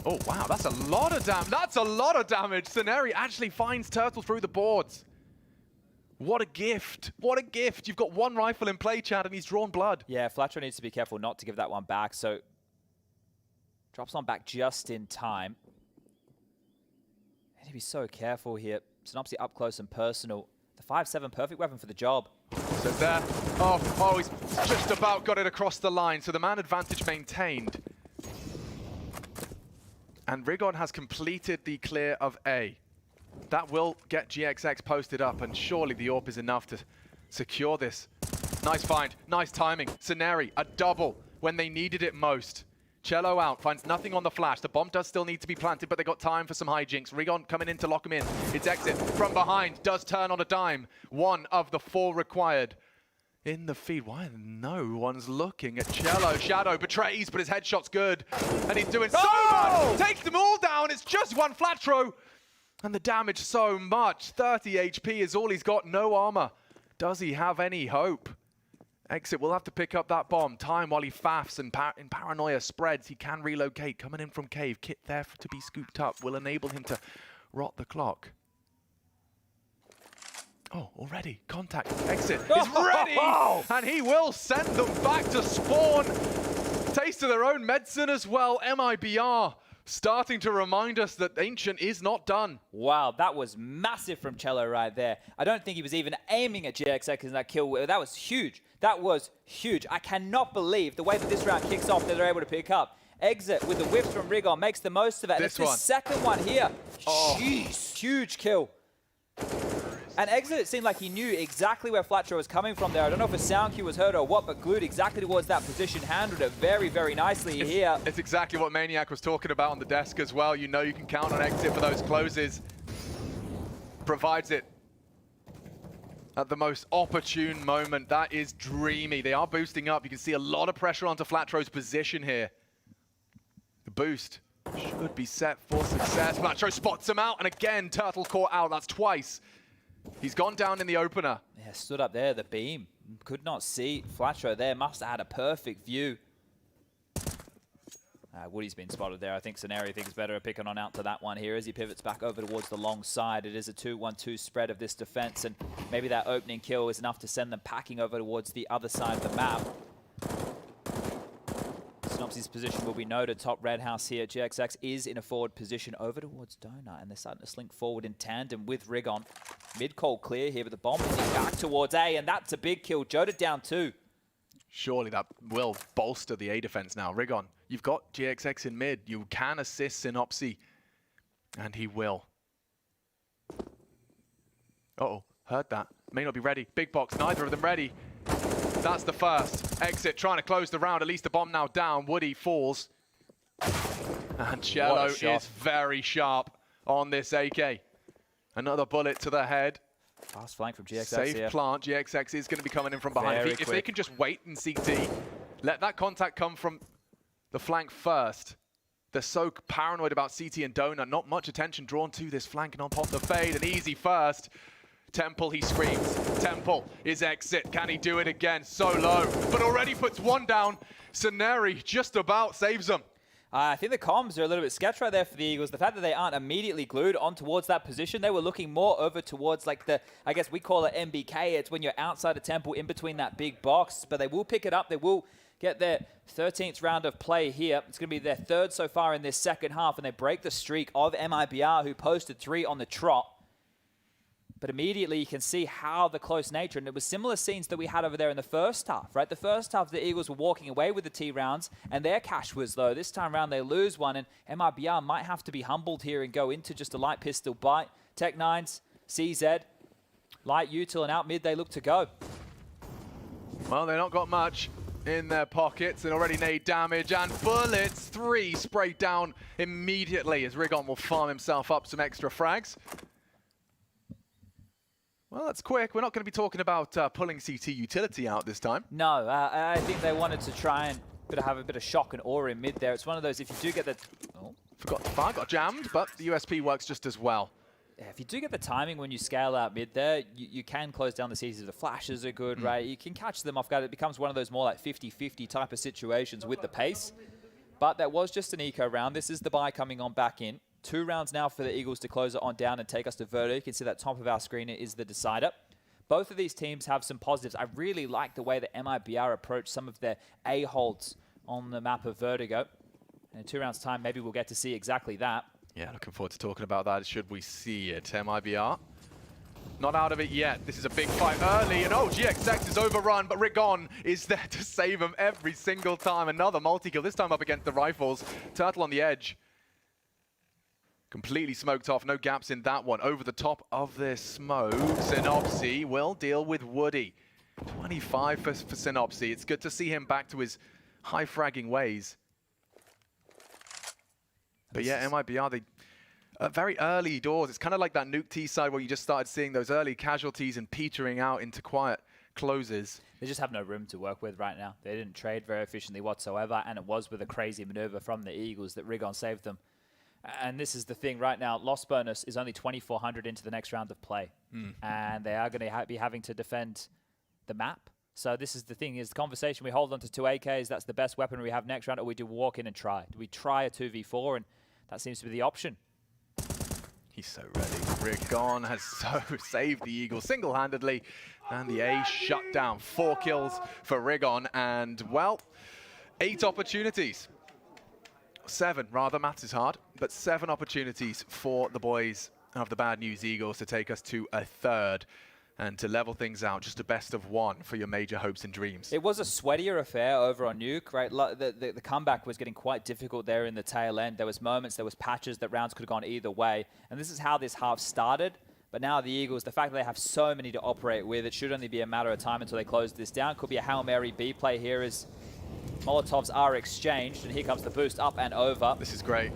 Oh, wow, that's a lot of damage. That's a lot of damage. Scenari actually finds Turtle through the boards. What a gift. What a gift. You've got 1 rifle in play, Chad, and he's drawn blood. Yeah, Flatro needs to be careful not to give that one back. So, drops on back just in time. Need to be so careful here. Synopsy up close and personal. The 5-7, perfect weapon for the job. So there. Oh, he's just about got it across the line. So the man advantage maintained. And Rigon has completed the clear of A. That will get GXX posted up, and surely the AWP is enough to secure this. Nice find, nice timing. Scenarii, a double when they needed it most. Cello out, finds nothing on the flash. The bomb does still need to be planted, but they got time for some hijinks. Rigon coming in to lock him in. It's exit from behind, does turn on a dime. 1 of the 4 required. In the feed, why no one's looking at Cello? Shadow betrays, but his headshot's good. And he's doing so much! Takes them all down, it's just one flat throw. And the damage so much. 30 HP is all he's got, no armor. Does he have any hope? Exit will have to pick up that bomb. Time while he faffs and in paranoia spreads. He can relocate. Coming in from cave. Kit there to be scooped up will enable him to rot the clock. Oh, already. Contact. Exit is ready. And he will send them back to spawn. Taste of their own medicine as well. MIBR starting to remind us that Ancient is not done. Wow, that was massive from Cello right there. I don't think he was even aiming at GXX in that kill. That was huge. That was huge. I cannot believe the way that this round kicks off that they're able to pick up. Exit with the whips from Rigon makes the most of it. And it's the second one here. Oh, jeez. Huge kill. And Exit, it seemed like he knew exactly where Flatcher was coming from there. I don't know if a sound cue was heard or what, but glued exactly towards that position, handled it very, very nicely here. It's exactly what Maniac was talking about on the desk as well. You know you can count on Exit for those closes. Provides it at the most opportune moment. That is dreamy. They are boosting up. You can see a lot of pressure onto Flatro's position here. The boost should be set for success. Flatro spots him out, and again, Turtle caught out. That's twice. He's gone down in the opener. Yeah, stood up there, the beam. Could not see Flatro there. Must have had a perfect view. Woody's been spotted there. I think Scenarii thinks better at picking on out to that one here as he pivots back over towards the long side. It is a 2-1-2 spread of this defense, and maybe that opening kill is enough to send them packing over towards the other side of the map. Synopsy's position will be noted. Top red house here. GXX is in a forward position over towards Donut, and they're starting to slink forward in tandem with Rigon. Mid-call clear here, but the bomb is back towards A, and that's a big kill. Jota down 2. Surely that will bolster the A defense now. Rigon, you've got GXX in mid. You can assist Synopsy, and he will. Uh-oh, heard that. May not be ready. Big box, neither of them ready. That's the first. Exit trying to close the round. At least the bomb now down. Woody falls. And Cello is very sharp on this AK. Another bullet to the head. Fast flank from GXX Safe here. plant. GXX is going to be coming in from behind. If they can just wait in CT, let that contact come from the flank first. They're so paranoid about CT and Donut. Not much attention drawn to this flank, and on pop the fade. An easy first. Temple, he screams. Temple is Exit. Can he do it again? So low, but already puts one down. Scenarii just about saves them. I think the comms are a little bit sketch right there for the Eagles. The fact that they aren't immediately glued on towards that position, they were looking more over towards like the, I guess we call it MBK. It's when you're outside of Temple in between that big box, but they will pick it up. They will get their 13th round of play here. It's going to be their 3rd so far in this second half, and they break the streak of MIBR, who posted 3 on the trot. But immediately you can see how the close nature, and it was similar scenes that we had over there in the first half, right? The first half, the Eagles were walking away with the T rounds, and their cash was low. This time around, they lose one, and MIBR might have to be humbled here and go into just a light pistol bite. Tech9s, CZ, light util, and out mid they look to go. Well, they've not got much in their pockets and already need damage, and bullets, 3 sprayed down immediately as Rigon will farm himself up some extra frags. Well, that's quick. We're not going to be talking about pulling CT utility out this time. No, I think they wanted to try and have a bit of shock and awe in mid there. It's one of those, if you do get the... Oh. Forgot the fire, got jammed, but the USP works just as well. Yeah, if you do get the timing when you scale out mid there, you can close down the CTs. The flashes are good, right? You can catch them off guard. It becomes one of those more like 50-50 type of situations with the pace. But that was just an eco round. This is the buy coming on back in. 2 rounds now for the Eagles to close it on down and take us to Verdo. You can see that top of our screen is the decider. Both of these teams have some positives. I really like the way that MIBR approached some of their A-holds on the map of Vertigo. In 2 rounds' time, maybe we'll get to see exactly that. Yeah, looking forward to talking about that. Should we see it? MIBR not out of it yet. This is a big fight early, and oh, GXX is overrun, but Rigon is there to save him every single time. Another multi-kill, this time up against the rifles. Turtle on the edge. Completely smoked off, no gaps in that one. Over the top of this smoke, Synopsy will deal with Woody. 25 for Synopsy. It's good to see him back to his high fragging ways. But yeah, MIBR, they very early doors. It's kind of like that Nuke T side where you just started seeing those early casualties and petering out into quiet closes. They just have no room to work with right now. They didn't trade very efficiently whatsoever, and it was with a crazy maneuver from the Eagles that Rigon saved them. And this is the thing right now. Loss bonus is only 2,400 into the next round of play. And they are going to be having to defend the map. So this is the thing, is the conversation. We hold on to 2 AKs. That's the best weapon we have next round, or we do walk in and try. Do we try a 2v4? And that seems to be the option. He's so ready. Rigon has so saved the Eagles single-handedly. And the A shut down. 4 kills for Rigon. And, well, 8 opportunities. 7, rather. Maths is hard. But 7 opportunities for the boys of the Bad News Eagles to take us to a third. And to level things out, just a best of 1 for your major hopes and dreams. It was a sweatier affair over on Nuke, right? The comeback was getting quite difficult there in the tail end. There was moments, there was patches that rounds could have gone either way. And this is how this half started. But now the Eagles, the fact that they have so many to operate with, it should only be a matter of time until they close this down. Could be a Hail Mary B play here as Molotovs are exchanged. And here comes the boost up and over. This is great.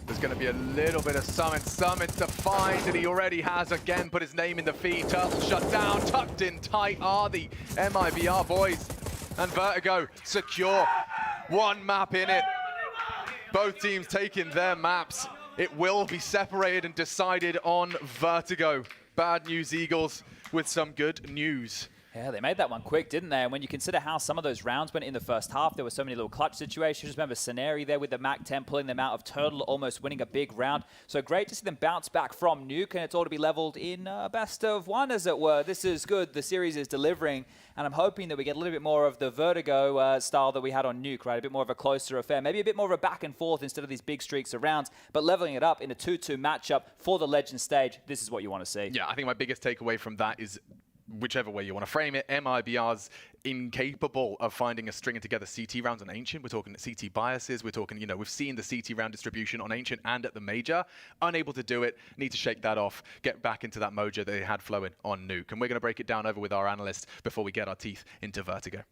There's going to be a little bit of Summit to find, and he already has again put his name in the feed. Turtle shut down, tucked in tight are the MIBR boys. And Vertigo secure. 1 map in it. Both teams taking their maps. It will be separated and decided on Vertigo. Bad News Eagles with some good news. Yeah, they made that one quick, didn't they? And when you consider how some of those rounds went in the first half, there were so many little clutch situations. Remember Scenarii there with the MAC-10 pulling them out of Turtle, almost winning a big round. So great to see them bounce back from Nuke, and it's all to be leveled in best of 1, as it were. This is good. The series is delivering, and I'm hoping that we get a little bit more of the Vertigo style that we had on Nuke, right? A bit more of a closer affair. Maybe a bit more of a back and forth instead of these big streaks of rounds, but leveling it up in a 2-2 matchup for the Legend stage. This is what you want to see. Yeah, I think my biggest takeaway from that is, whichever way you want to frame it, MIBR's incapable of finding a stringing together CT rounds on Ancient. We're talking CT biases. We're talking, we've seen the CT round distribution on Ancient and at the Major. Unable to do it. Need to shake that off. Get back into that mojo that they had flowing on Nuke. And we're going to break it down over with our analyst before we get our teeth into Vertigo.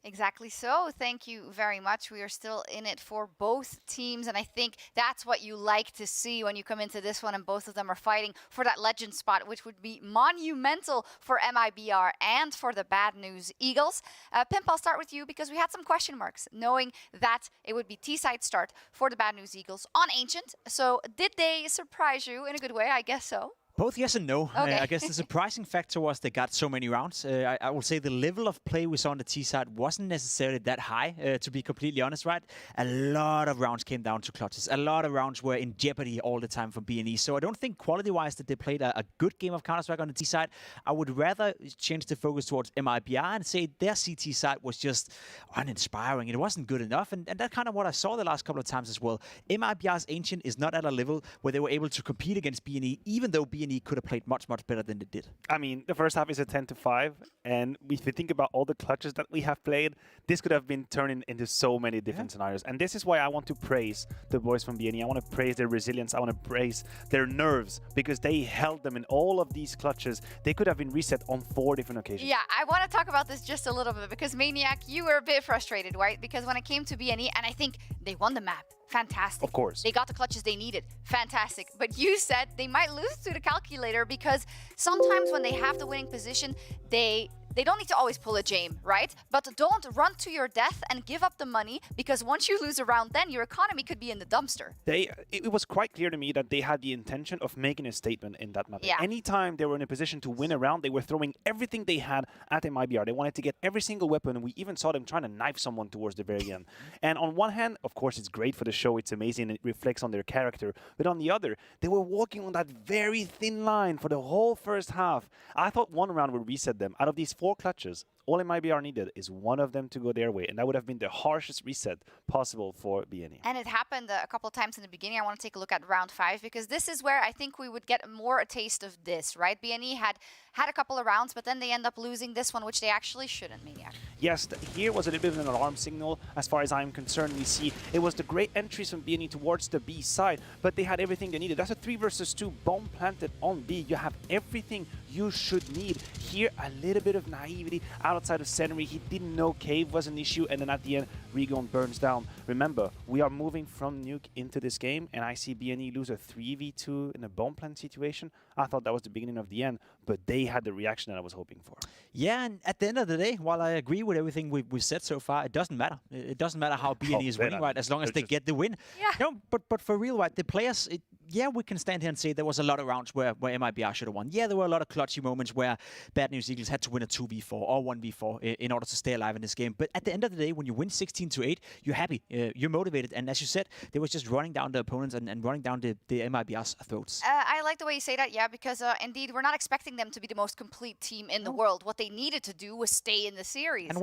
Exactly so. Thank you very much. We are still in it for both teams, and I think that's what you like to see when you come into this one, and both of them are fighting for that legend spot, which would be monumental for MIBR and for the Bad News Eagles. Pimp, I'll start with you because we had some question marks, knowing that it would be T-side start for the Bad News Eagles on Ancient. So did they surprise you in a good way? I guess so. Both yes and no. Okay. I guess the surprising factor was they got so many rounds. I will say the level of play we saw on the T side wasn't necessarily that high, to be completely honest, right? A lot of rounds came down to clutches. A lot of rounds were in jeopardy all the time from BNE. So I don't think quality-wise that they played a good game of Counter-Strike on the T side. I would rather change the focus towards MIBR and say their CT side was just uninspiring. It wasn't good enough. And that's kind of what I saw the last couple of times as well. MIBR's Ancient is not at a level where they were able to compete against BNE, even though BNE could have played much, much better than they did. I mean, the first half is a 10-5, and if you think about all the clutches that we have played, this could have been turning into so many different scenarios. And this is why I want to praise the boys from BNE. I want to praise their resilience. I want to praise their nerves, because they held them in all of these clutches. They could have been reset on 4 different occasions. Yeah, I want to talk about this just a little bit, because Maniac, you were a bit frustrated, right? Because when it came to BNE, and I think they won the map. Fantastic. Of course. They got the clutches they needed. Fantastic. But you said they might lose to the calculator because sometimes when they have the winning position, they don't need to always pull a Jame, right? But don't run to your death and give up the money, because once you lose a round, then your economy could be in the dumpster. It was quite clear to me that they had the intention of making a statement in that map. Yeah. Anytime they were in a position to win a round, they were throwing everything they had at MIBR. They wanted to get every single weapon, and we even saw them trying to knife someone towards the very end. And on one hand, of course, it's great for the show. It's amazing. It reflects on their character. But on the other, they were walking on that very thin line for the whole first half. I thought one round would reset them. Out of these 4 clutches, All MIBR needed is one of them to go their way, and that would have been the harshest reset possible for BNE. And it happened a couple of times in the beginning. I want to take a look at round 5 because this is where I think we would get more a taste of this, right? BNE had a couple of rounds, but then they end up losing this one, which they actually shouldn't, Maniac. Yes, here was a little bit of an alarm signal as far as I'm concerned. We see it was the great entries from BNE towards the B side, but they had everything they needed. That's a 3 versus 2 bomb planted on B. You have everything you should need. Here, a little bit of naivety outside of Senri. He didn't know Cave was an issue, and then at the end, Regon burns down. Remember, we are moving from Nuke into this game, and I see BNE lose a 3v2 in a bomb plant situation. I thought that was the beginning of the end, but they had the reaction that I was hoping for. Yeah, and at the end of the day, while I agree with everything we've said so far, it doesn't matter. It doesn't matter how BNE is winning, right? As long as they get the win. Yeah. No, but for real, right? The players, yeah, we can stand here and say there was a lot of rounds where MIBR should have won. Yeah, there were a lot of clutchy moments where Bad News Eagles had to win a 2v4 or 1v4 in order to stay alive in this game. But at the end of the day, when you win 16-8, you're happy, you're motivated, and as you said, they was just running down the opponents and running down the MIBR's throats. I like the way you say that, yeah, because indeed we're not expecting them to be the most complete team in the world. What they needed to do was stay in the series and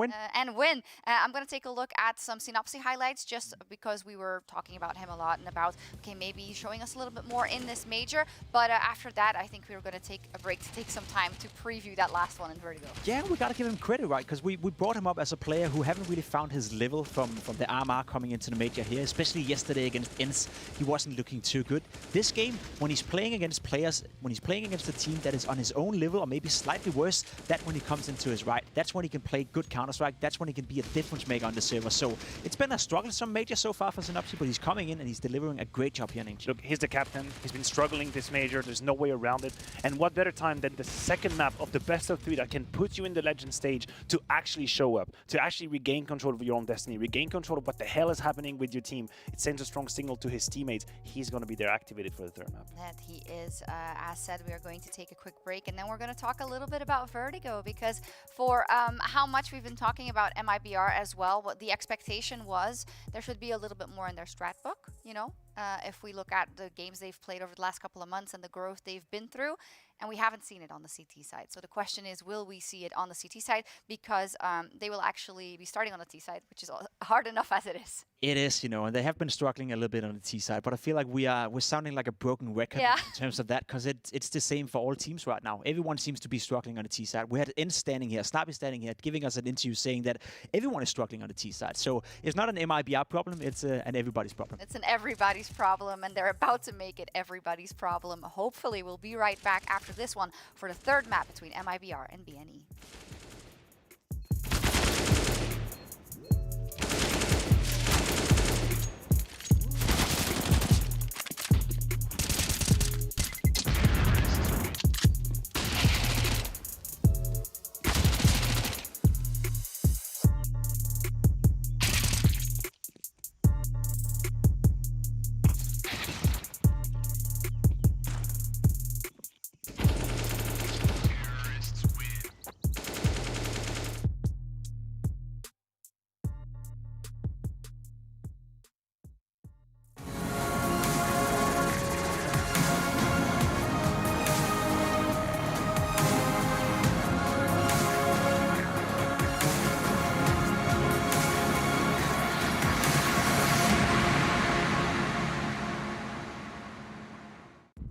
win. I'm going to take a look at some Synopsy highlights just because we were talking about him a lot and about, okay, maybe showing us a little bit more in this major. But after that, I think we were going to take a break to take some time to preview that last one in Vertigo. Yeah, we got to give him credit, right? Because we brought him up as a player who haven't really found his level from the RMR coming into the major here, especially yesterday against ENCE. He wasn't looking too good. This game, when he's playing against players, when he's playing against a team that is on his own level or maybe slightly worse, that's when he comes into his right. That's when he can play good Counter-Strike. That's when he can be a difference maker on the server. So it's been a strugglesome major so far for Synopsy, but he's coming in and he's delivering a great job here in Ancient. Look, he's the captain. He's been struggling this major. There's no way around it. And what better time than the second map of the best of 3 that can put you in the legend stage to actually show up, to actually regain control of your own destiny, regain control of what the hell is happening with your team. It sends a strong signal to his teammates. He's going to be there activated for the third map. That he is. As said, we are going to take a quick break and then we're going to talk a little bit about Vertigo because for how much we've been talking about MIBR as well, what the expectation was, there should be a little bit more in their strat book, you know, if we look at the games they've played over the last couple of months and the growth they've been through. And we haven't seen it on the CT side. So the question is, will we see it on the CT side? Because they will actually be starting on the T side, which is hard enough as it is. It is, you know, and they have been struggling a little bit on the T side, but I feel like we're sounding like a broken record in terms of that, because it's the same for all teams right now. Everyone seems to be struggling on the T side. We had ENCE standing here, Snappy standing here, giving us an interview saying that everyone is struggling on the T side. So it's not an MIBR problem, it's an everybody's problem. It's an everybody's problem, and they're about to make it everybody's problem. Hopefully, we'll be right back after this one for the third map between MIBR and BNE.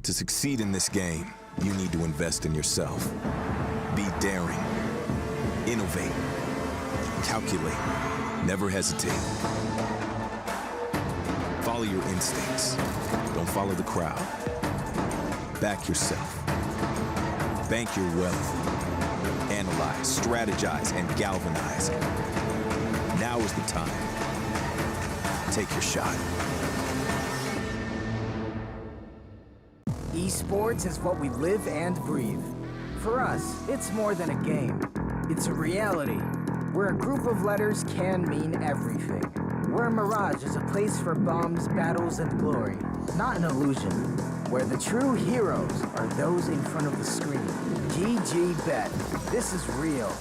To succeed in this game, you need to invest in yourself. Be daring. Innovate. Calculate. Never hesitate. Follow your instincts. Don't follow the crowd. Back yourself. Bank your wealth. Analyze, strategize, and galvanize. Now is the time. Take your shot. Esports is what we live and breathe. For us, it's more than a game. It's a reality, where a group of letters can mean everything. Where Mirage is a place for bombs, battles, and glory, not an illusion. Where the true heroes are those in front of the screen. GG Bet. This is real.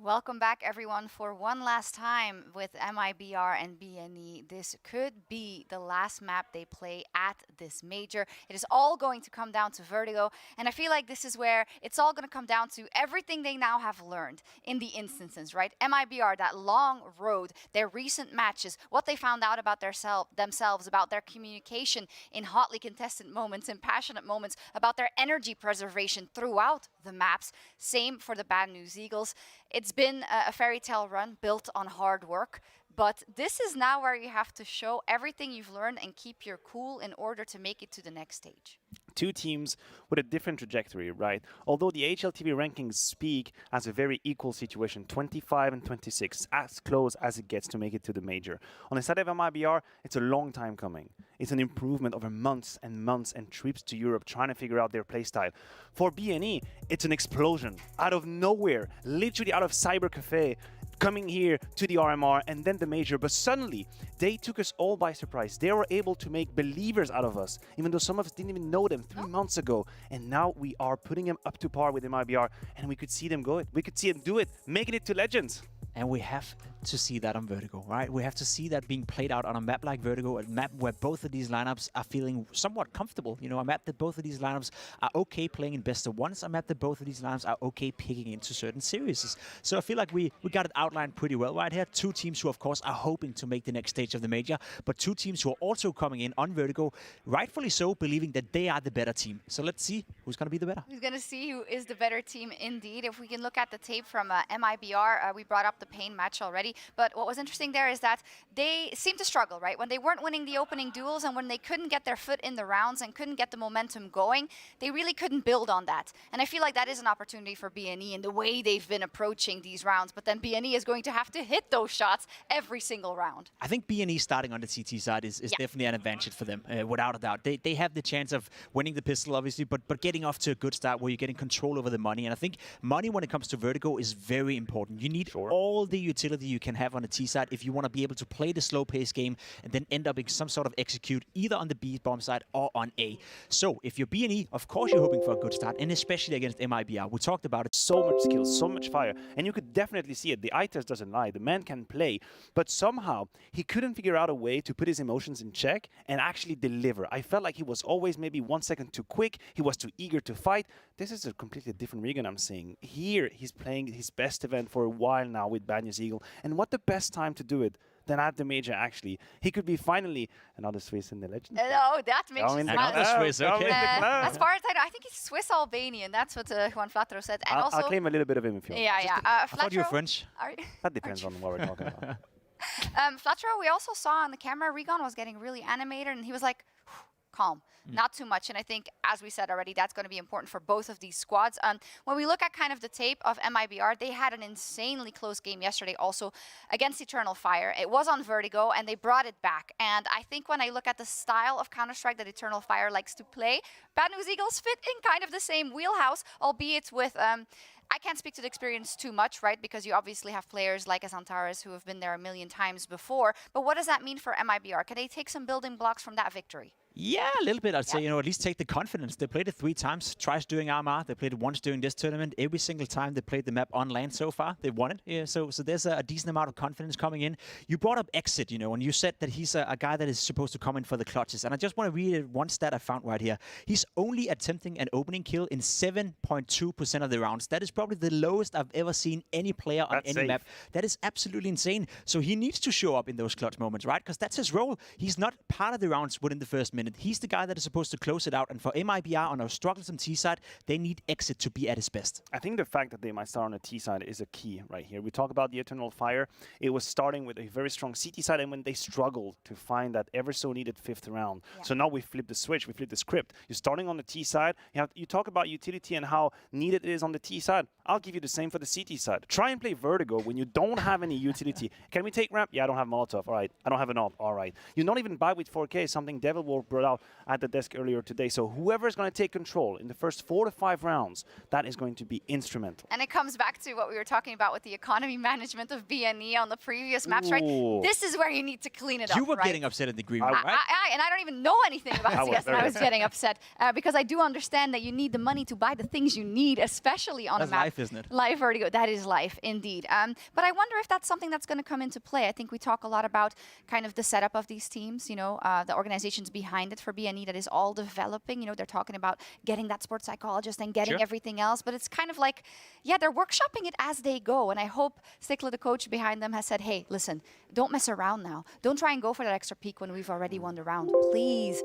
Welcome back, everyone, for one last time with MIBR and BNE. This could be the last map they play at this major. It is all going to come down to Vertigo, and I feel like this is where it's all going to come down to everything they now have learned in the instances, right? MIBR, that long road, their recent matches, what they found out about themselves, about their communication in hotly contested moments, in passionate moments, about their energy preservation throughout the maps. Same for the Bad News Eagles. It's been a fairy tale run built on hard work, but this is now where you have to show everything you've learned and keep your cool in order to make it to the next stage. Two teams with a different trajectory, right? Although the HLTV rankings speak as a very equal situation, 25 and 26, as close as it gets to make it to the major. On the side of MIBR, it's a long time coming. It's an improvement over months and trips to Europe trying to figure out their playstyle. For BNE, it's an explosion out of nowhere, literally out of Cyber Cafe, coming here to the RMR and then the major, but suddenly they took us all by surprise. They were able to make believers out of us, even though some of us didn't even know them 3 months ago. And now we are putting them up to par with MIBR, and we could see them go it. We could see them do it, making it to Legends. And we have to see that on Vertigo, right? We have to see that being played out on a map like Vertigo, a map where both of these lineups are feeling somewhat comfortable. You know, a map that both of these lineups are okay playing in best of ones, a map that both of these lineups are okay picking into certain series. So I feel like we got it outlined pretty well right here. Two teams who, of course, are hoping to make the next stage of the major, but two teams who are also coming in on Vertigo, rightfully so, believing that they are the better team. So let's see who's going to be the better. Who's going to see who is the better team indeed. If we can look at the tape from MIBR, we brought up the Pain match already, but what was interesting there is that they seemed to struggle, right? When they weren't winning the opening duels and when they couldn't get their foot in the rounds and couldn't get the momentum going, they really couldn't build on that. And I feel like that is an opportunity for BNE in the way they've been approaching these rounds, but then BNE is going to have to hit those shots every single round. I think BNE starting on the CT side is definitely an advantage for them, without a doubt. They have the chance of winning the pistol, obviously, but getting off to a good start where you're getting control over the money. And I think money when it comes to Vertigo is very important. You need all the utility you can have on the T side if you want to be able to play the slow-paced game and then end up in some sort of execute either on the B bomb side or on A. So if you're BNE, of course you're hoping for a good start, and especially against MIBR. We talked about it. So much skill, so much fire, and you could definitely see it. The eye test doesn't lie. The man can play, but somehow he couldn't figure out a way to put his emotions in check and actually deliver. I felt like he was always maybe 1 second too quick. He was too eager to fight. This is a completely different Regan I'm seeing. Here, he's playing his best event for a while now with Bad News Eagle, and what the best time to do it than at the major, actually. He could be finally another Swiss in the legend. No, that makes you another Swiss, okay. As far as I know, I think he's Swiss-Albanian. That's what Juan Flatro said. And I'll claim a little bit of him if you want. Yeah. I thought you were French. That depends on what we're talking about. Flatro, we also saw on the camera, Regan was getting really animated, and he was like, calm. Not too much, and I think, as we said already, that's going to be important for both of these squads. When we look at kind of the tape of MIBR, they had an insanely close game yesterday also against Eternal Fire. It was on Vertigo, and they brought it back. And I think when I look at the style of Counter-Strike that Eternal Fire likes to play, Bad News Eagles fit in kind of the same wheelhouse, albeit with... I can't speak to the experience too much, right? Because you obviously have players like Azantares who have been there a million times before. But what does that mean for MIBR? Can they take some building blocks from that victory? Yeah, a little bit. I'd say, at least take the confidence. They played it 3 times, twice during RMR. They played it once during this tournament. Every single time they played the map on land so far, they won it. Yeah, so there's a decent amount of confidence coming in. You brought up Exit, and you said that he's a guy that is supposed to come in for the clutches. And I just want to read one stat I found right here. He's only attempting an opening kill in 7.2% of the rounds. That is probably the lowest I've ever seen any player on any map. That is absolutely insane. So he needs to show up in those clutch moments, right? Because that's his role. He's not part of the rounds within the first minute. He's the guy that is supposed to close it out. And for MIBR on our struggles on T side, they need Exit to be at his best. I think the fact that they might start on the T side is a key right here. We talk about the Eternal Fire. It was starting with a very strong CT side, and when they struggled to find that ever so needed 5th round. Yeah. So now we flip the switch, we flip the script. You're starting on the T side. You talk about utility and how needed it is on the T side. I'll give you the same for the CT side. Try and play Vertigo when you don't have any utility. Can we take ramp? Yeah, I don't have Molotov. All right. I don't have an op. All right. You're not even buy with 4K, something Devil will brought out at the desk earlier today. So whoever is going to take control in the first 4 to 5 rounds, that is going to be instrumental. And it comes back to what we were talking about with the economy management of BNE on the previous maps, right? This is where you need to clean it up, You were right? getting upset in the green room, right? And I don't even know anything about CS, and I was getting upset because I do understand that you need the money to buy the things you need, especially on That's a map. life, isn't it? Life Vertigo, that is life, indeed. But I wonder if that's something that's going to come into play. I think we talk a lot about kind of the setup of these teams, you know, the organizations behind it for BNE that is all developing. You know, they're talking about getting that sports psychologist and getting everything else. But it's kind of like, yeah, they're workshopping it as they go. And I hope Stickler, the coach behind them, has said, hey, listen, don't mess around now. Don't try and go for that extra peak when we've already won the round. Please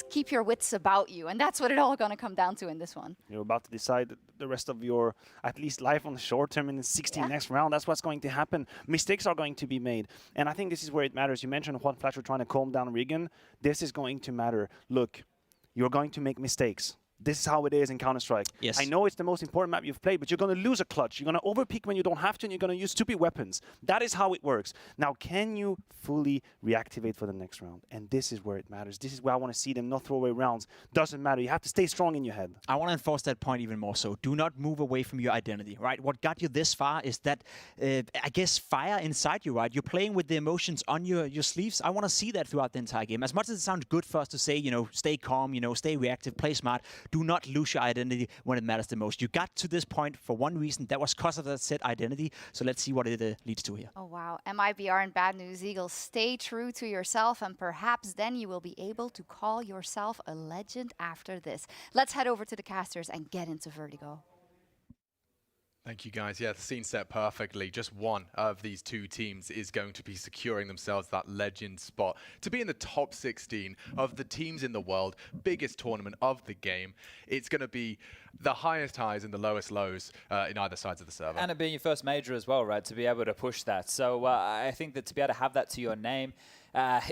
keep your wits about you. And that's what it all going to come down to in this one. You're about to decide the rest of your, at least life on the short term in the 16 next round. That's what's going to happen. Mistakes are going to be made. And I think this is where it matters. You mentioned Juan Fletcher trying to calm down Regan. This is going to matter. Look, you're going to make mistakes. This is how it is in Counter-Strike. Yes. I know it's the most important map you've played, but you're going to lose a clutch. You're going to overpeak when you don't have to, and you're going to use stupid weapons. That is how it works. Now, can you fully reactivate for the next round? And this is where it matters. This is where I want to see them not throw away rounds. Doesn't matter. You have to stay strong in your head. I want to enforce that point even more so. Do not move away from your identity, right? What got you this far is that, I guess, fire inside you, right? You're playing with the emotions on your sleeves. I want to see that throughout the entire game. As much as it sounds good for us to say, you know, stay calm, you know, stay reactive, play smart, do not lose your identity when it matters the most. You got to this point for one reason. That was because of that set identity. So let's see what it leads to here. Oh, wow. MIBR and Bad News Eagles, stay true to yourself, and perhaps then you will be able to call yourself a legend after this. Let's head over to the casters and get into Vertigo. Thank you, guys. Yeah, the scene set perfectly. Just one of these two teams is going to be securing themselves that legend spot to be in the top 16 of the teams in the world, biggest tournament of the game. It's going to be the highest highs and the lowest lows in either sides of the server. And it being your first major as well, right, to be able to push that. So I think that to be able to have that to your name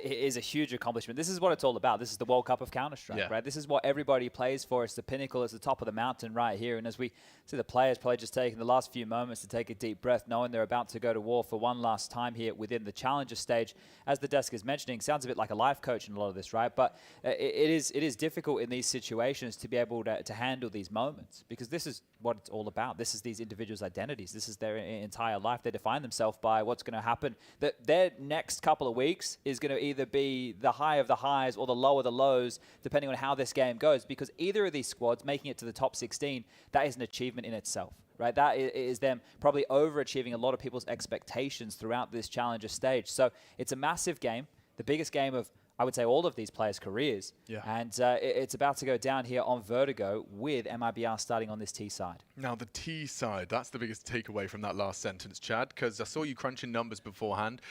is a huge accomplishment. This is what it's all about. This is the World Cup of Counter-Strike, right? This is what everybody plays for. It's the pinnacle. It's the top of the mountain right here. And as we see the players probably just taking the last few moments to take a deep breath, knowing they're about to go to war for one last time here within the Challenger stage. As the desk is mentioning, sounds a bit like a life coach in a lot of this, right? But it is difficult in these situations to be able to handle these moments, because this is what it's all about. This is these individuals' identities. This is their entire life. They define themselves by what's going to happen. Their next couple of weeks is going to either be the high of the highs or the low of the lows, depending on how this game goes, because either of these squads making it to the top 16, that is an achievement in itself, right? That is them probably overachieving a lot of people's expectations throughout this Challenger stage. So it's a massive game, the biggest game of, I would say, all of these players' careers. Yeah. And it's about to go down here on Vertigo with MIBR starting on this T side. Now, the T side, that's the biggest takeaway from that last sentence, Chad, because I saw you crunching numbers beforehand,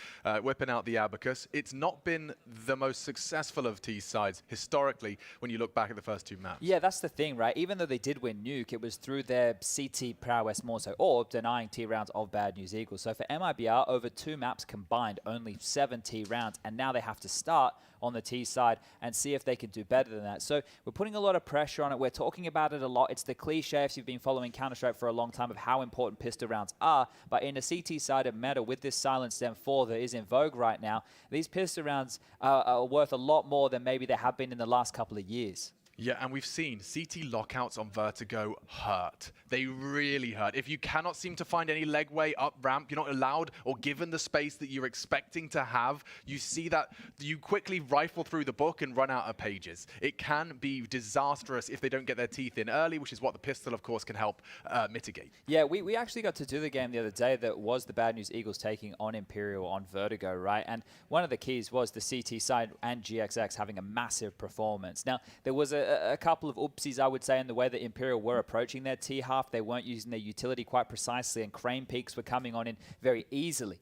whipping out the abacus. It's not been the most successful of T sides historically when you look back at the first two maps. Yeah, that's the thing, right? Even though they did win Nuke, it was through their CT prowess more so, or denying T rounds of Bad News Eagles. So for MIBR, over 2 maps combined, only 7 T rounds, and now they have to start on the T side and see if they can do better than that. So we're putting a lot of pressure on it. We're talking about it a lot. It's the cliche, if you've been following Counter-Strike for a long time, of how important pistol rounds are. But in the CT side of meta, with this Silence Dem 4 that is in vogue right now, these pistol rounds are worth a lot more than maybe they have been in the last couple of years. Yeah, and we've seen CT lockouts on Vertigo hurt. They really hurt. If you cannot seem to find any legway up ramp, you're not allowed or given the space that you're expecting to have, you see that you quickly rifle through the book and run out of pages. It can be disastrous if they don't get their teeth in early, which is what the pistol, of course, can help mitigate. Yeah, we actually got to do the game the other day that was the Bad News Eagles taking on Imperial on Vertigo, right? And one of the keys was the CT side and GXX having a massive performance. Now, there was a couple of oopsies, I would say, in the way that Imperial were approaching their T half. They weren't using their utility quite precisely, and Crane peaks were coming on in very easily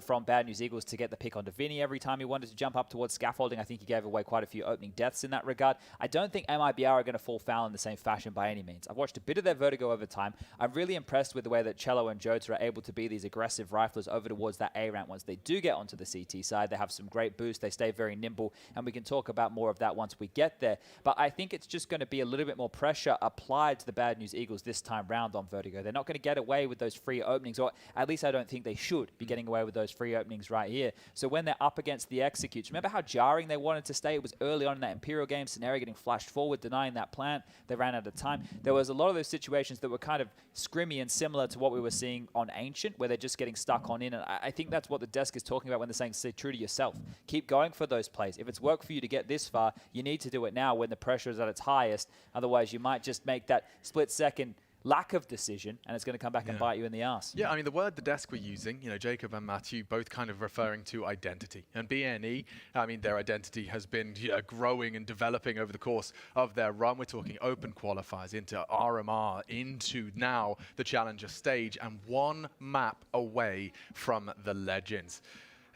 from Bad News Eagles to get the pick onto Vinny every time he wanted to jump up towards scaffolding. I think he gave away quite a few opening deaths in that regard. I don't think MIBR are going to fall foul in the same fashion by any means. I've watched a bit of their Vertigo over time. I'm really impressed with the way that Cello and Jota are able to be these aggressive riflers over towards that A ramp once they do get onto the CT side. They have some great boosts. They stay very nimble, and we can talk about more of that once we get there. But I think it's just going to be a little bit more pressure applied to the Bad News Eagles this time round on Vertigo. They're not going to get away with those free openings, or at least I don't think they should be getting away away with those free openings right here. So when they're up against the executes, remember how jarring they wanted to stay? It was early on in that Imperial game, scenario getting flashed forward, denying that plant. They ran out of time. There was a lot of those situations that were kind of scrimmy and similar to what we were seeing on Ancient, where they're just getting stuck on in. And I think that's what the desk is talking about when they're saying stay true to yourself. Keep going for those plays. If it's worked for you to get this far, you need to do it now when the pressure is at its highest. Otherwise, you might just make that split-second lack of decision, and it's going to come back and bite you in the ass. Yeah, I mean, the word the desk were using, you know, Jacob and Matthew, both kind of referring to identity. And BNE, I mean, their identity has been growing and developing over the course of their run. We're talking open qualifiers into RMR, into now the Challenger stage, and one map away from the Legends.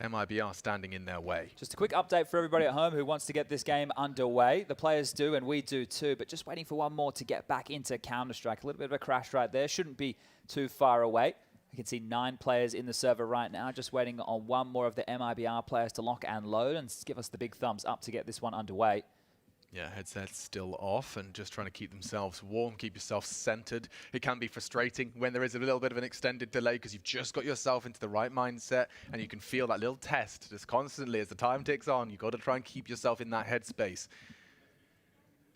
MIBR standing in their way. Just a quick update for everybody at home who wants to get this game underway. The players do, and we do too, but just waiting for one more to get back into Counter-Strike. A little bit of a crash right there. Shouldn't be too far away. You can see 9 players in the server right now, just waiting on one more of the MIBR players to lock and load and give us the big thumbs up to get this one underway. Yeah, headsets still off and just trying to keep themselves warm, keep yourself centered. It can be frustrating when there is a little bit of an extended delay because you've just got yourself into the right mindset and you can feel that little test just constantly as the time ticks on. You've got to try and keep yourself in that headspace.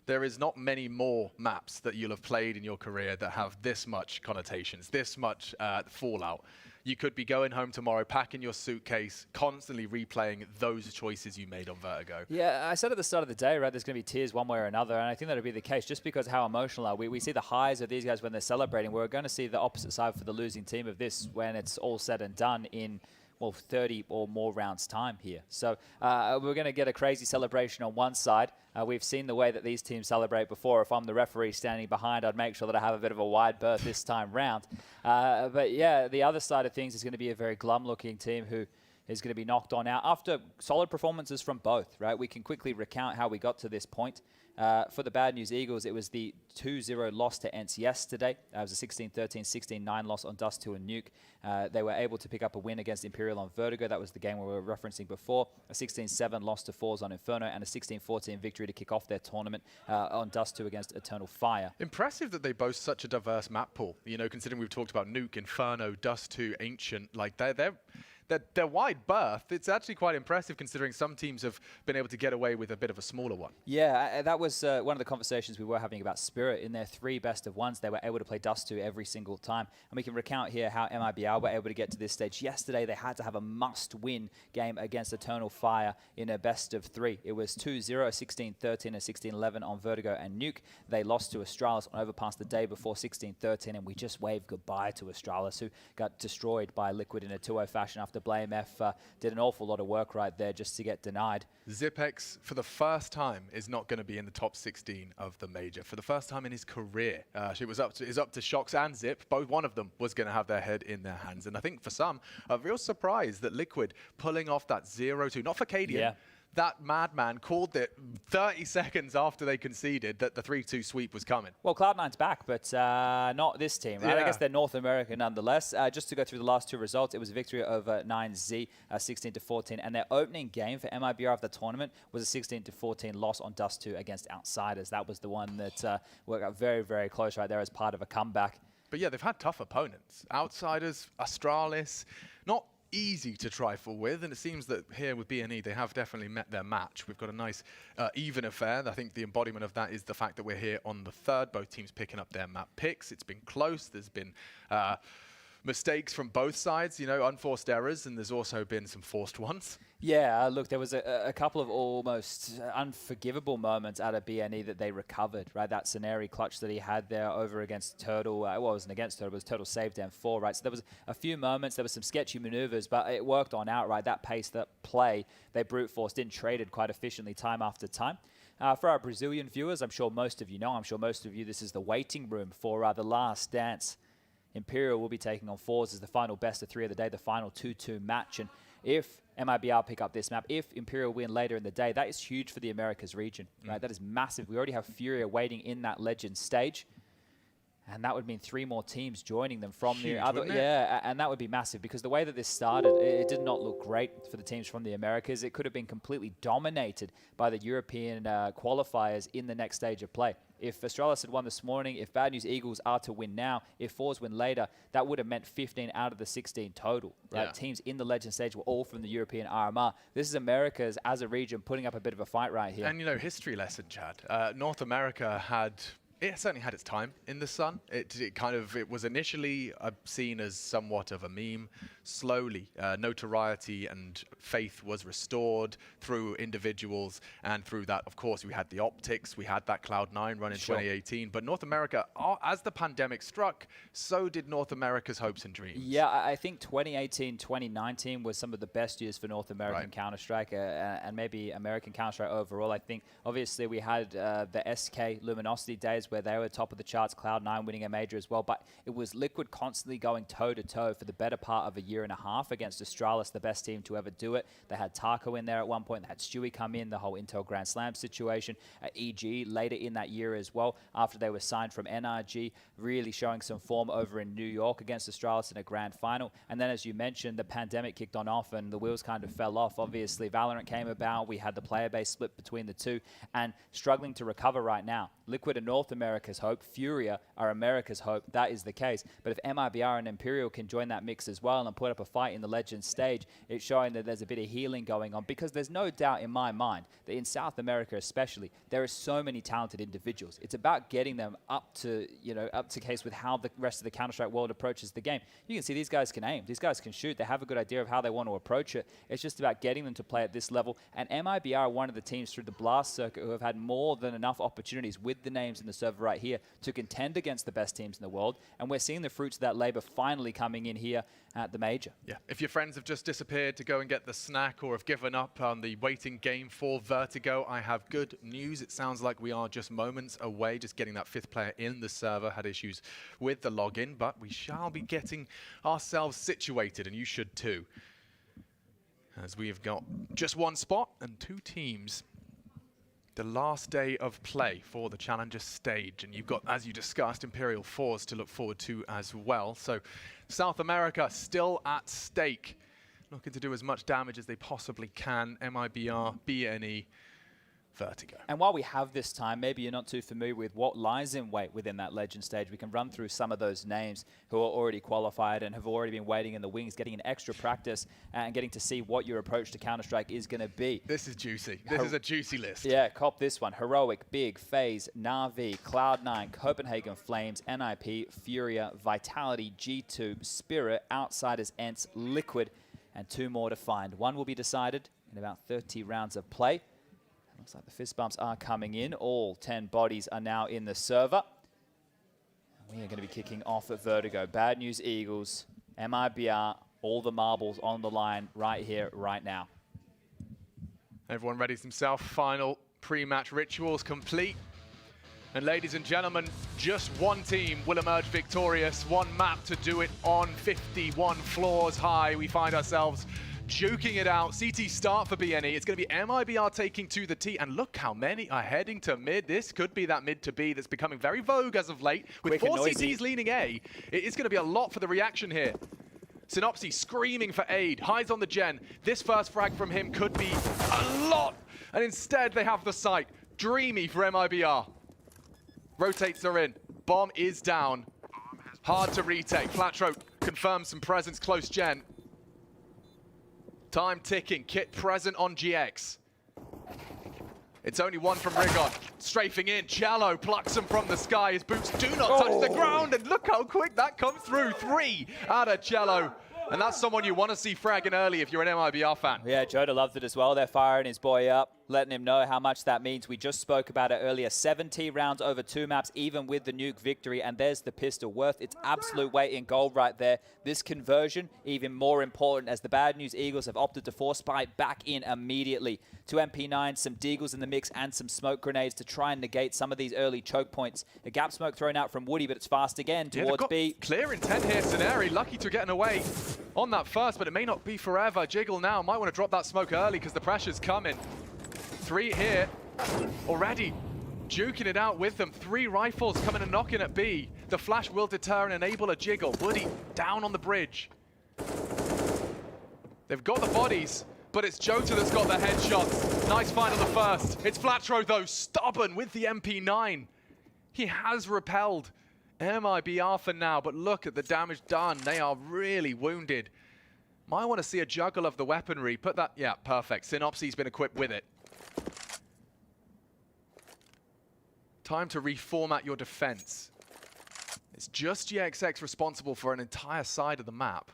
There is not many more maps that you'll have played in your career that have this much connotations, this much fallout. You could be going home tomorrow, packing your suitcase, constantly replaying those choices you made on Vertigo. Yeah, I said at the start of the day, right, there's going to be tears one way or another, and I think that'll be the case just because how emotional are we. We see the highs of these guys when they're celebrating. We're going to see the opposite side for the losing team of this when it's all said and done in, well, 30 or more rounds time here. So we're going to get a crazy celebration on one side. We've seen the way that these teams celebrate before. If I'm the referee standing behind, I'd make sure that I have a bit of a wide berth this time round. But yeah, the other side of things is going to be a very glum-looking team who is going to be knocked on out after solid performances from both, right? We can quickly recount how we got to this point. For the Bad News Eagles, it was the 2-0 loss to ENCE yesterday. It was a 16-13, 16-9 loss on Dust 2 and Nuke. They were able to pick up a win against Imperial on Vertigo. That was the game we were referencing before. A 16-7 loss to Fours on Inferno and a 16-14 victory to kick off their tournament on Dust 2 against Eternal Fire. Impressive that they boast such a diverse map pool. You know, considering we've talked about Nuke, Inferno, Dust 2, Ancient, like they're wide berth. It's actually quite impressive considering some teams have been able to get away with a bit of a smaller one. Yeah, that was one of the conversations we were having about Spirit. In their 3 best of ones, they were able to play Dust 2 every single time. And we can recount here how MIBR were able to get to this stage. Yesterday, they had to have a must-win game against Eternal Fire in a best of 3. It was 2-0, 16-13, and 16-11 on Vertigo and Nuke. They lost to Astralis on Overpass the day before 16-13, and we just waved goodbye to Astralis, who got destroyed by Liquid in a 2-0 fashion after Blame F did an awful lot of work right there just to get denied. Zipex, for the first time, is not going to be in the top 16 of the major. For the first time in his career, it was up to Shox and Zip. Both one of them was going to have their head in their hands. And I think for some, a real surprise that Liquid pulling off that 0-2, not for Cadian. Yeah. That madman called it 30 seconds after they conceded that the 3-2 sweep was coming. Well, Cloud9's back, but not this team, right? Yeah. I guess they're North American nonetheless. Just to go through the last 2 results, it was a victory over 9Z, 16-14, and their opening game for MIBR of the tournament was a 16-14 loss on Dust 2 against Outsiders. That was the one that worked out very, very close right there as part of a comeback. But yeah, they've had tough opponents. Outsiders, Astralis, not easy to trifle with, and it seems that here with BNE they have definitely met their match. We've got a nice even affair. I think the embodiment of that is the fact that we're here on the 3rd, both teams picking up their map picks. It's been close. There's been mistakes from both sides, you know, unforced errors, and there's also been some forced ones. Yeah, look, there was a couple of almost unforgivable moments out of BNE that they recovered, right? That scenario clutch that he had there over against Turtle. Well, it wasn't against Turtle, it was Turtle saved M4, right? So there was a few moments, there was some sketchy maneuvers, but it worked on outright. That pace, that play, they brute forced in, traded quite efficiently time after time. For our Brazilian viewers, I'm sure most of you know, I'm sure most of you, this is the waiting room for the last dance. Imperial will be taking on Fours as the final best of 3 of the day, the final 2-2 match. And if MIBR pick up this map, if Imperial win later in the day, that is huge for the Americas region, right? That is massive. We already have Furia waiting in that Legends stage. And that would mean 3 more teams joining them from Huge, the other. Yeah, and that would be massive because the way that this started, it did not look great for the teams from the Americas. It could have been completely dominated by the European qualifiers in the next stage of play. If Astralis had won this morning, if Bad News Eagles are to win now, if Fours win later, that would have meant 15 out of the 16 total. Right? Yeah. Teams in the Legend stage were all from the European RMR. This is Americas as a region putting up a bit of a fight right here. And, you know, history lesson, Chad. North America it certainly had its time in the sun. It was initially seen as somewhat of a meme. Slowly, notoriety and faith was restored through individuals, and through that, of course, we had the optics, we had that Cloud9 run in 2018. But North America, as the pandemic struck, so did North America's hopes and dreams. Yeah, I think 2018, 2019 was some of the best years for North American Counter-Strike and maybe American Counter-Strike overall. I think, obviously, we had the SK Luminosity days where they were top of the charts, Cloud9 winning a major as well, but it was Liquid constantly going toe-to-toe for the better part of a year and a half against Astralis, the best team to ever do it. They had Taco in there at one point, they had Stewie come in, the whole Intel Grand Slam situation, EG later in that year as well, after they were signed from NRG, really showing some form over in New York against Astralis in a grand final. And then, as you mentioned, the pandemic kicked on off and the wheels kind of fell off. Obviously, Valorant came about, we had the player base split between the two, and struggling to recover right now. Liquid are North America's hope, Furia are America's hope. That is the case. But if MIBR and Imperial can join that mix as well and put up a fight in the Legends stage, it's showing that there's a bit of healing going on, because there's no doubt in my mind that in South America especially, there are so many talented individuals. It's about getting them up to case with how the rest of the Counter-Strike world approaches the game. You can see these guys can aim, these guys can shoot, they have a good idea of how they want to approach it. It's just about getting them to play at this level. And MIBR are one of the teams through the Blast circuit who have had more than enough opportunities with the names in the server right here to contend against the best teams in the world. And we're seeing the fruits of that labor finally coming in here at the major. Yeah, if your friends have just disappeared to go and get the snack or have given up on the waiting game for Vertigo, I have good news. It sounds like we are just moments away, just getting that 5th player in the server. Had issues with the login, but we shall be getting ourselves situated, and you should too, as we have got just 1 spot and 2 teams. The last day of play for the Challenger stage, and you've got, as you discussed, Imperial Fours to look forward to as well. So South America still at stake, looking to do as much damage as they possibly can. MIBR, BNE, Vertigo. And while we have this time, maybe you're not too familiar with what lies in wait within that Legend stage. We can run through some of those names who are already qualified and have already been waiting in the wings, getting an extra practice and getting to see what your approach to Counter-Strike is going to be. This is juicy. This is a juicy list. Yeah, cop this one. Heroic, Big, FaZe, Na'Vi, Cloud9, Copenhagen Flames, NIP, Furia, Vitality, G2, Spirit, Outsiders, ENCE, Liquid, and 2 more to find. One will be decided in about 30 rounds of play. Looks like the fist bumps are coming in. All 10 bodies are now in the server. And we are going to be kicking off at Vertigo. Bad News Eagles, MIBR, all the marbles on the line right here, right now. Everyone readies himself. Final pre-match rituals complete. And ladies and gentlemen, just 1 team will emerge victorious. 1 map to do it on, 51 floors high. We find ourselves juking it out. CT start for BNE. It's going to be MIBR taking to the T. And look how many are heading to mid. This could be that mid to B that's becoming very vogue as of late. With 4 CTs leaning A, it is going to be a lot for the reaction here. Synopsy screaming for aid. Hides on the gen. This first frag from him could be a lot. And instead, they have the sight. Dreamy for MIBR. Rotates are in. Bomb is down. Hard to retake. Flatthroat confirms some presence close gen. Time ticking. Kit present on GX. It's only 1 from Rigon. Strafing in. Cello plucks him from the sky. His boots do not touch the ground. And look how quick that comes through. 3 out of Cello. And that's someone you want to see fragging early if you're an MIBR fan. Yeah, Joda loved it as well. They're firing his boy up, letting him know how much that means. We just spoke about it earlier. 70 rounds over 2 maps, even with the nuke victory. And there's the pistol, worth its absolute weight in gold right there. This conversion, even more important, as the Bad News Eagles have opted to force spike back in immediately. 2 MP9s, some Deagles in the mix, and some smoke grenades to try and negate some of these early choke points. A gap smoke thrown out from Woody, but it's fast again towards B. Clear intent here, Scenarii. Lucky to getting away on that first, but it may not be forever. Jiggle now might want to drop that smoke early because the pressure's coming. 3 here already. Juking it out with them. 3 rifles coming and knocking at B. The flash will deter and enable a jiggle. Woody down on the bridge. They've got the bodies, but it's Jota that's got the headshots. Nice find on the first. It's Flatro though, stubborn with the MP9. He has repelled MIBR for now, but look at the damage done. They are really wounded. Might want to see a juggle of the weaponry. Put that, yeah, perfect. Synopsy's been equipped with it. Time to reformat your defense. It's just GXX responsible for an entire side of the map.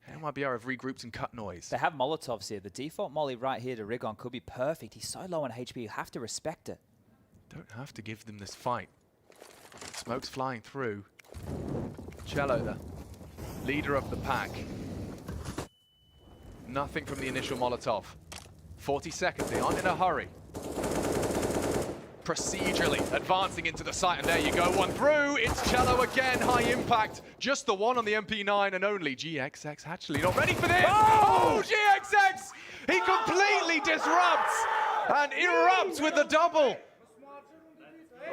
MIBR have regrouped and cut noise. They have Molotovs here. The default molly right here to Rigon could be perfect. He's so low on HP, you have to respect it. Don't have to give them this fight. Smoke's flying through. Cello, the leader of the pack. Nothing from the initial Molotov. 40 seconds, they aren't in a hurry. Procedurally advancing into the site, and there you go, one through. It's Cello again, high impact. Just the one on the MP9 and only. GXX actually not ready for this. Oh, GXX! He completely disrupts and erupts with the double.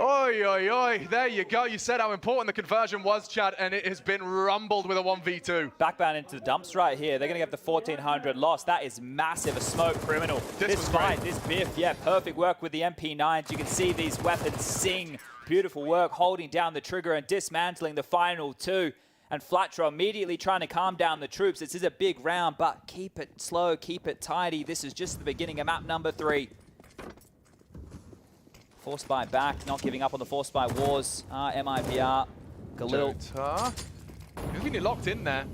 Oi, oi, oi. There you go. You said how important the conversion was, Chad, and it has been rumbled with a 1v2. Backbound into the dumps right here. They're going to get the 1400 loss. That is massive. A smoke criminal. This fight, this biff, yeah, perfect work with the MP9s. You can see these weapons sing. Beautiful work holding down the trigger and dismantling the final 2. And Flatro immediately trying to calm down the troops. This is a big round, but keep it slow, keep it tidy. This is just the beginning of map number 3. Force buy back, not giving up on the force buy wars. MIBR, Galil. Jota. He's really locked in there.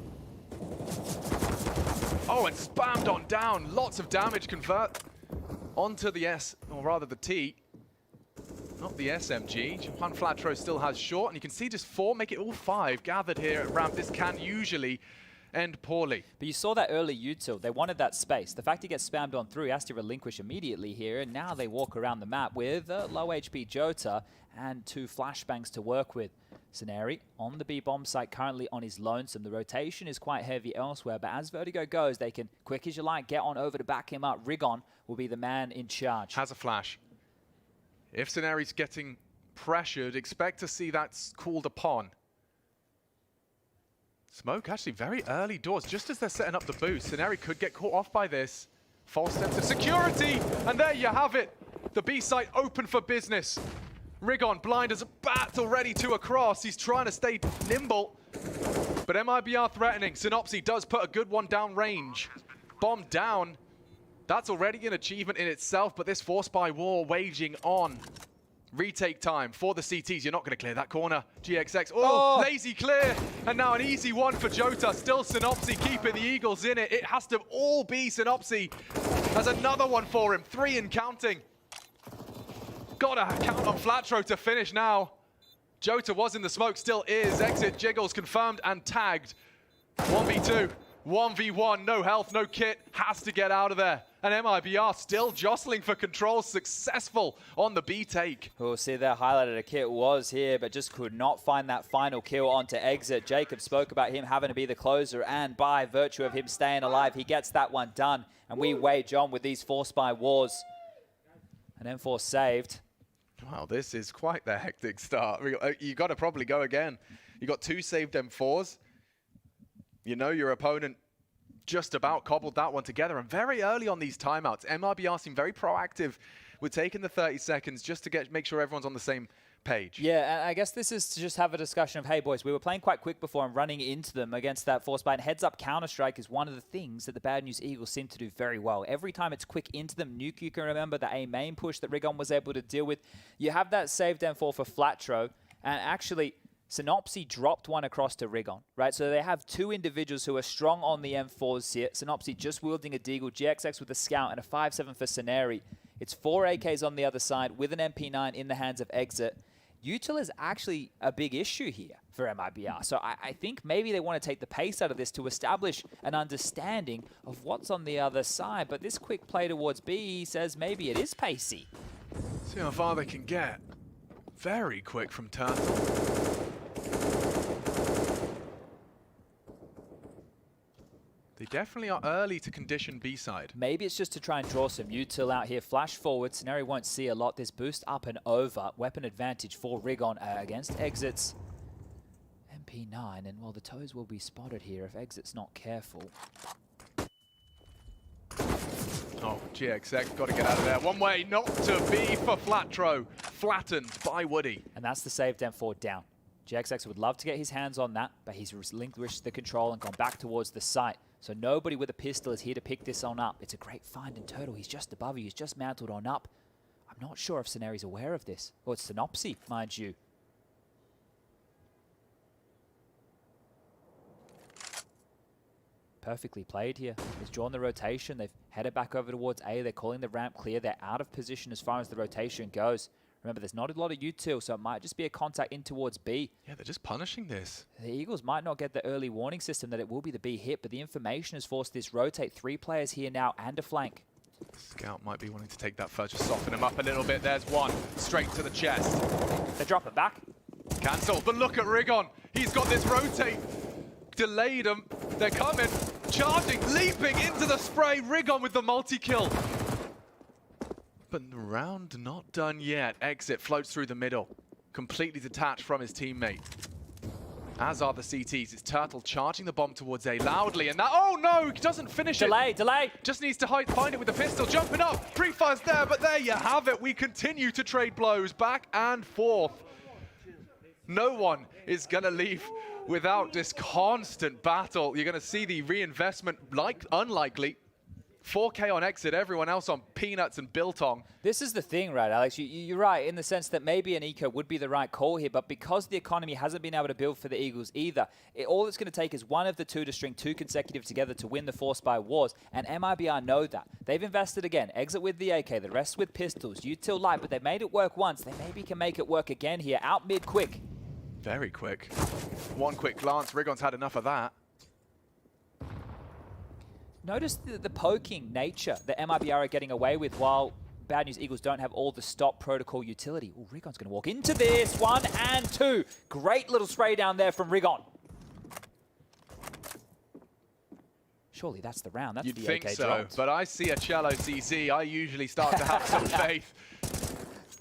Oh, and spammed on down. Lots of damage convert onto the S, or rather the T. Not the SMG. Juan Flatro still has short, and you can see just 4 make it all 5 gathered here at ramp. This can usually end poorly. But you saw that early util. They wanted that space. The fact he gets spammed on through, he has to relinquish immediately here, and now they walk around the map with low HP Jota and 2 flashbangs to work with. Scenari on the B bomb site, currently on his lonesome. The rotation is quite heavy elsewhere, but as Vertigo goes, they can, quick as you like, get on over to back him up. Rigon will be the man in charge. Has a flash. If Scenari's getting pressured, expect to see that's called upon. Smoke actually very early doors, just as they're setting up the boost. Scenari could get caught off by this. False sense of security, and there you have it. The B site open for business. Rigon blind as a bat, already 2 across. He's trying to stay nimble, but MIBR threatening. Synopsy does put a good one down range. Bomb down. That's already an achievement in itself, but this force by war waging on. Retake time for the CTs. You're not going to clear that corner. GXX. Oh, lazy clear. And now an easy one for Jota. Still Synopsy keeping the Eagles in it. It has to all be Synopsy. There's another one for him. 3 and counting. Gotta count on Flatro to finish now. Jota was in the smoke, still is. Exit jiggles confirmed and tagged. 1v2. 1v1, no health, no kit, has to get out of there. And MIBR still jostling for control, successful on the B take. We'll see there highlighted a kit was here, but just could not find that final kill onto Exit. Jacob spoke about him having to be the closer, and by virtue of him staying alive, he gets that one done. And we wage on with these force by wars. And M4 saved. Wow, this is quite the hectic start. You got to probably go again. You got 2 saved M4s. You know your opponent just about cobbled that one together. And very early on these timeouts, MIBR seem very proactive with taking the 30 seconds just to make sure everyone's on the same page. Yeah, and I guess this is to just have a discussion of, hey, boys, we were playing quite quick before and running into them against that force buy. And heads-up Counter-Strike is one of the things that the Bad News Eagles seem to do very well. Every time it's quick into them, Nuke, you can remember the A main push that Rigon was able to deal with. You have that saved M4 for Flatro, and actually Synopsy dropped one across to Rigon, right? So they have 2 individuals who are strong on the M4s here. Synopsy just wielding a Deagle, GXX with a Scout, and a 5-7 for Scenari. It's 4 AKs on the other side with an MP9 in the hands of Exit. Util is actually a big issue here for MIBR. So I think maybe they want to take the pace out of this to establish an understanding of what's on the other side. But this quick play towards B says maybe it is pacey. See how far they can get. Very quick from Turtle. They definitely are early to condition B-side. Maybe it's just to try and draw some util out here. Flash forward. Scenario won't see a lot. This boost up and over. Weapon advantage for Rigon against Exits. MP9, and well, the toes will be spotted here if Exit's not careful. Oh, GXX got to get out of there. One way not to be for Flatro. Flattened by Woody. And that's the save den 4 down. GXX would love to get his hands on that, but he's relinquished the control and gone back towards the site. So nobody with a pistol is here to pick this on up. It's a great find in Turtle. He's just above you. He's just mantled on up. I'm not sure if Scenari's aware of this. Well, it's Synopsy, mind you. Perfectly played here. He's drawn the rotation. They've headed back over towards A. They're calling the ramp clear. They're out of position as far as the rotation goes. Remember, there's not a lot of util, so it might just be a contact in towards B. Yeah, they're just punishing this. The Eagles might not get the early warning system that it will be the B hit, but the information has forced this rotate. 3 players here now and a flank. Scout might be wanting to take that first, just soften him up a little bit. There's one, straight to the chest. They drop it back. Cancel, but look at Rigon. He's got this rotate. Delayed them. They're coming. Charging, leaping into the spray. Rigon with the multi-kill. But the round not done yet. Exit floats through the middle. Completely detached from his teammate. As are the CTs. It's Turtle charging the bomb towards A loudly. And that, oh no, he doesn't finish it. Delay. Just needs to find it with the pistol. Jumping up. Pre-fire's there, but there you have it. We continue to trade blows back and forth. No one is going to leave without this constant battle. You're going to see the reinvestment unlikely. 4K on Exit, everyone else on peanuts and biltong. This is the thing, right, Alex? You're right in the sense that maybe an eco would be the right call here, but because the economy hasn't been able to build for the Eagles either, all it's going to take is one of the two to string 2 consecutive together to win the Force by Wars, and MIBR know that. They've invested again. Exit with the AK, the rest with pistols, util light, but they made it work once. They maybe can make it work again here. Out mid quick. Very quick. One quick glance. Rigon's had enough of that. Notice the poking nature that MIBR are getting away with while Bad News Eagles don't have all the stop protocol utility. Oh, Rigon's going to walk into this. 1 and 2. Great little spray down there from Rigon. Surely that's the round. That's You'd the think AK so, dropped. but I see a Cello CC. I usually start to have some faith.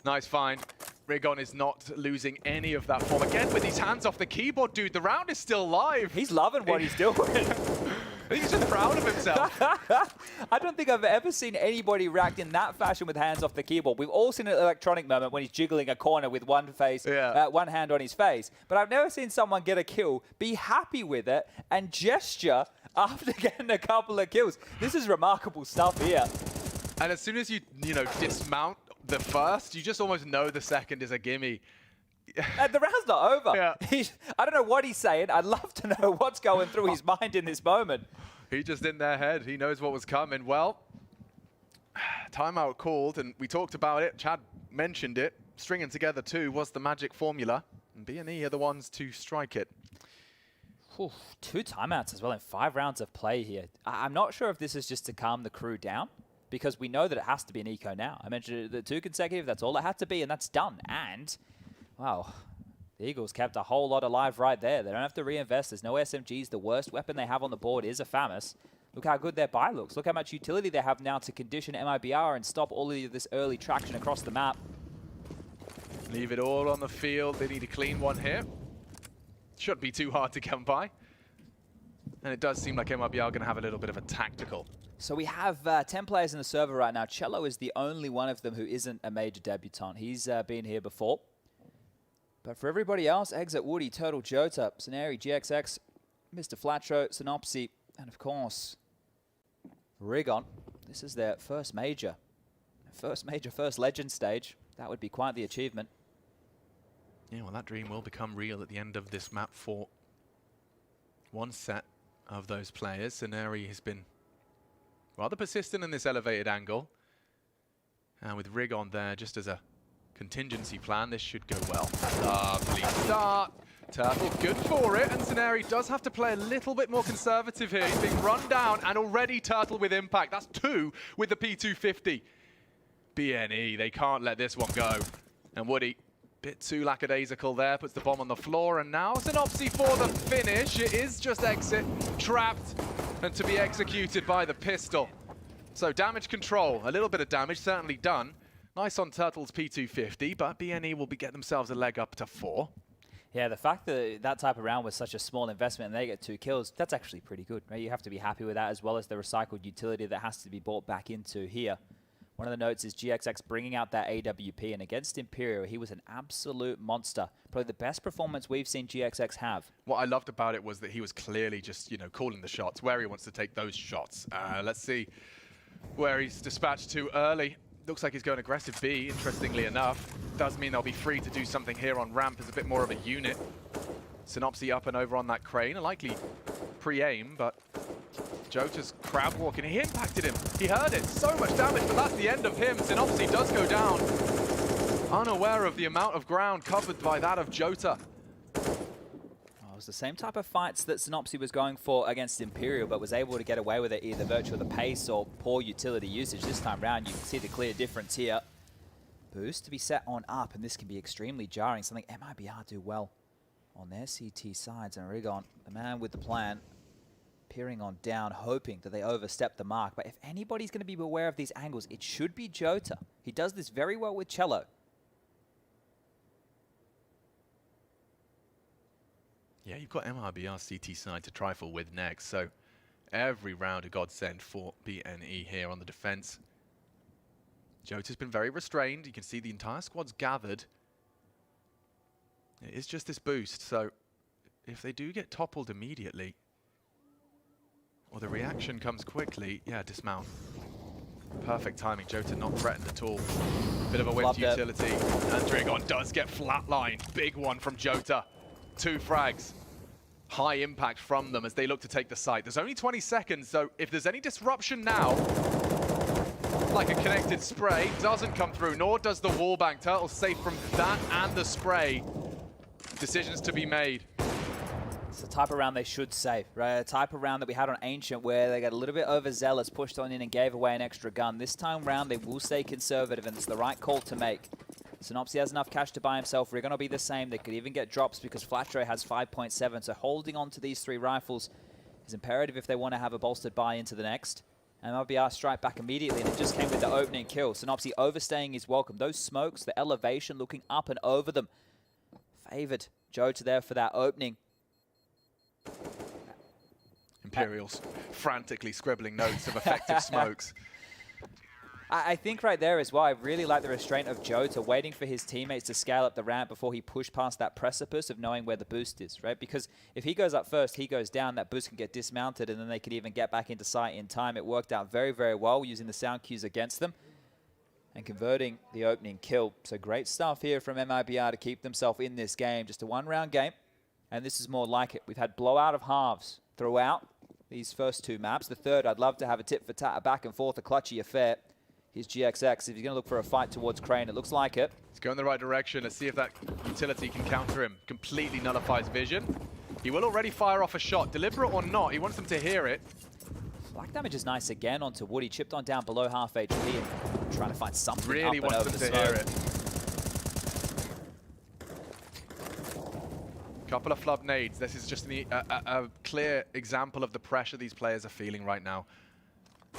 Nice find. Rigon is not losing any of that form. Again, with his hands off the keyboard, dude, the round is still live. He's loving what he's doing. I think he's just proud of himself. I don't think I've ever seen anybody react in that fashion with hands off the keyboard. We've all seen an electronic moment when he's jiggling a corner with one hand on his face. But I've never seen someone get a kill, be happy with it, and gesture after getting a couple of kills. This is remarkable stuff here. And as soon as you dismount the first, you just almost know the second is a gimme. And the round's not over. Yeah. I don't know what he's saying. I'd love to know what's going through his mind in this moment. He just in their head. He knows what was coming. Well, timeout called, and we talked about it. Chad mentioned it. Stringing together 2 was the magic formula, and B&E are the ones to strike it. Whew, 2 timeouts as well in 5 rounds of play here. I'm not sure if this is just to calm the crew down, because we know that it has to be an eco now. I mentioned the 2 consecutive. That's all it had to be, and that's done. And wow, the Eagles kept a whole lot alive right there. They don't have to reinvest. There's no SMGs. The worst weapon they have on the board is a FAMAS. Look how good their buy looks. Look how much utility they have now to condition MIBR and stop all of this early traction across the map. Leave it all on the field. They need a clean one here. Shouldn't be too hard to come by. And it does seem like MIBR are going to have a little bit of a tactical. So we have 10 players in the server right now. Cello is the only one of them who isn't a major debutant. He's been here before. But for everybody else, Exit, Woody, Turtle, Jota, Scenari, GXX, Mr. Flatro, Synopsy, and of course, Rigon. This is their first major. First legend stage. That would be quite the achievement. Yeah, well, that dream will become real at the end of this map for one set of those players. Scenari has been rather persistent in this elevated angle. And with Rigon there, just as a contingency plan, this should go well. Lovely start. Turtle good for it, and Scenari does have to play a little bit more conservative here. He's being run down, and already Turtle with impact. That's 2 with the P250. B&E, they can't let this one go. And Woody, bit too lackadaisical there, puts the bomb on the floor, and now Synopsy for the finish. It is just Exit, trapped, and to be executed by the pistol. So damage control, a little bit of damage certainly done. Nice on Turtle's P250, but BNE will get themselves a leg up to 4. Yeah, the fact that that type of round was such a small investment and they get 2 kills, that's actually pretty good, right? You have to be happy with that, as well as the recycled utility that has to be brought back into here. One of the notes is GXX bringing out that AWP, and against Imperial, he was an absolute monster. Probably the best performance we've seen GXX have. What I loved about it was that he was clearly just, you know, calling the shots, where he wants to take those shots. Let's see where he's dispatched to early. Looks like he's going aggressive B, interestingly enough. Does mean they'll be free to do something here on ramp as a bit more of a unit. Synopsy up and over on that crane, a likely pre-aim, but Jota's crab walking. He impacted him. He heard it. So much damage, but that's the end of him. Synopsy does go down, unaware of the amount of ground covered by that of Jota. It was the same type of fights that Synopsy was going for against Imperial, but was able to get away with it either virtue of the pace or poor utility usage. This time round, you can see the clear difference here. Boost to be set on up, and this can be extremely jarring, something MIBR do well on their CT sides. And Rigon, the man with the plan, peering on down, hoping that they overstep the mark. But if anybody's going to be aware of these angles, it should be Jota. He does this very well with Cello. Yeah, you've got MIBR CT side to trifle with next, so every round a godsend for BNE here on the defense. Jota's been very restrained. You can see the entire squad's gathered. It is just this boost, so if they do get toppled immediately, or the reaction comes quickly, yeah, dismount. Perfect timing. Jota not threatened at all. Bit of a whipped utility. And Dragon does get flatlined. Big one from Jota. 2 frags. High impact from them as they look to take the site. There's only 20 seconds, so if there's any disruption now, like a connected spray, doesn't come through, nor does the wallbang. Turtle's safe from that and the spray. Decisions to be made. It's the type of round they should save, right? A type of round that we had on Ancient where they got a little bit overzealous, pushed on in and gave away an extra gun. This time round, they will stay conservative, and it's the right call to make. Synopsy has enough cash to buy himself. Rigon will be the same. They could even get drops because Flatro has 5.7. So holding on to these 3 rifles is imperative if they want to have a bolstered buy into the next. And MIBR strike back immediately, and it just came with the opening kill. Synopsy overstaying his welcome. Those smokes, the elevation looking up and over them, favored Jota there for that opening. Imperials frantically scribbling notes of effective smokes. I think right there as well, I really like the restraint of Jota, waiting for his teammates to scale up the ramp before he pushed past that precipice of knowing where the boost is, right? Because if he goes up first, he goes down, that boost can get dismounted, and then they could even get back into sight in time. It worked out very, very well using the sound cues against them and converting the opening kill. So great stuff here from MIBR to keep themselves in this game. Just a 1-round game, and this is more like it. We've had blowout of halves throughout these first 2 maps. The third, I'd love to have a tit for tat, a back and forth, a clutchy affair. Here's GXX. If he's going to look for a fight towards Crane, it looks like it. He's going the right direction. Let's see if that utility can counter him. Completely nullifies vision. He will already fire off a shot, deliberate or not. He wants them to hear it. Black damage is nice again onto Woody. Chipped on down below half HP and trying to find something Really up and wants over them the to hear smoke. it. Couple of flub nades. This is just a clear example of the pressure these players are feeling right now.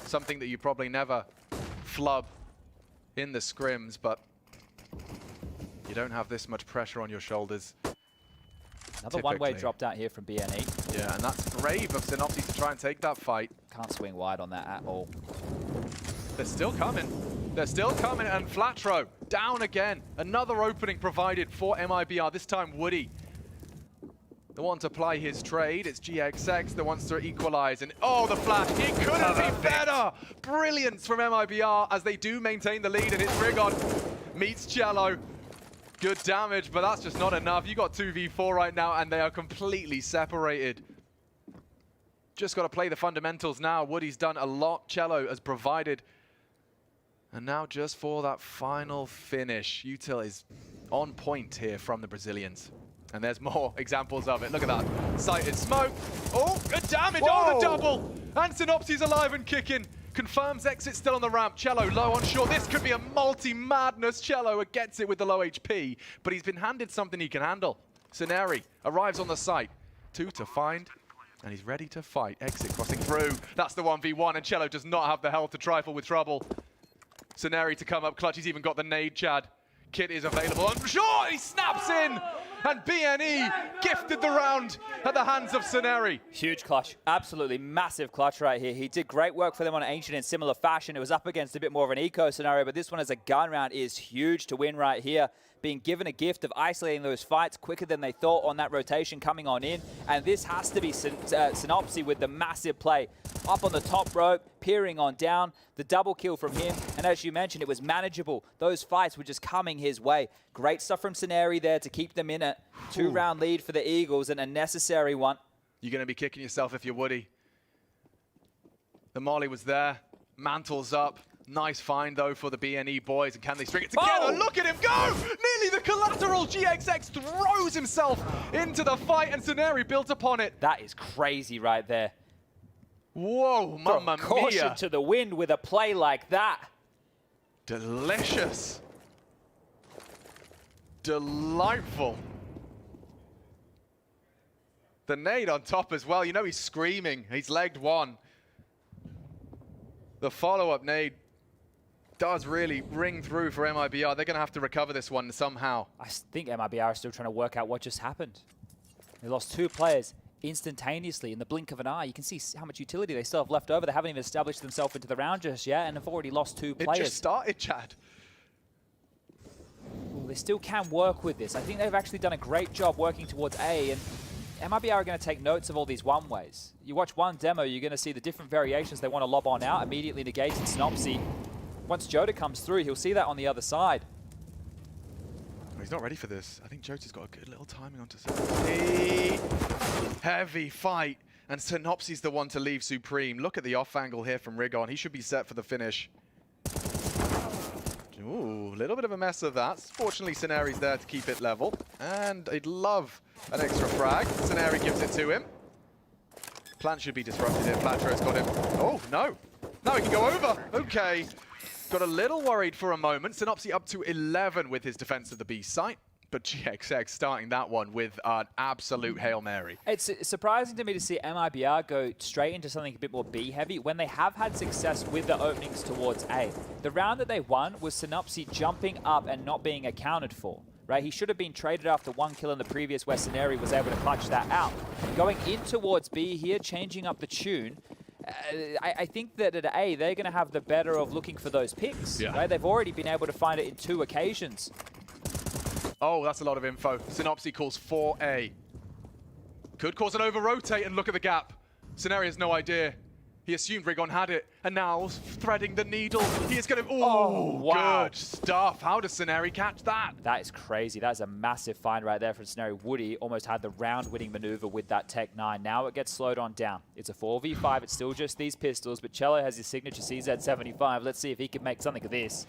Something that you probably never flub in the scrims, but you don't have this much pressure on your shoulders. Another one-way dropped out here from BNE. Yeah, and that's brave of Synopsy to try and take that fight. Can't swing wide on that at all. They're still coming. They're still coming, and Flatro down again. Another opening provided for MIBR, this time Woody. The one to apply his trade, it's GXX that wants to equalize, and oh, the flash, it couldn't be better! Brilliance from MIBR as they do maintain the lead, and it's Rigon meets Cello. Good damage, but that's just not enough. You got 2v4 right now, and they are completely separated. Just got to play the fundamentals now. Woody's done a lot, Cello has provided. And now just for that final finish, Util is on point here from the Brazilians. And there's more examples of it. Look at that. Sighted smoke. Oh, good damage. Whoa. Oh, the double. And Synopsy's alive and kicking. Confirms exit still on the ramp. Cello low on shore. This could be a multi-madness. Cello gets it with the low HP, but he's been handed something he can handle. Scenari arrives on the site. 2 to find. And he's ready to fight. Exit crossing through. That's the 1v1, and Cello does not have the health to trifle with trouble. Scenery to come up clutch. He's even got the nade, Chad. Kit is available. And sure, he snaps in! And BNE gifted the round at the hands of Scenery. Huge clutch. Absolutely massive clutch right here. He did great work for them on Ancient in similar fashion. It was up against a bit more of an eco scenario, but this one as a gun round is huge to win right here. Being given a gift of isolating those fights quicker than they thought on that rotation coming on in. And this has to be Synopsy with the massive play. Up on the top rope, peering on down, the double kill from him. And as you mentioned, it was manageable. Those fights were just coming his way. Great stuff from Scenery there to keep them in a 2-round lead for the Eagles, and a necessary one. You're going to be kicking yourself if you're Woody. The molly was there. Mantles up. Nice find, though, for the BNE boys. And can they string it together? Oh! Look at him go! Nearly the collateral. GXX throws himself into the fight, and Scenery built upon it. That is crazy right there. Whoa, mamma Caution mia. to the wind with a play like that. Delicious. Delightful. The nade on top as well. You know he's screaming. He's legged one. The follow-up nade does really ring through for MIBR. They're going to have to recover this one somehow. I think MIBR is still trying to work out what just happened. They lost 2 players instantaneously in the blink of an eye. You can see how much utility they still have left over. They haven't even established themselves into the round just yet, and have already lost 2 players. It just started, Chad. Ooh, they still can work with this. I think they've actually done a great job working towards A, and MIBR are going to take notes of all these one-ways. You watch one demo, you're going to see the different variations they want to lob on out, immediately negates and Synopsy. Once Jota comes through, he'll see that on the other side. He's not ready for this. I think Jota's got a good little timing onto Synopsy. Heavy fight, and Synopsy's the one to leave Supreme. Look at the off angle here from Rigon. He should be set for the finish. Ooh, a little bit of a mess of that. Fortunately, Scenery's there to keep it level. And he'd love an extra frag. Scenery gives it to him. Plant should be disrupted here. Platro's got him. Oh, no. No, he can go over. Okay. Got a little worried for a moment. Synopsy up to 11 with his defense of the B site. But GXX starting that one with an absolute Hail Mary. It's surprising to me to see MIBR go straight into something a bit more B-heavy when they have had success with the openings towards A. The round that they won was Synopsy jumping up and not being accounted for. Right? He should have been traded after 1 kill in the previous where Scenery was able to clutch that out. Going in towards B here, changing up the tune. I think that at A, they're going to have the better of looking for those picks. Yeah. Right? They've already been able to find it in 2 occasions. Oh, that's a lot of info. Synopsy calls 4A. Could cause an over-rotate, and look at the gap. Scenery has no idea. He assumed Rigon had it, and now threading the needle. He is going to... Oh, wow. Good stuff. How does Scenery catch that? That is crazy. That is a massive find right there from Scenery. Woody almost had the round-winning maneuver with that Tech 9. Now it gets slowed on down. It's a 4v5. It's still just these pistols, but Cello has his signature CZ75. Let's see if he can make something of this.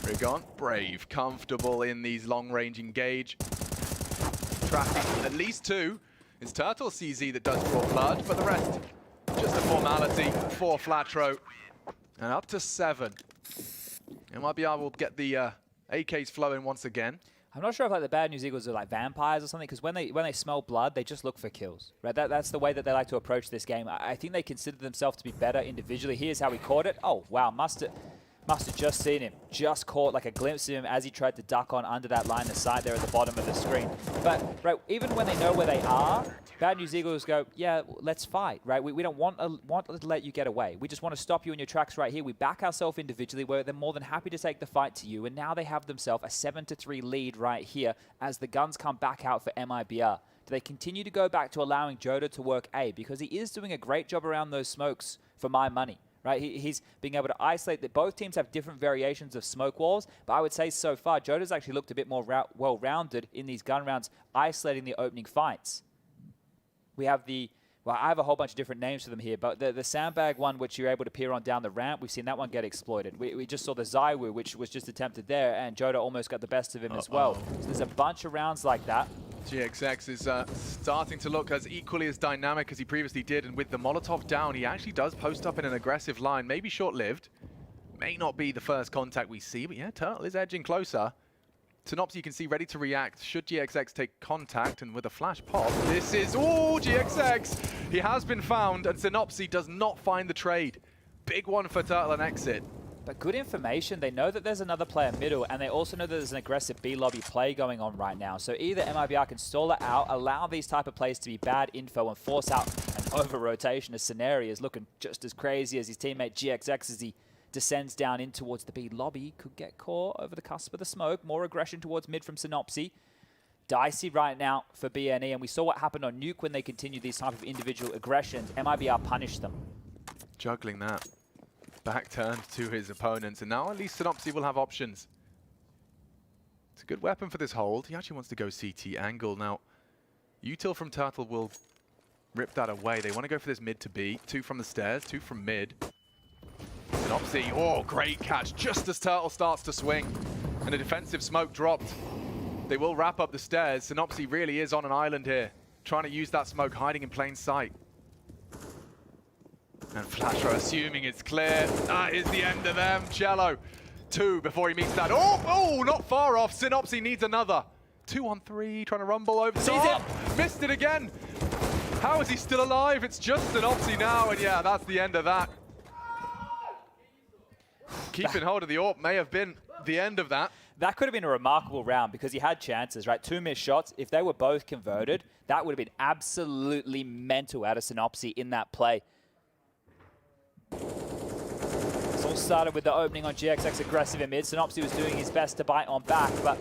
Rigon, brave, comfortable in these long-range engage. Tracking at least 2. It's Turtle CZ that does draw blood, but the rest, just a formality for Flatro. And up to 7. MIBR will get the AKs flowing once again. I'm not sure if like the Bad News Eagles are like vampires or something, because when they smell blood, they just look for kills. Right? That's the way that they like to approach this game. I think they consider themselves to be better individually. Here's how he caught it. Oh, wow. Must have just seen him. Just caught like a glimpse of him as he tried to duck on under that line of sight there at the bottom of the screen. But right, even when they know where they are, Bad News Eagles go, yeah, let's fight, right? We don't want to let you get away. We just want to stop you in your tracks right here. We back ourselves individually. Where they're more than happy to take the fight to you. And now they have themselves a 7-3 lead right here as the guns come back out for MIBR. Do they continue to go back to allowing Jota to work A? Because he is doing a great job around those smokes for my money. Right, he's being able to isolate that. Both teams have different variations of smoke walls, but I would say so far, Jota's actually looked a bit more well-rounded in these gun rounds, isolating the opening fights. We have well, I have a whole bunch of different names for them here, but the sandbag one, which you're able to peer on down the ramp, we've seen that one get exploited. We just saw the Zaiwu, which was just attempted there, and Jota almost got the best of him as well. So there's a bunch of rounds like that. GXX is starting to look as equally as dynamic as he previously did, and with the Molotov down, he actually does post up in an aggressive line, maybe short-lived. May not be the first contact we see, but yeah, Turtle is edging closer. Synopsy, you can see, ready to react. Should GXX take contact, and with a flash pop, this is, oh, GXX! He has been found, and Synopsy does not find the trade. Big one for Turtle and Exit. But good information. They know that there's another player middle, and they also know that there's an aggressive B lobby play going on right now. So either MIBR can stall it out, allow these type of plays to be bad info, and force out an over-rotation as Scenario is looking just as crazy as his teammate GXX as he descends down in towards the B lobby. Could get caught over the cusp of the smoke. More aggression towards mid from Synopsy. Dicey right now for BNE, and we saw what happened on Nuke when they continued these type of individual aggressions. MIBR punished them. Juggling that. Back turned to his opponents, and now at least Synopsy will have options. It's a good weapon for this hold. He actually wants to go CT angle. Now, Util from Turtle will rip that away. They want to go for this mid to B. 2 from the stairs, 2 from mid. Synopsy, oh, great catch, just as Turtle starts to swing. And a defensive smoke dropped. They will wrap up the stairs. Synopsy really is on an island here, trying to use that smoke, hiding in plain sight. And Flatro assuming it's clear. That is the end of them. Cello, 2 before he meets that. Oh, not far off. Synopsy needs another. 2 on 3, trying to rumble over top. Missed it again. How is he still alive? It's just Synopsy now, and yeah, that's the end of that. Keeping hold of the AWP may have been the end of that. That could have been a remarkable round because he had chances, right? 2 missed shots. If they were both converted, that would have been absolutely mental out of Synopsy in that play. It's all started with the opening on GXX aggressive in mid. Synopsy was doing his best to bite on back, but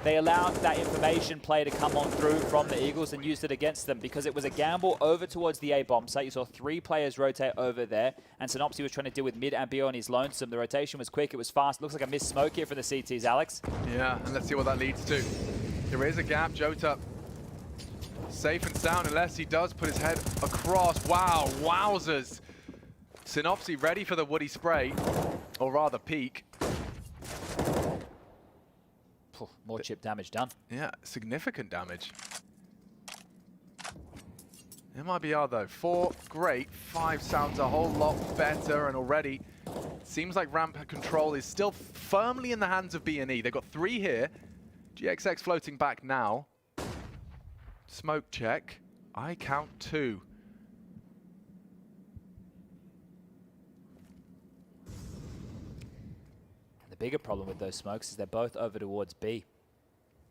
they allowed that information play to come on through from the Eagles and used it against them because it was a gamble over towards the A bomb site. You saw 3 players rotate over there, and Synopsy was trying to deal with mid and B on his lonesome. The rotation was quick, it was fast. Looks like a missed smoke here for the CTs, Alex. Yeah, and let's see what that leads to. There is a gap. Jota safe and sound unless he does put his head across. Wow, wowzers. Synopsy ready for the woody spray, or rather peek. More chip damage done. Yeah, significant damage. MIBR though, 4, great. 5 sounds a whole lot better, and already seems like ramp control is still firmly in the hands of BNE. They've got 3 here. GXX floating back now. Smoke check. I count 2. The bigger problem with those smokes is they're both over towards B.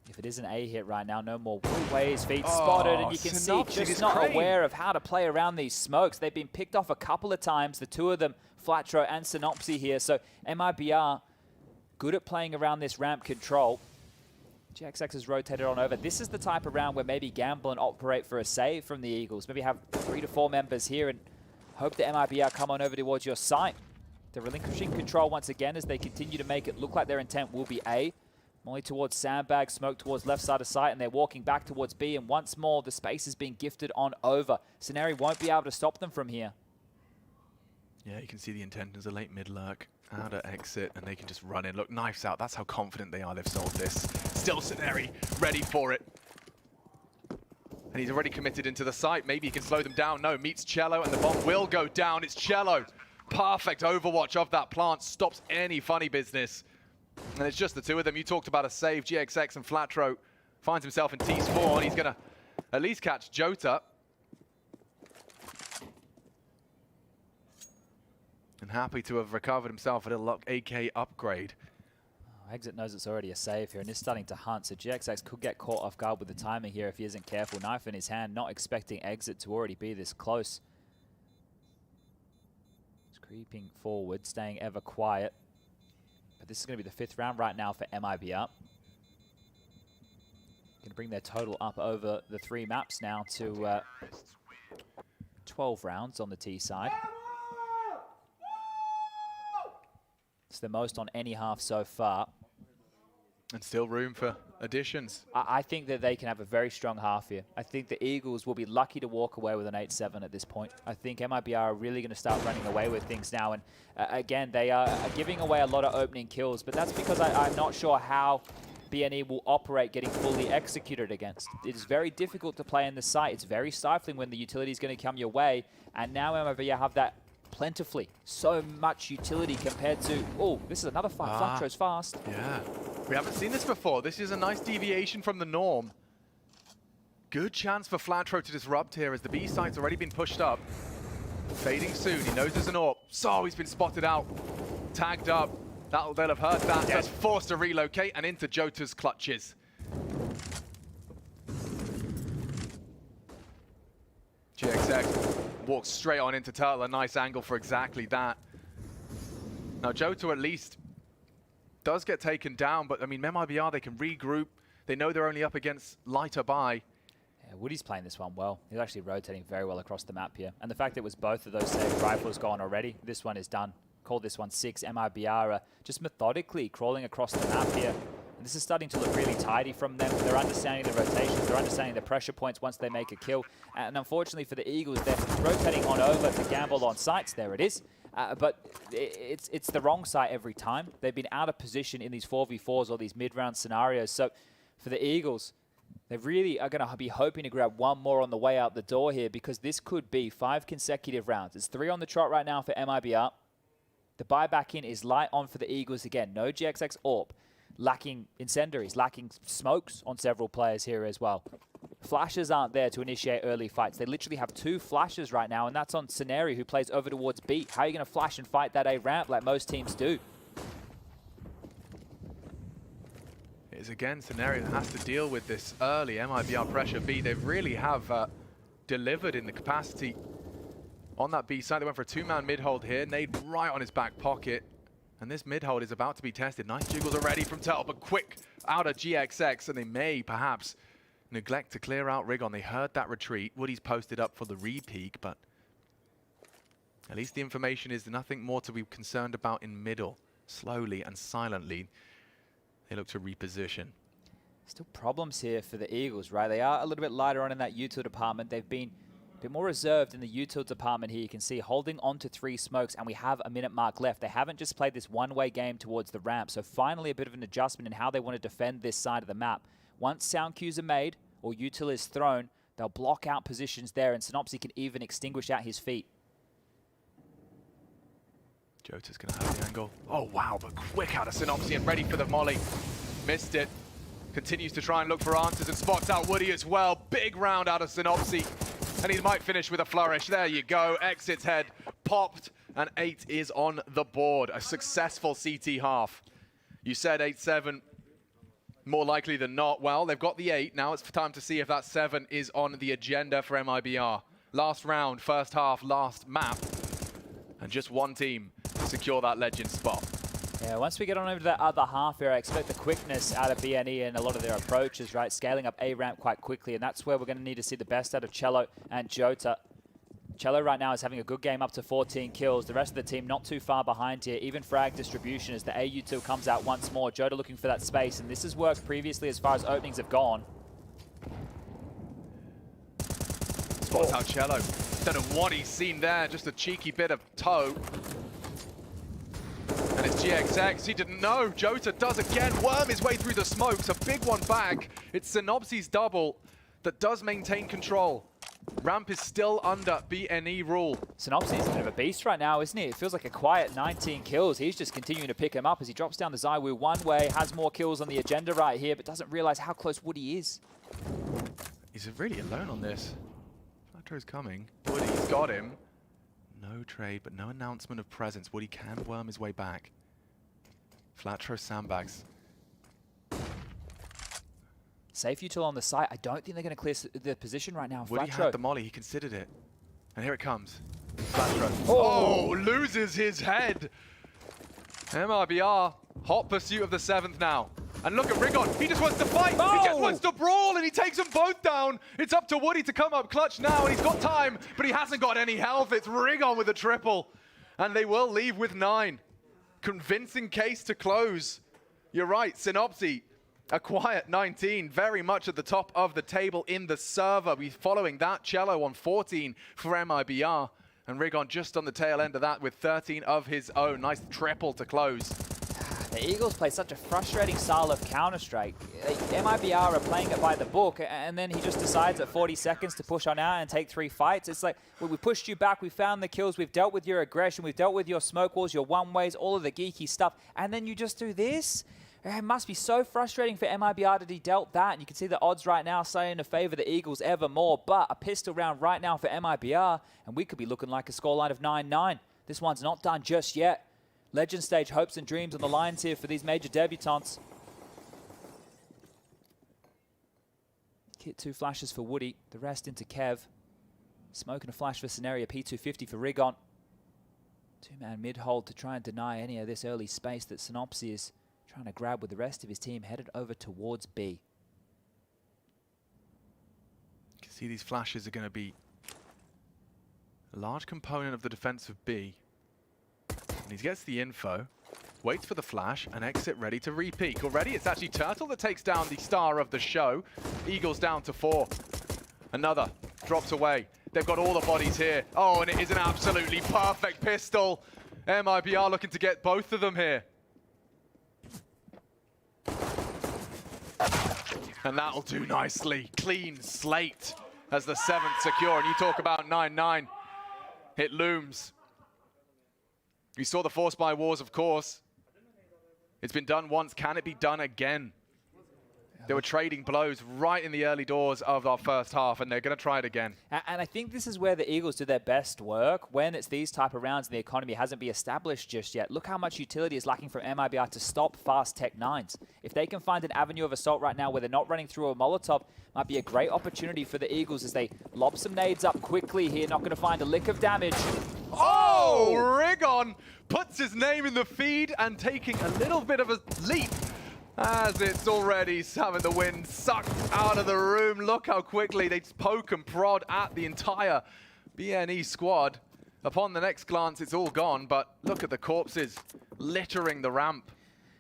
If it is an A hit right now, no more ways, feet spotted, and you can see just not aware of how to play around these smokes. They've been picked off a couple of times, the 2 of them, Flatro and Synopsy here. So MIBR, good at playing around this ramp control. GXX has rotated on over. This is the type of round where maybe gamble and operate for a save from the Eagles. Maybe have 3 to 4 members here and hope the MIBR come on over towards your site. They're relinquishing control once again as they continue to make it look like their intent will be A. Molly towards Sandbag, smoke towards left side of site, and they're walking back towards B. And once more, the space is being gifted on over. Scenario won't be able to stop them from here. Yeah, you can see the intent. There's a late mid lurk. Out at exit, and they can just run in. Look, knives out. That's how confident they are. They've solved this. Still Scenario, ready for it. And he's already committed into the site. Maybe he can slow them down. No, meets Cello, and the bomb will go down. It's Cello. Perfect overwatch of that plant. Stops any funny business. And it's just the 2 of them. You talked about a save. GXX and Flatro finds himself in T-spawn. He's going to at least catch Jota. And happy to have recovered himself a little AK upgrade. Exit knows it's already a save here and is starting to hunt, so GXX could get caught off guard with the timing here if he isn't careful. Knife in his hand, not expecting Exit to already be this close. He's creeping forward, staying ever quiet. But this is going to be the 5th round right now for MIBR. Going to bring their total up over the 3 maps now to 12 rounds on the T side. It's the most on any half so far. And still room for additions. I think that they can have a very strong half here. I think the Eagles will be lucky to walk away with an 8-7 at this point. I think MIBR are really going to start running away with things now. And again, they are giving away a lot of opening kills, but that's because I'm not sure how BNE will operate getting fully executed against. It is very difficult to play in the site. It's very stifling when the utility is going to come your way. And now MIBR have that plentifully. So much utility compared to... Oh, this is another fight. Flatro's fast. Yeah. We haven't seen this before. This is a nice deviation from the norm. Good chance for Flatro to disrupt here as the B site's already been pushed up. Fading soon. He knows there's an AWP. So he's been spotted out. Tagged up. They'll have heard that. Just forced to relocate and into Jota's clutches. GXX walks straight on into Turtle. A nice angle for exactly that. Now Jota at least does get taken down, but I mean, MIBR, they can regroup. They know they're only up against lighter buy. Yeah, Woody's playing this one well. He's actually rotating very well across the map here. And the fact that it was both of those saved rifles gone already, this one is done. Called this one 6. MIBR just methodically crawling across the map here. And this is starting to look really tidy from them. They're understanding the rotations. They're understanding the pressure points once they make a kill. And unfortunately for the Eagles, they're rotating on over to gamble on sites. There it is. But it's the wrong site every time. They've been out of position in these 4v4s or these mid-round scenarios. So for the Eagles, they really are going to be hoping to grab one more on the way out the door here, because this could be 5 consecutive rounds. It's 3 on the trot right now for MIBR. The buyback in is light on for the Eagles again. No GXX AWP. Lacking incendiaries, lacking smokes on several players here as well. Flashes aren't there to initiate early fights. They literally have 2 flashes right now, and that's on Scenario, who plays over towards B. How are you going to flash and fight that A ramp like most teams do? It is again Scenario that has to deal with this early MIBR pressure B. They really have delivered in the capacity on that B side. They went for a 2-man mid-hold here. Nade right on his back pocket. And this mid-hold is about to be tested. Nice jiggles already from Turtle, but quick out of GXX, and they may perhaps neglect to clear out Rigon. They heard that retreat. Woody's posted up for the re-peek, but at least the information is nothing more to be concerned about in middle. Slowly and silently, they look to reposition. Still problems here for the Eagles, right? They are a little bit lighter on in that util department. They've been a bit more reserved in the util department here. You can see holding on to 3 smokes, and we have a minute mark left. They haven't just played this one-way game towards the ramp, so finally a bit of an adjustment in how they want to defend this side of the map. Once sound cues are made or util is thrown, they'll block out positions there, and Synopsy can even extinguish out his feet. Jota's going to have the angle. Oh, wow, but quick out of Synopsy and ready for the molly. Missed it. Continues to try and look for answers and spots out Woody as well. Big round out of Synopsy. And he might finish with a flourish. There you go. Exit's head popped, and 8 is on the board. A successful CT half. You said 8-7. More likely than not. Well, they've got the 8. Now it's time to see if that 7 is on the agenda for MIBR. Last round, first half, last map. And just one team to secure that legend spot. Yeah, once we get on over to that other half here, I expect the quickness out of BNE and a lot of their approaches, right? Scaling up A ramp quite quickly, and that's where we're going to need to see the best out of Cello and Jota. Cello right now is having a good game up to 14 kills. The rest of the team not too far behind here. Even frag distribution as the AU2 comes out once more. Jota looking for that space, and this has worked previously as far as openings have gone. Spots out Cello. Don't know what he's seen there, just a cheeky bit of toe. And it's GXX, he didn't know. Jota does again, worm his way through the smokes, a big one back. It's Synopsy's double that does maintain control. Ramp is still under BNE rule. Synopsy's a bit of a beast right now, isn't he? It feels like a quiet 19 kills. He's just continuing to pick him up as he drops down the Zywoo one way, has more kills on the agenda right here, but doesn't realize how close Woody is. He's really alone on this. Flatro's coming. Woody's got him. No trade, but no announcement of presence. Woody can worm his way back. Flatro sandbags. Safe util on the site. I don't think they're going to clear the position right now. Woody Flatro had the molly. He considered it. And here it comes. Flatro. Oh, loses his head. MIBR, hot pursuit of the 7th now. And look at Rigon. He just wants to fight. Oh! He just wants to brawl, and he takes them both down. It's up to Woody to come up clutch now, and he's got time, but he hasn't got any health. It's Rigon with a triple. And they will leave with 9. Convincing case to close. You're right, Synopsy, a quiet 19, very much at the top of the table in the server. We're following that. Cello on 14 for MIBR. And Rigon just on the tail end of that with 13 of his own. Nice triple to close. The Eagles play such a frustrating style of Counter-Strike. MIBR are playing it by the book, and then he just decides at 40 seconds to push on out and take 3 fights. It's like, well, we pushed you back, we found the kills, we've dealt with your aggression, we've dealt with your smoke walls, your one-ways, all of the geeky stuff, and then you just do this? It must be so frustrating for MIBR to be dealt that, and you can see the odds right now saying to favour the Eagles ever more, but a pistol round right now for MIBR, and we could be looking like a scoreline of 9-9. This one's not done just yet. Legend stage hopes and dreams on the lines here for these major debutants. Kit 2 flashes for Woody, the rest into Kev. Smoke and a flash for Scenario, P250 for Rigon. Two-man mid-hold to try and deny any of this early space that Synopsy is trying to grab with the rest of his team headed over towards B. You can see these flashes are going to be a large component of the defense of B. And he gets the info, waits for the flash, and exit ready to re-peek. Already it's actually Turtle that takes down the star of the show. Eagles down to 4. Another drops away. They've got all the bodies here. Oh, and it is an absolutely perfect pistol. MIBR looking to get both of them here. And that'll do nicely. Clean slate as the 7th secure. And you talk about 9-9. It looms. We saw the force by wars, of course. It's been done once. Can it be done again? They were trading blows right in the early doors of our first half, and they're going to try it again. And I think this is where the Eagles do their best work, when it's these type of rounds and the economy hasn't been established just yet. Look how much utility is lacking from MIBR to stop fast Tech 9s. If they can find an avenue of assault right now where they're not running through a Molotov, might be a great opportunity for the Eagles as they lob some nades up quickly here, not going to find a lick of damage. Oh, Rigon puts his name in the feed and taking a little bit of a leap as it's already having the wind sucked out of the room. Look how quickly they poke and prod at the entire BNE squad. Upon the next glance, it's all gone, but look at the corpses littering the ramp.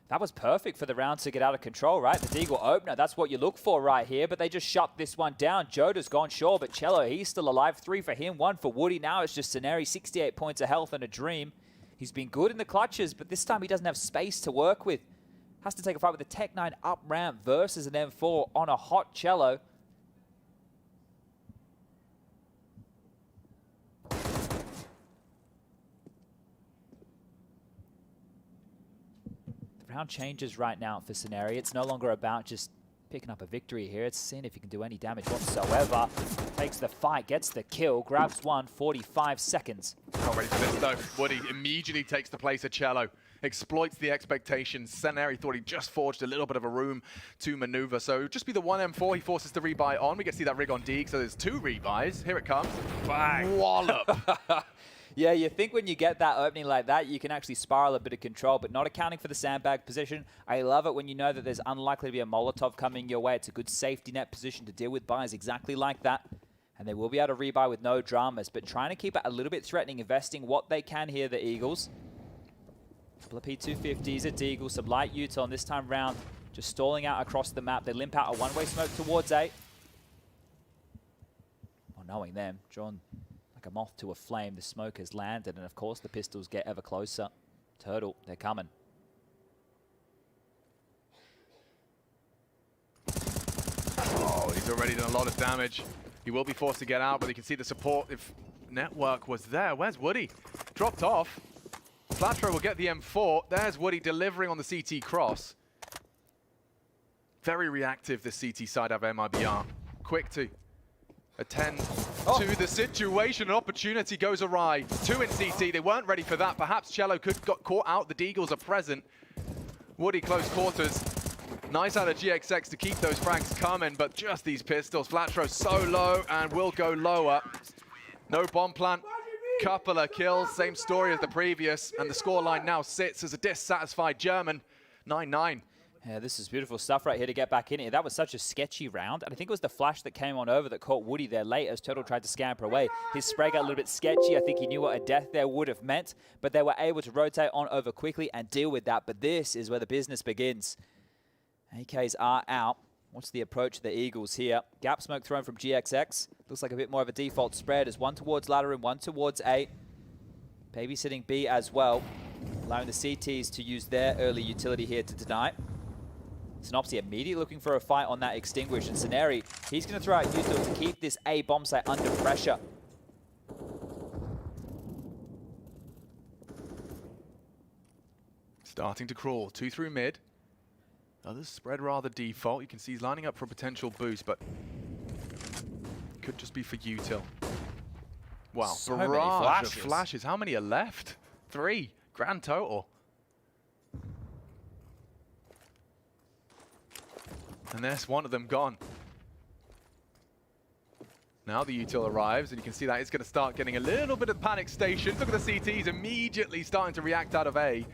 That was perfect for the round to get out of control, right? The Deagle opener, that's what you look for right here, but they just shut this one down. Joda's gone sure, but Cello, he's still alive. 3 for him, 1 for Woody. Now it's just Scenari, 68 points of health and a dream. He's been good in the clutches, but this time he doesn't have space to work with. Has to take a fight with a Tech 9 up ramp versus an M4 on a hot Cello. The round changes right now for Scenario. It's no longer about just picking up a victory here. It's seeing if he can do any damage whatsoever. Takes the fight, gets the kill, grabs one, 45 seconds. Not ready for this though. Woody immediately takes the place of Cello. Exploits the expectations. Scenari thought he just forged a little bit of a room to maneuver. So just be the one M4 he forces the rebuy on. We get to see that rig on Deeg, so there's 2 rebuys. Here it comes. Bang. Wallop. Yeah, you think when you get that opening like that, you can actually spiral a bit of control, but not accounting for the sandbag position. I love it when you know that there's unlikely to be a Molotov coming your way. It's a good safety net position to deal with buys exactly like that. And they will be able to rebuy with no dramas, but trying to keep it a little bit threatening, investing what they can here, the Eagles. Couple of P250s at Deagle, some light Utah this time round, just stalling out across the map. They limp out a one-way smoke towards A. Well, knowing them, drawn like a moth to a flame, the smoke has landed, and of course the pistols get ever closer. Turtle, they're coming. Oh, he's already done a lot of damage. He will be forced to get out, but you can see the support if network was there. Where's Woody? Dropped off. Flatro will get the M4. There's Woody delivering on the CT cross. Very reactive, this CT side of MIBR. Quick to attend to the situation. An opportunity goes awry. 2 in CT. They weren't ready for that. Perhaps Cello could got caught out. The Deagles are present. Woody close quarters. Nice out of GXX to keep those frags coming, but just these pistols. Flatro so low and will go lower. No bomb plant. Couple of kills, same story as the previous, and the scoreline now sits as a dissatisfied German, 9-9. Yeah, this is beautiful stuff right here to get back in here. That was such a sketchy round, and I think it was the flash that came on over that caught Woody there late as Turtle tried to scamper away. His spray got a little bit sketchy. I think he knew what a death there would have meant, but they were able to rotate on over quickly and deal with that, but this is where the business begins. AKs are out. What's the approach of the Eagles here? Gap smoke thrown from GXX. Looks like a bit more of a default spread as 1 towards ladder and 1 towards A. Babysitting B as well, allowing the CTs to use their early utility here to deny. Synopsy immediately looking for a fight on that extinguish, and Scenari, he's going to throw out util to keep this A bomb site under pressure. Starting to crawl, 2 through mid. Others spread rather default. You can see he's lining up for a potential boost, but could just be for util. Wow, So barrage many of flashes. flashes. How many are left? 3, grand total. And there's one of them gone. Now the util arrives, and you can see that it's going to start getting a little bit of panic stations. Look at the CTs immediately starting to react out of A.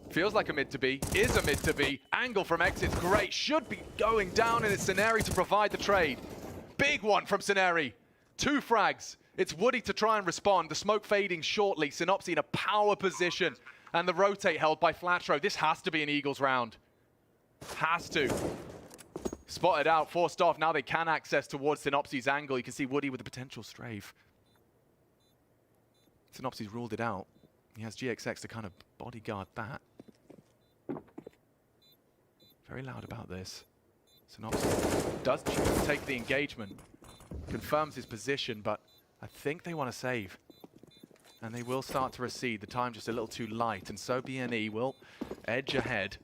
Feels like a mid to B, is a mid to B. Angle from exit's great, should be going down, and it's Sceneri to provide the trade. Big one from Sceneri. 2 frags. It's Woody to try and respond. The smoke fading shortly. Synopsy in a power position, and the rotate held by Flatro. This has to be an Eagles round. Has to. Spotted out, forced off. Now they can access towards Synopsy's angle. You can see Woody with the potential strafe. Synopsy's ruled it out. He has GXX to kind of bodyguard that. Very loud about this. Synopsy does choose to take the engagement. Confirms his position, but I think they want to save. And they will start to recede. The time just a little too light, and so BNE will edge ahead.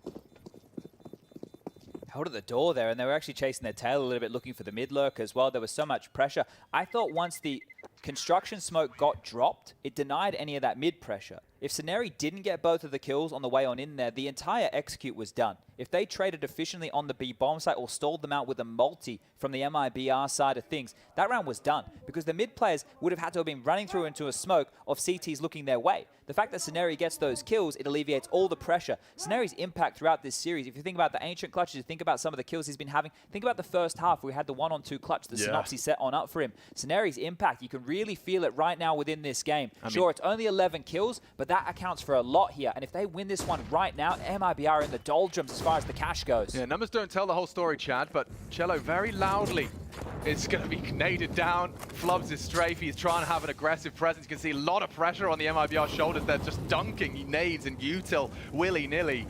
Held at the door there, and they were actually chasing their tail a little bit, looking for the mid lurk as well. There was so much pressure. I thought once the construction smoke got dropped, it denied any of that mid pressure. If Sceneri didn't get both of the kills on the way on in there, the entire execute was done. If they traded efficiently on the B bomb site or stalled them out with a multi from the MIBR side of things, that round was done because the mid players would have had to have been running through into a smoke of CTs looking their way. The fact that Sceneri gets those kills, it alleviates all the pressure. Sceneri's impact throughout this series, if you think about the ancient clutches, you think about some of the kills he's been having, think about the first half where we had the 1-on-2 clutch that Synopsy set on up for him. Sceneri's impact, you can really feel it right now within this game. Sure, it's only 11 kills, but that accounts for a lot here. And if they win this one right now, MIBR are in the doldrums as far as the cash goes. Yeah, numbers don't tell the whole story, Chad, but Cello very loudly is going to be naded down. Flubs his strafe. He's trying to have an aggressive presence. You can see a lot of pressure on the MIBR shoulders. They're just dunking. He nades and util willy-nilly.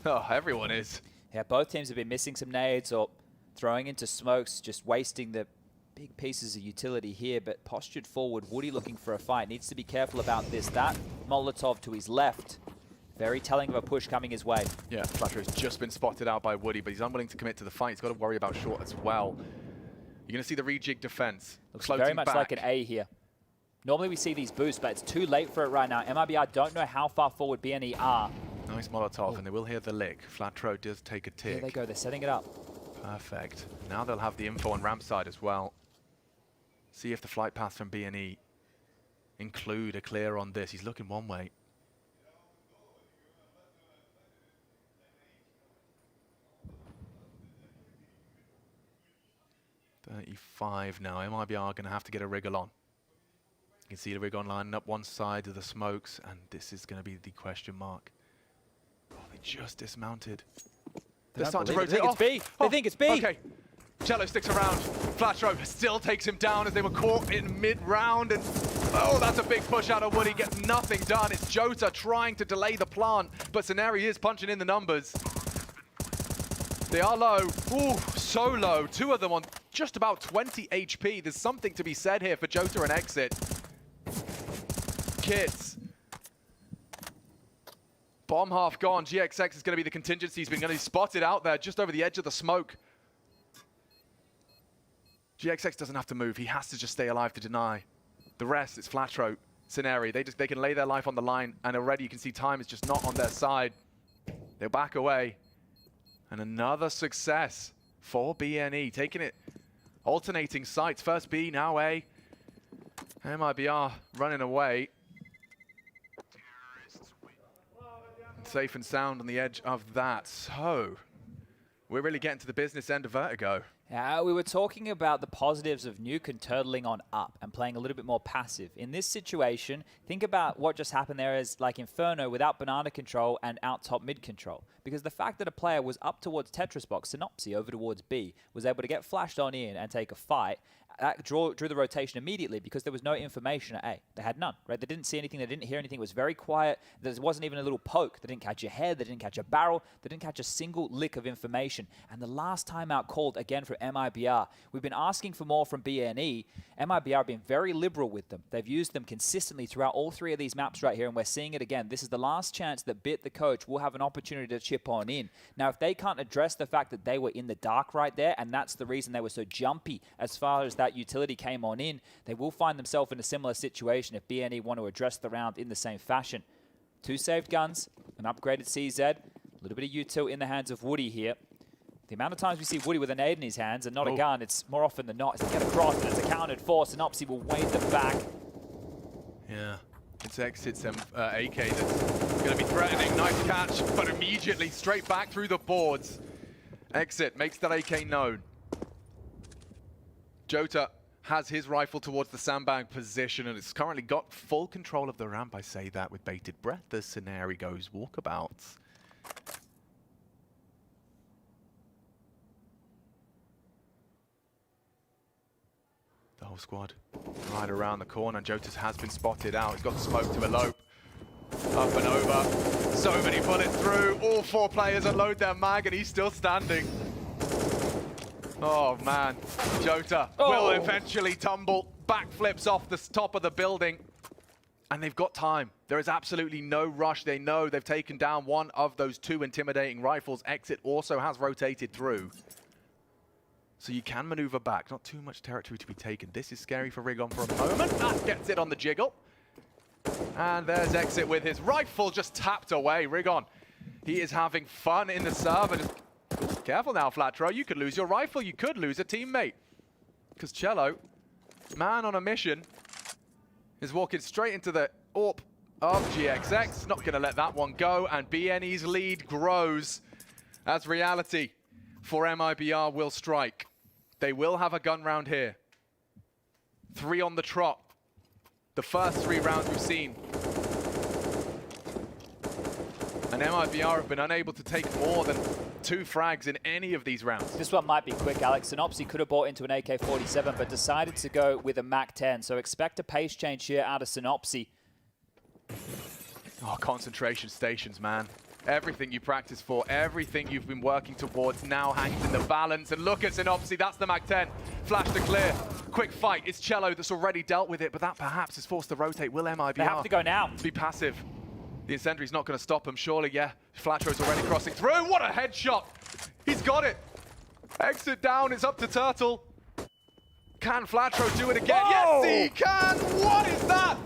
Oh, everyone is. Yeah, both teams have been missing some nades or throwing into smokes, just wasting the big pieces of utility here, but postured forward. Woody looking for a fight. Needs to be careful about this. That Molotov to his left. Very telling of a push coming his way. Yeah, Flatter's just been spotted out by Woody, but he's unwilling to commit to the fight. He's got to worry about short as well. You're going to see the rejig defense. Looks very much like an A here. Normally we see these boosts, but it's too late for it right now. MIBR don't know how far forward BNE are. Nice Molotov, and they will hear the lick. Flatro does take a tick. Here they go, they're setting it up. Perfect. Now they'll have the info on ramp side as well. See if the flight paths from BNE include a clear on this. He's looking one way. .35 now. MIBR are going to have to get a wriggle on. You can see the wriggle on lining up one side of the smokes, and this is going to be the question mark. Oh, they just dismounted. They're starting to rotate. They think it's B. They think it's B. Okay. Cello sticks around. Flatro still takes him down as they were caught in mid-round. And oh, that's a big push out of Woody. Gets nothing done. It's Jota trying to delay the plant, but Sceneri is punching in the numbers. They are low. Ooh, so low. 2 of them on just about 20 HP. There's something to be said here for Jota and Exit. Kids. Bomb half gone. GXX is going to be the contingency. He's been going to be spotted out there just over the edge of the smoke. GXX doesn't have to move. He has to just stay alive to deny. The rest, it's Flatro, Sceneri. They can lay their life on the line, and already you can see time is just not on their side. They'll back away. And another success for BNE, taking it, alternating sites. First B, now A. MIBR running away. And safe and sound on the edge of that. So, we're really getting to the business end of Vertigo. Yeah, we were talking about the positives of Nuke and turtling on up and playing a little bit more passive. In this situation, think about what just happened there as like Inferno without banana control and out top mid control. Because the fact that a player was up towards Tetris box, Synopsy over towards B, was able to get flashed on in and take a fight, that drew the rotation immediately because there was no information at A. They had none, right? They didn't see anything. They didn't hear anything. It was very quiet. There wasn't even a little poke. They didn't catch a head. They didn't catch a barrel. They didn't catch a single lick of information. And the last timeout called again from MIBR. We've been asking for more from BNE. MIBR have been very liberal with them. They've used them consistently throughout all three of these maps right here, and we're seeing it again. This is the last chance that Bit, the coach, will have an opportunity to chip on in. Now, if they can't address the fact that they were in the dark right there, and that's the reason they were so jumpy as far as that utility came on in, they will find themselves in a similar situation if BNE want to address the round in the same fashion. 2 saved guns, an upgraded CZ, a little bit of util in the hands of Woody here. The amount of times we see Woody with a nade in his hands and not a gun, it's more often than not. It's to get across, and it's accounted for. Synopsy will wade them back. Yeah, it's exits AK that's going to be threatening. Nice catch, but immediately straight back through the boards. Exit makes that AK known. Jota has his rifle towards the sandbag position, and it's currently got full control of the ramp. I say that with bated breath. The scenario goes walkabouts. The whole squad right around the corner. Jotas has been spotted out. He's got the smoke to elope. Up and over. So many bullets through. All 4 players unload their mag, and he's still standing. Oh, man. Jota will eventually tumble. Backflips off the top of the building. And they've got time. There is absolutely no rush. They know they've taken down one of those 2 intimidating rifles. Exit also has rotated through. So you can maneuver back. Not too much territory to be taken. This is scary for Rigon for a moment. That gets it on the jiggle. And there's Exit with his rifle just tapped away. Rigon, he is having fun in the server. Just careful now, Flatro. You could lose your rifle. You could lose a teammate. Because Cello, man on a mission, is walking straight into the AWP of GXX. Not going to let that one go. And BNE's lead grows as reality for MIBR will strike. They will have a gun round here. 3 on the trot. The first 3 rounds we've seen. And MIBR have been unable to take more than 2 frags in any of these rounds. This one might be quick, Alex. Synopsy could have bought into an AK-47, but decided to go with a MAC-10. So expect a pace change here out of Synopsy. Oh, concentration stations, man. Everything you practice for, everything you've been working towards now hangs in the balance. And look at Synopsy, that's the MAC-10. Flash to clear. Quick fight. It's Cello that's already dealt with it, but that perhaps is forced to rotate. Will MIBR They have to go now. Be passive? The incendiary's not going to stop him, surely. Yeah, Flatro's already crossing through. What a headshot! He's got it. Exit down. It's up to Turtle. Can Flatro do it again? Whoa! Yes, he can! What is that?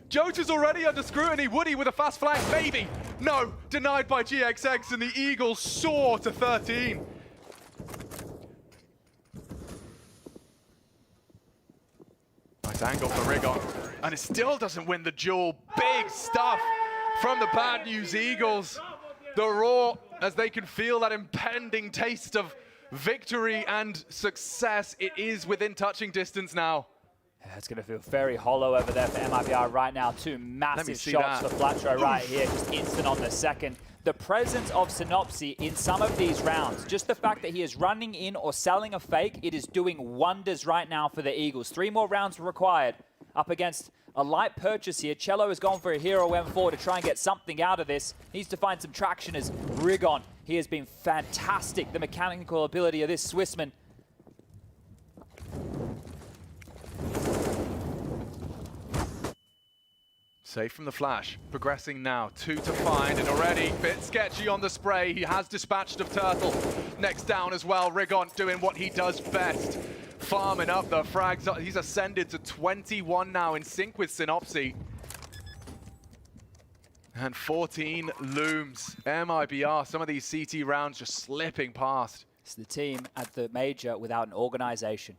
Jota's already under scrutiny. Woody with a fast flank, maybe. No, denied by GXX, and the Eagles soar to 13. Nice angle for Rigon. And it still doesn't win the duel. Big stuff from the Bad News Eagles. The roar, as they can feel that impending taste of victory and success. It is within touching distance now. It's going to feel very hollow over there for MIBR right now. 2 massive shots for Flatro right here, just instant on the second. The presence of Synopsy in some of these rounds, just the fact that he is running in or selling a fake, it is doing wonders right now for the Eagles. 3 more rounds required up against a light purchase here. Cello has gone for a Hero M4 to try and get something out of this. Needs to find some traction as Rigon. He has been fantastic, the mechanical ability of this Swissman. Safe from the flash, progressing now, 2 to find, and already bit sketchy on the spray. He has dispatched of Turtle. Next down as well, Rigon doing what he does best, farming up the frags. He's ascended to 21 now in sync with Synopsy. And 14 looms. MIBR, some of these CT rounds just slipping past. It's the team at the major without an organization.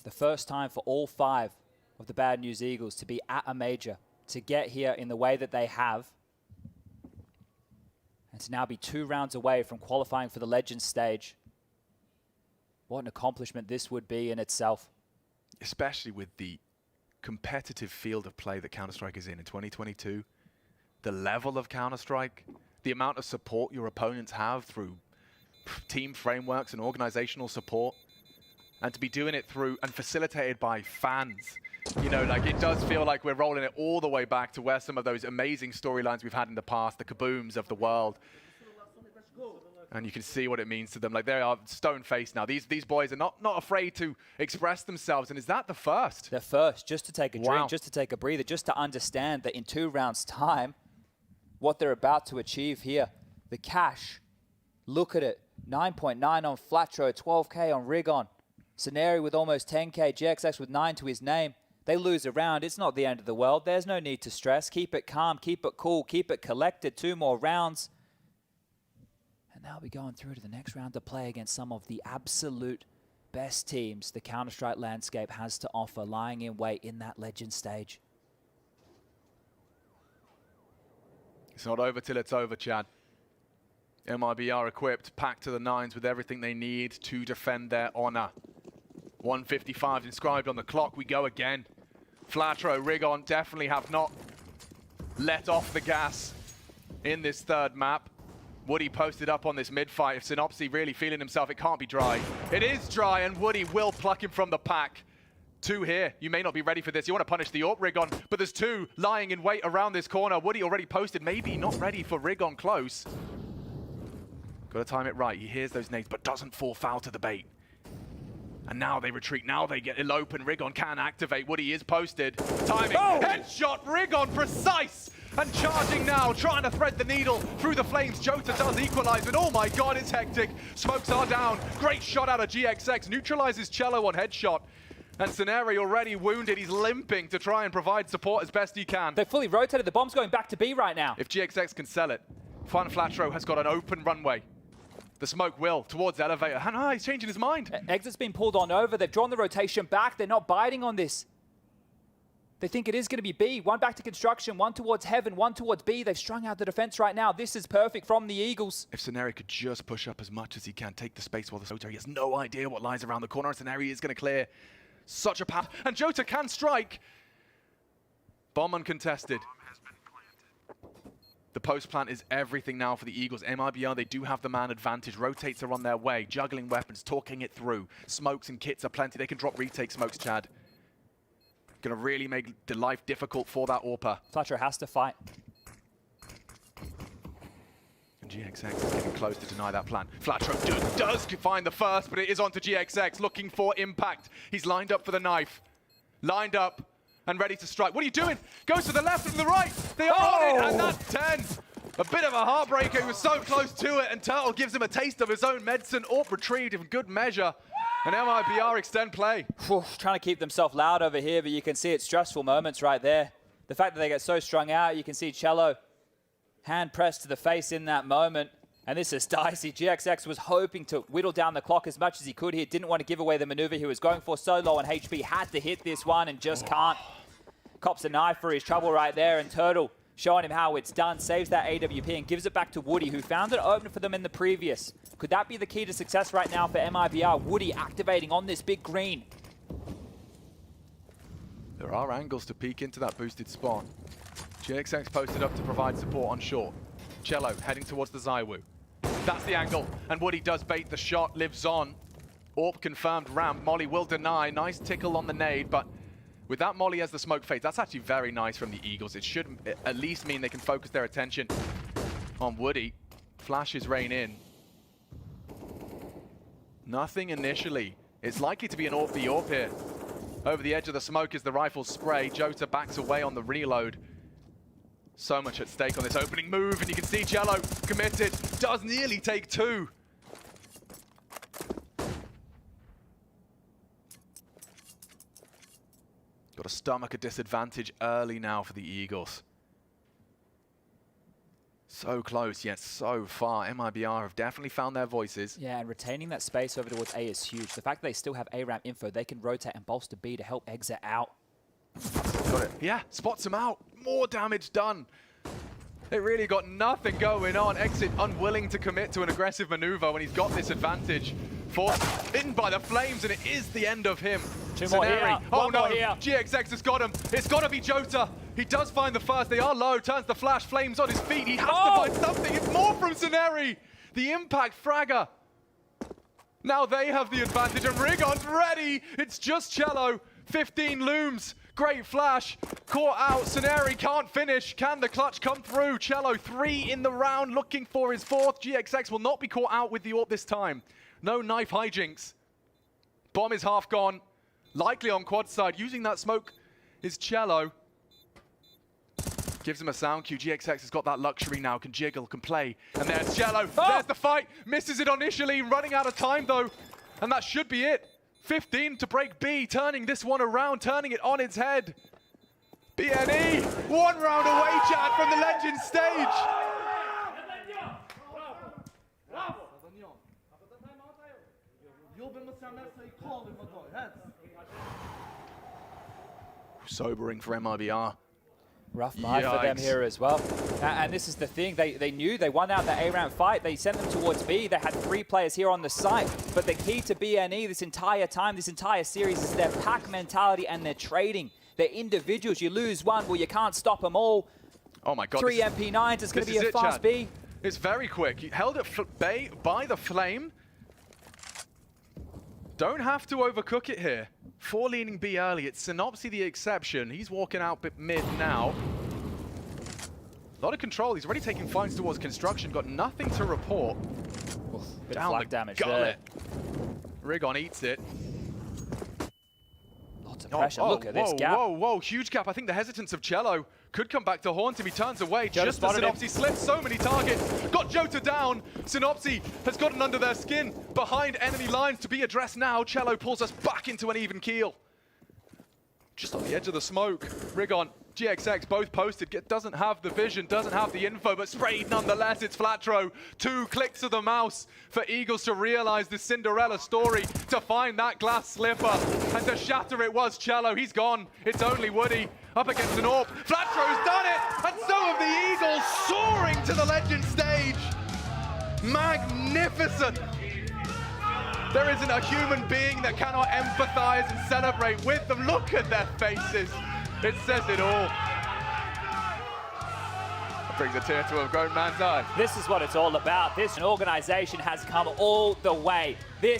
The first time for all 5 of the Bad News Eagles to be at a major, to get here in the way that they have, and to now be 2 rounds away from qualifying for the Legends stage. What an accomplishment this would be in itself. Especially with the competitive field of play that Counter-Strike is in 2022. The level of Counter-Strike, the amount of support your opponents have through team frameworks and organizational support, and to be doing it through and facilitated by fans. You know, like it does feel like we're rolling it all the way back to where some of those amazing storylines we've had in the past, the kabooms of the world. And you can see what it means to them. Like they are stone-faced now. These boys are not afraid to express themselves. And is that the first? The first, just to take a drink, just to take a breather, just to understand that in 2 rounds' time, what they're about to achieve here. The cash, look at it. 9.9 on Flatro, 12K on Rigon. Scenario with almost 10K, GXX with 9 to his name. They lose a round. It's not the end of the world. There's no need to stress. Keep it calm, keep it cool, keep it collected. 2 more rounds. And now we're going through to the next round to play against some of the absolute best teams the Counter-Strike landscape has to offer, lying in wait in that legend stage. It's not over till it's over, Chad. MIBR equipped, packed to the nines with everything they need to defend their honor. 1:55 inscribed on the clock. We go again. Flatro, Rigon definitely have not let off the gas in this third map. Woody posted up on this mid-fight. If Synopsy really feeling himself, it can't be dry. It is dry, and Woody will pluck him from the pack. 2 here. You may not be ready for this. You want to punish the AWP, Rigon, but there's 2 lying in wait around this corner. Woody already posted, maybe not ready for Rigon close. Got to time it right. He hears those nades, but doesn't fall foul to the bait. And now they retreat. Now they get elope, and Rigon can activate. Woody is posted. Timing. Oh! Headshot. Rigon precise. And charging now, trying to thread the needle through the flames. Jota does equalize, and oh my god, it's hectic. Smokes are down. Great shot out of GXX. Neutralizes Cello on headshot. And Scenario already wounded. He's limping to try and provide support as best he can. They fully rotated. The bomb's going back to B right now. If GXX can sell it, Fun Flatro has got an open runway. The smoke will towards elevator. And he's changing his mind. Exit's been pulled on over. They've drawn the rotation back. They're not biting on this. They think it is going to be B. 1 back to construction, 1 towards heaven, 1 towards B. They've strung out the defense right now. This is perfect from the Eagles. If Scenario could just push up as much as he can, take the space while the Soto, he has no idea what lies around the corner. And Scenario is going to clear such a path. And Jota can strike. Bomb uncontested. The post plant is everything now for the Eagles. MIBR, they do have the man advantage. Rotates are on their way. Juggling weapons, talking it through. Smokes and kits are plenty. They can drop retake smokes, Chad. Going to really make the life difficult for that AWPer. Flatro has to fight. And GXX is getting close to deny that plan. Flatro does find the first, but it is onto GXX, looking for impact. He's lined up for the knife. Lined up and ready to strike. What are you doing? Goes to the left and the right. They are on it, and that's 10. A bit of a heartbreaker. He was so close to it, and Turtle gives him a taste of his own medicine. AWP retrieved in good measure. And MIBR extend play. Trying to keep themselves loud over here, but you can see it's stressful moments right there. The fact that they get so strung out, you can see Cello hand pressed to the face in that moment. And this is dicey. GXX was hoping to whittle down the clock as much as he could here. Didn't want to give away the maneuver he was going for. So low on HP. Had to hit this one and just can't. Cops a knife for his trouble right there. And Turtle showing him how it's done. Saves that AWP and gives it back to Woody, who found it open for them in the previous. Could that be the key to success right now for MIBR? Woody activating on this big green. There are angles to peek into that boosted spot. GXX posted up to provide support on short. Cello heading towards the Zywoo. That's the angle, and Woody does bait the shot, lives on. AWP confirmed ramp. Molly will deny. Nice tickle on the nade, but with that Molly as the smoke fades, that's actually very nice from the Eagles. It should at least mean they can focus their attention on Woody. Flashes rain in. Nothing initially. It's likely to be an AWP v AWP here. Over the edge of the smoke is the rifle spray. Jota backs away on the reload. So much at stake on this opening move, and you can see Cello committed. Does nearly take 2. Got to stomach a disadvantage early now for the Eagles. So close, yet so far. MIBR have definitely found their voices. Yeah, and retaining that space over towards A is huge. The fact that they still have A ramp info, they can rotate and bolster B to help exit out. Got it. Yeah, spots him out. More damage done. They really got nothing going on. Exit unwilling to commit to an aggressive maneuver when he's got this advantage. Forced in by the flames, and it is the end of him. Two more here. Oh no, GXX has got him. It's got to be Jota. He does find the first. They are low. Turns the flash. Flames on his feet. He has to find something. It's more from Scenario. The impact fragger. Now they have the advantage, and Rigon's ready. It's just Cello. 15 looms. Great flash. Caught out. Sceneri can't finish. Can the clutch come through? Cello 3 in the round, looking for his 4th. GXX will not be caught out with the AWP this time. No knife hijinks. Bomb is half gone. Likely on quad side. Using that smoke is Cello. Gives him a sound cue. GXX has got that luxury now. Can jiggle, can play. And there's Cello. Oh! There's the fight. Misses it initially. Running out of time, though. And that should be it. 15 to break B. Turning this one around. Turning it on its head. BNE. 1 round away, chat, from the Legend stage. Sobering for MIBR. Rough buy for them here as well. And this is the thing, they knew they won out the A-round fight. They sent them towards B. They had 3 players here on the site. But the key to BNE this entire time, this entire series, is their pack mentality and their trading. They're individuals. You lose one, well, you can't stop them all. Oh my God. 3 MP9s, it's going to be a fast B. It's very quick. He held it by the flame. Don't have to overcook it here. 4 leaning B early. It's Synopsy the exception. He's walking out mid now. A lot of control. He's already taking finds towards construction. Got nothing to report. Bit of flag damage there. Rigon eats it. Lots of pressure. Look at this gap. Whoa. Huge gap. I think the hesitance of Cello could come back to haunt him. He turns away. Just as Synopsy slips so many targets. Got Jota down. Synopsy has gotten under their skin. Behind enemy lines to be addressed now. Cello pulls us back into an even keel. Just on the edge of the smoke. Rigon, GXX both posted. Doesn't have the vision, doesn't have the info, but sprayed nonetheless. It's Flatro. 2 clicks of the mouse for Eagles to realize the Cinderella story, to find that glass slipper, and to shatter it was Cello. He's gone. It's only Woody up against an AWP. Flatro's done it, and so have the Eagles, soaring to the Legend stage. Magnificent. There isn't a human being that cannot empathize and celebrate with them. Look at their faces. It says it all. It brings a tear to a grown man's eye. This is what it's all about. This organization has come all the way. This